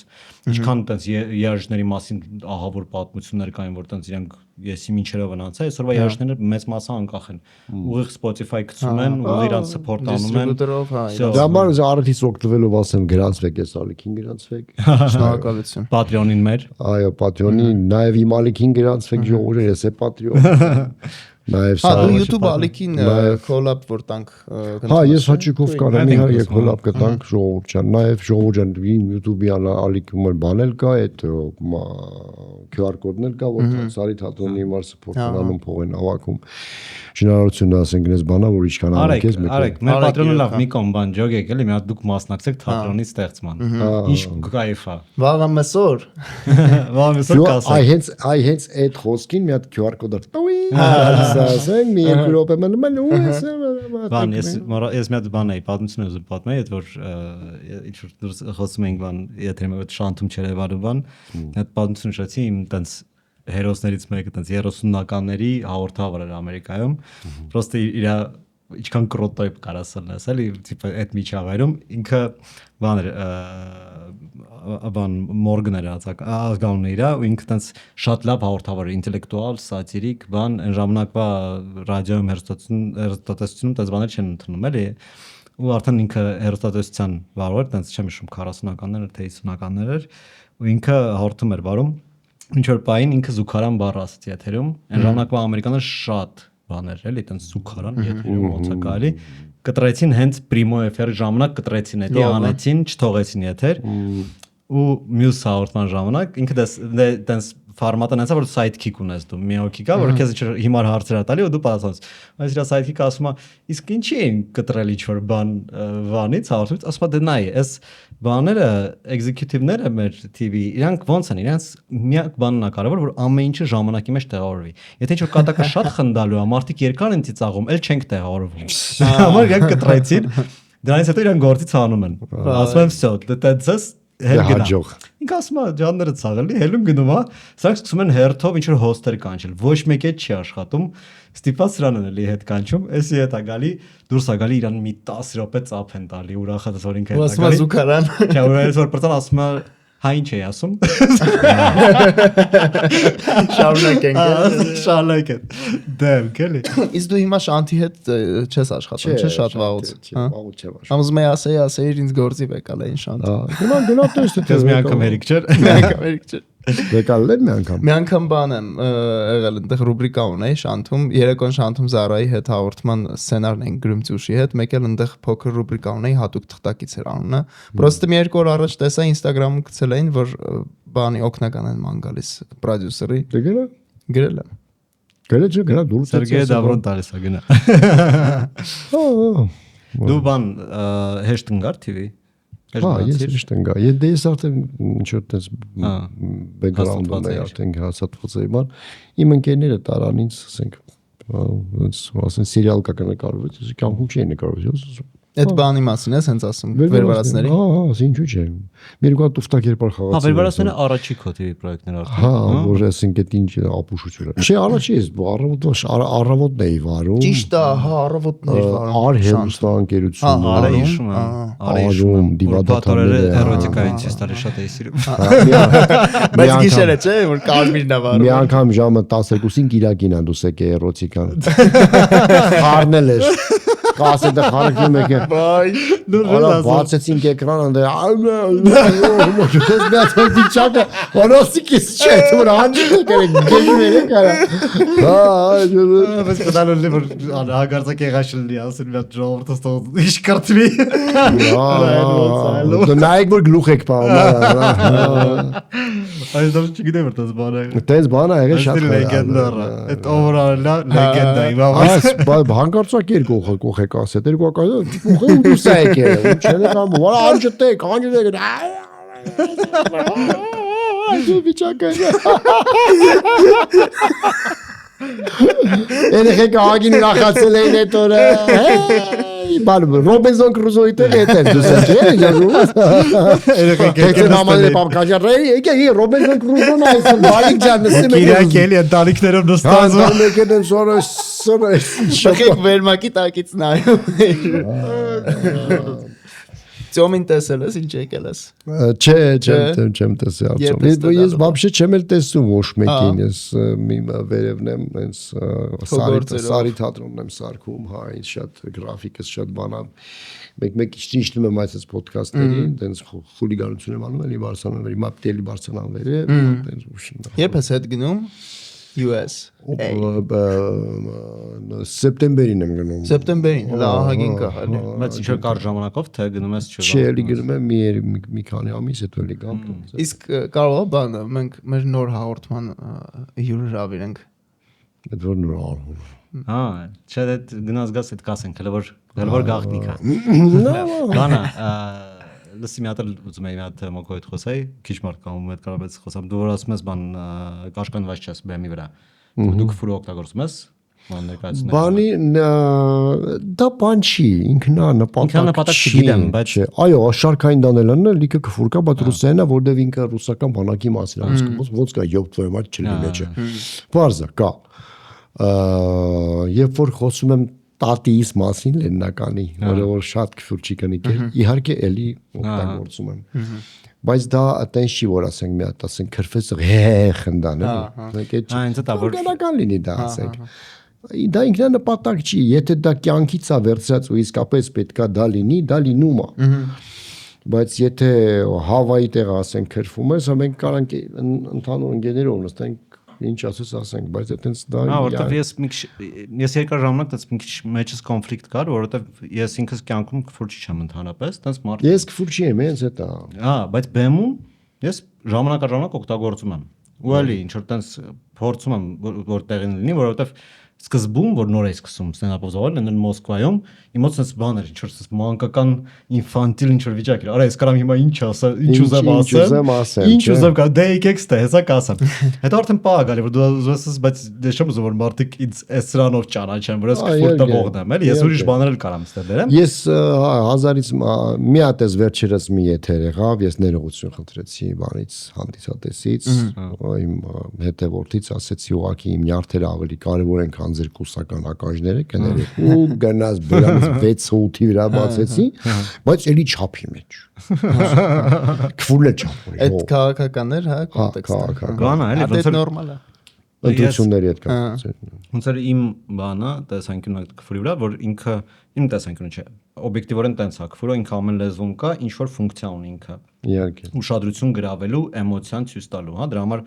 ինչքան տենց երաժիշտների մասին ահավոր պատմություններ կային որ տենց իրենք եսի ինչերով են անցա այսօրվա երաժիշտները մեծ մասը անկախ են ուղիղ Spotify գցում են ու իրան support անում են դա համար արտիստ օգտվելով ասեմ գրանցվեք ես ալիքին գրանցվեք շնորհակալություն Patreon-ին մեր այո Patreon-ի նաև իմ ալիքին գրանցվեք ժողովուրդ ես է Patreon Նաև դու YouTube ալիքին collab որ տանք Հա ես հաճիկով կարամ իհարկե collab կտանք ժողովուրդ ջան նաև ժողովուրդ ջան YouTube-ի ալիքում էլ բանել կա այդ QR կոդն էլ կա որ Սարի թատրոնի համար support-ն անում փող են հավաքում շնորհակալություն ասենք ես բանա որ ինչքան արեք ես արեք մեր Patreon-ը լավ մի կոմ բան ջոգեք էլի մի հատ դուք մասնակցեք թատրոնի ստեղծման ինչ կայֆ է վաղը մսոր կասեք այ հենց այդ խոսքին մի հատ QR կոդ ասենք, մի երկու րոպե մնում ու ես Բան, ես մի հատ բան էի, պատմություն ուզում պատմել, այդ որ ինչ որ դուրս խոսում ենք բան, եթե մի հատ շանթում չերևարու բան, այդ պատմություն շացի իմ տենց հերոսներից մեկը տենց 30-ականների հաղորդավար էր Ամերիկայում, պրոստը իր ինչքան կրոտոյ կարաս լսել, տիպը այդ միջավայրում ինքը բան էր բան մորգն էր ազգանունը իր ու ինքը տենց շատ լավ հաղորդավար էր, ինտելեկտուալ, սատիրիկ, բան, այն ժամանակվա ռադիոյում հեռուստատեսությունում տես բաներ չեն ընդունում էլի ու արդեն ինքը հեռուստատեսության վարող էր, տենց չեմ հիշում 40-ականներ թե 50-ականներ էր ու ինքը հաղորդում էր վարում ինչ որ պահին ինքը զուգարան բառ ասացի եթերում, այն ժամանակվա ամերիկաներ շատ բաներ էլի, այտենց զուգարան եթերում ոնց է կարելի կտրեցին հենց Primo FM ժամանակ կտրեցին էդի անեցին, չթողեցին եթեր ու մյուս հաղորդման ժամանակ ինքը այտենց ֆորմատը նայեցա որ sidekick ունես դու մի հոգի կա որ քեզ հիմար հարցեր տալի ու դու պատասխանես այս իր sidekick-ը ասում է իսկ ինչի են կտրել ինչ որ բան վանից հաղորդումից ասում է դե նայ այս բաները executive-ները մեր TV իրանք ոնց են իրանք միակ բանն է կարևոր որ ամեն ինչը ժամանակի մեջ տեղավորվի եթե ինչ որ կատակը շատ խնդալու է մարդիկ երկար են ծիծաղում էլ չենք տեղավորվում համար իրանք կտրեցին դրանից հետո իրանք գործից հանում են ասում եմ всё դա դες հաջող ինքը ասում է ջանները ցաղելի հելում գնում է սրանք սկսում են հերթով ինչ որ հոստեր կանչել ոչ մեկ էլ չի աշխատում ստիպված սրանն էլի հետ կանչում էսի հետ է գալի դուրս է գալի իրան մի 10 րոպե ծափ են տալի ուրախացած որ ինքը հետ է գալի զուգարան չէ որ այսօր պրտան ասում է հա ինչ է ասում շարունակենք դեմ գելի իսկ դու հիմա շանթի հետ չես աշխատում չէ շատ վաղուց վաղուց չեմ աշխատում ամուզում եմ ասեի ինձ գործի բեկալ էին շանթ գնա տեստ դες մի անգամ հերիք չէր բեկալներ մի անգամ բան եմ եղել այնտեղ ռուբրիկա ունեի շանթում երեկոն շանթում Զարայի հետ հաղորդման սցենարն են գրում Ծուշի հետ մեկ էլ այնտեղ փոքր ռուբրիկա ունեի հատուկ թղթակից էր անունը պրոստը մի երկու օր առաջ տեսա Instagram-ում գցել էին որ բանի օգնական են ման գալիս պրոդյուսերի գրել եմ գրել չէ գնա դուրս Սերգեյ Դավրոն տալիս է գնա դու բան հեշտ ընկար TV ես ճիշտ ընկա ես արդեն ինչ որ տես բեքգրաունդում եմ արդեն հաստատված եմ բան իմ ընկերները տարան ինձ ասեն սերիալ կա կնկարվեց ես կյանքում չի նկարվեց այդ բանի մասին ես հենց ասում վերվարածների հա ինչու՞ չէ մի երկու հատ տուֆտակ երկար խաղացի հա վերվարածները առաջի քո TV պրոյեկտներ արդեն հա որ ասենք այդ ինչ ապուշություն է չէ առաջի ես առավոտն էի վարում ճիշտ է հա առավոտն էի վարում արհեստանկերություն արա հիշում արում դիվադատորերը էրոտիկային ցեստարի շատ էի սիրում բայց գիշերը չէ որ կարմիրն է վարում մի անգամ ժամը 12-ին Կիրակին անդուս եկե էրոտիկան խառնել էր կասետը խառնում եք բայ Արա բացեցինք էկրանը ես միած վիճակը որոսիկից չէ որ անջի գեժում եք արա բայց կդալու որ հագարցակ եղաշլի ասել մի հատ ժողովուրդը ստող ինչ կրտվի դու նայեք որ գլուխ եք պահում այս դեռ չգիտեմ որ դες բանը դες բանը եղել շատ լեգենդար այդ օվորալա լեգենդա իմ հանկարծակ երկու եք ասել երկու ակա դու սա եք չեն կամ վրա անջտեք դու վիճակը երեխեք ագին ուրախացել էին այդ օրը բան Ռոբինզոն Կրուզոյի տեղ էր դու սա երեխեք եկել նամանել պապկաջարի եկե Ռոբինզոն Կրուզոն այս բալիկ ջան նստում եք Կիրակելի ընտանիքներով նստած եկել են սորը շոկեք վերմակի տակից նայում Ծոմին տեսել ես ինչ եկել ես Չէ չեմ տեսել արդյոք ես вообще չեմ էլ տեսում ոչ մեկին ես մի վերևն եմ հենց Սարի թատրոնն եմ սարքում հա ինձ շատ գրաֆիկս շատ բանա մեկ ճիշտում եմ այս ոդքասթերին հենց խուլիգանություն եմ անում էլի Բարսելոնայի մապտելի Բարսելոնավերը հենց երբ ես հետ գնում US սեպտեմբերին եմ գնում սեպտեմբերին լահագին կա հələ բայց ինչ կար ժամանակով թե գնում ես չէ չէ էլի գնում եմ մի քանի ամիս հետո էլի գամ իսկ կարող է բանը մենք մեր նոր հաղորդման հյուրը հրավիրենք այդ որ նոր հա չէ դա գնաց գաս այդ կասենք հələ որ գաղտնիք է բանա լսի մի հատ ուզում եի մի հատ մոկո հետ խոսեի քիչ մարդ կամում հետ կարաբեց խոսամ դու որ ասում ես բան կաշկանդված չես բեմի վրա դու քֆուրը օգտագործում ես ներկայացնել։ Բանի դա բան չի, Ինքնանպատակ չի, չգիտեմ, բայց այո, շարքային դանելանն է լիքը քֆուր կա, բայց ռուսերենը որտեվ ինքը ռուսական բանակի մասին է ասում, ոնց կա ёб твою мать չլի մեջը։ Բարձա կա։ Երբ որ խոսում եմ տատիս մասին լեննականի, որը որ շատ քֆուր չի կնիկել, իհարկե էլի օգտագործում եմ։ Բայց դա այտենց չի որ ասենք մի հատ ասենք քրֆես խնդան էլի։ Այնց դա որ օրգանական լինի դա ասենք։ Դա ինքնանպատակ չի, եթե դա կյանքից է վերցրած ու իսկապես պետքա դա լինի, դա լինում է։ Բայց եթե Հավայի տեղը ասենք քրֆում ես, մենք կարանք ընդհանուր ընկերներով նստենք ինչ ասես ասենք, բայց այտենց դա որտեվ ես երկար ժամանակ դες մի քիչ մեջս կոնֆլիկտ կար, որովհետեվ ես ինքս կյանքում քֆուր չեմ ընդհանրապես, դες մարդ Ես քֆուր չի եմ, հենց դա։ Բայց բեմում ես ժամանակ օգտագործում եմ։ Ու էլի ինչ որ դες փորձում եմ որ տեղին լինի, որովհետեվ սկզբում որ նոր էի սկսում ստենդափով զբաղվել են Մոսկվայում, իմ մոտ sense բան էր, ինչ որ sense մանկական ինֆանտիլ ինչ որ վիճակ էր։ Արա ես կարամ հիմա ինչ ասա, ինչ ուզեմ ասեմ։ Ինչ ուզեմ կա, դե եկեք ստե, հեսա կասեմ։ Հետո արդեն պա գալի որ դու ուզես, բայց դե չեմ ուզում որ մարդիկ ինձ այս սրանով ճանաչեն, որ ես քֆուր տվողն եմ, էլի ես ուրիշ բաներ էլ կարամ ստե դերեմ։ Ես հազարից մի հատ էս վերջերս մի եթեր եղավ, ես ներողություն խնդրեցի բանից հանդիսատեսից, իմ հետևորդից ասեցի ուղակի իմ նյարդերը ավելի կարևոր են քան ձեր կուրսական ականջները, կներեք ու գնաց բրանից 6-8-ի վրա բացեցի, բայց էլի չափի մեջ։ Քֆուրը չափ։ Այդ քաղաքականներ, հա, կոնտեքստը։ Բանը էլի ոնց է նորմալ է։ Ընտրությունների հետ կապված։ Ոնց էր իմ բանը, տեսանկյունը քֆուրի վրա, որ ինքը իմ տեսանկյունը չէ։ Օբյեկտիվորեն տենց է, քֆուրը ինքը ամեն լեզվում կա, ինչ որ ֆունկցիա ունի ինքը։ Իհարկե։ Ուշադրություն գրավելու, էմոցիան ցույց տալու, հա, դրա համար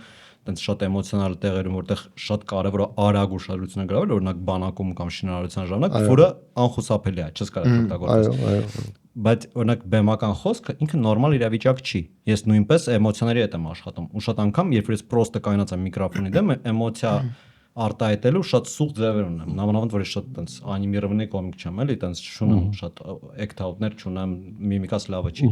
տենց շատ էմոցիոնալ տեղերում, որտեղ շատ կարևոր է արագ ուշադրությունը գրավել, օրինակ բանակում կամ շինարարության ժամանակ, քֆուրը անխուսափելի է, չես կարող օգտագործել։ Այո։ Բայց օրինակ բեմական խոսքը ինքը նորմալ իրավիճակ չի։ Ես նույնպես էմոցիաների հետ եմ աշխատում։ Ու շատ անգամ, երբ որ ես պրոստը կայնած եմ միկրոֆոնի դեմ, էմոցիա արտահայտելու շատ սուղ ձևեր ունեմ։ Նամանավանդ որ ես շատ տենց անիմիրованный կոմիկ չեմ, էլի, տենց չունեմ շատ էկտ-աուտներ չունեմ, միմիկաս լավը չի։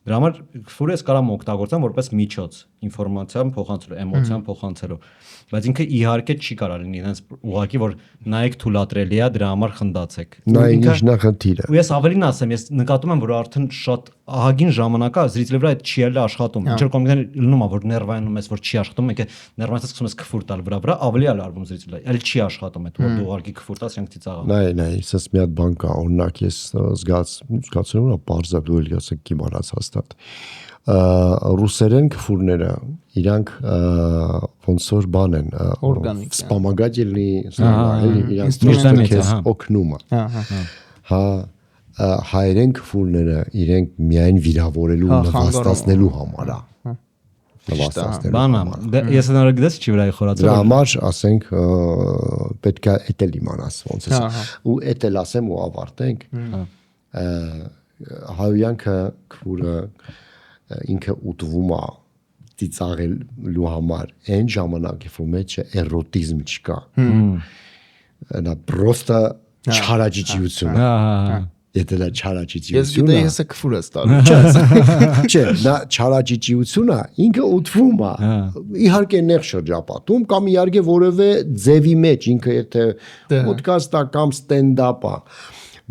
Դրա համար քֆուրը ես կարամ օգտագործեմ որպես միջոց ինֆորմացիան փոխանցելու, էմոցիան փոխանցելու։ Բայց ինքը իհարկե չի կարա լինի, այնպես ուղղակի որ նայեք թույլատրելի է, դրա համար խնդացեք։ Նայեք ինչ նախնդիրը։ Ու ես ավելին ասեմ, ես նկատում եմ որ արդեն շատ ահագին ժամանակ է զրիցլի վրա այդ չի էլ աշխատում։ Ինչ որ կոմիկներ լինում է որ ներվայանում ես որ չի աշխատում, եկե ներվայից սկսում ես քֆուր տալ վրա, ավելի է լարվում զրիցլը։ Էլ չի աշխատում այդ որ դու ուղղակի քֆուր տաս, իրանք ծիծաղան։ Նայ, սես մի հատ բան կա, օրինակ ես զգացում եմ բարձր դու էլ ասեք կիմանաց հաստատ։ Ռուսերեն քֆուրները իրանք ոնց որ բան են սպամագաջելի էլի իրանք օգնում է հա հայերեն քֆուրները իրենք միայն վիրավորելու ու նվաստացնելու համար է բանա ես հնարավոր գտես չի վրայի խորացել դրա համար ասենք պետք է էտել իմանաս ոնց է ու էտել ասեմ ու ավարտենք հայոյանքը քֆուրը ինքը ուտվում է ծիծաղելու համար այն ժամանակ երբ մեջ էրոտիզմ չկա նա պրոստը չարաճիճություն եթե դա չարաճիճություն ես գիտեի հեսա քֆուր ես տալու չէ նա չարաճիճություն է ինքը ուտվում է իհարկե նեղ շրջապատում կամ իհարկե որևէ ձևի մեջ ինքը եթե ոդկաստ է կամ ստենդափ է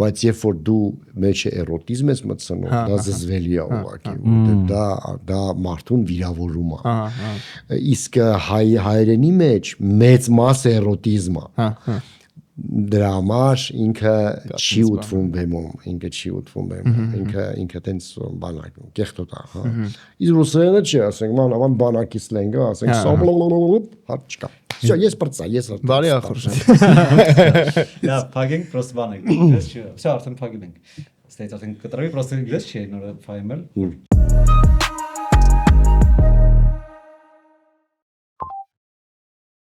բայց երբ որ դու մեջ էրոտիզմ ես մտցնում, դա զզվելի է ուղղակի, որտեղ դա մարդուն վիրավորում է։ Իսկ հայերենի մեջ մեծ մասը էրոտիզմ է։ Դրա համար ինքը չի ուտվում բեմում, ինքը չի ուտվում բեմում, ինքը տենց բանակ, կեղտոտ է, հա։ Իսկ ռուսերենը չի, ասենք, մանավանդ բանակի սլենգը, ասենք, սոմլոլոլոլոլ, հարց չկա։ Всё, ես բրծա, ես բարի ախորժան։ Դա փագենք պրոստը բանակ, ես չի։ Всё, արդեն փագել ենք։ Ստեյց արդեն կտրվի, պրոստը գլես չի նորը ֆայմել։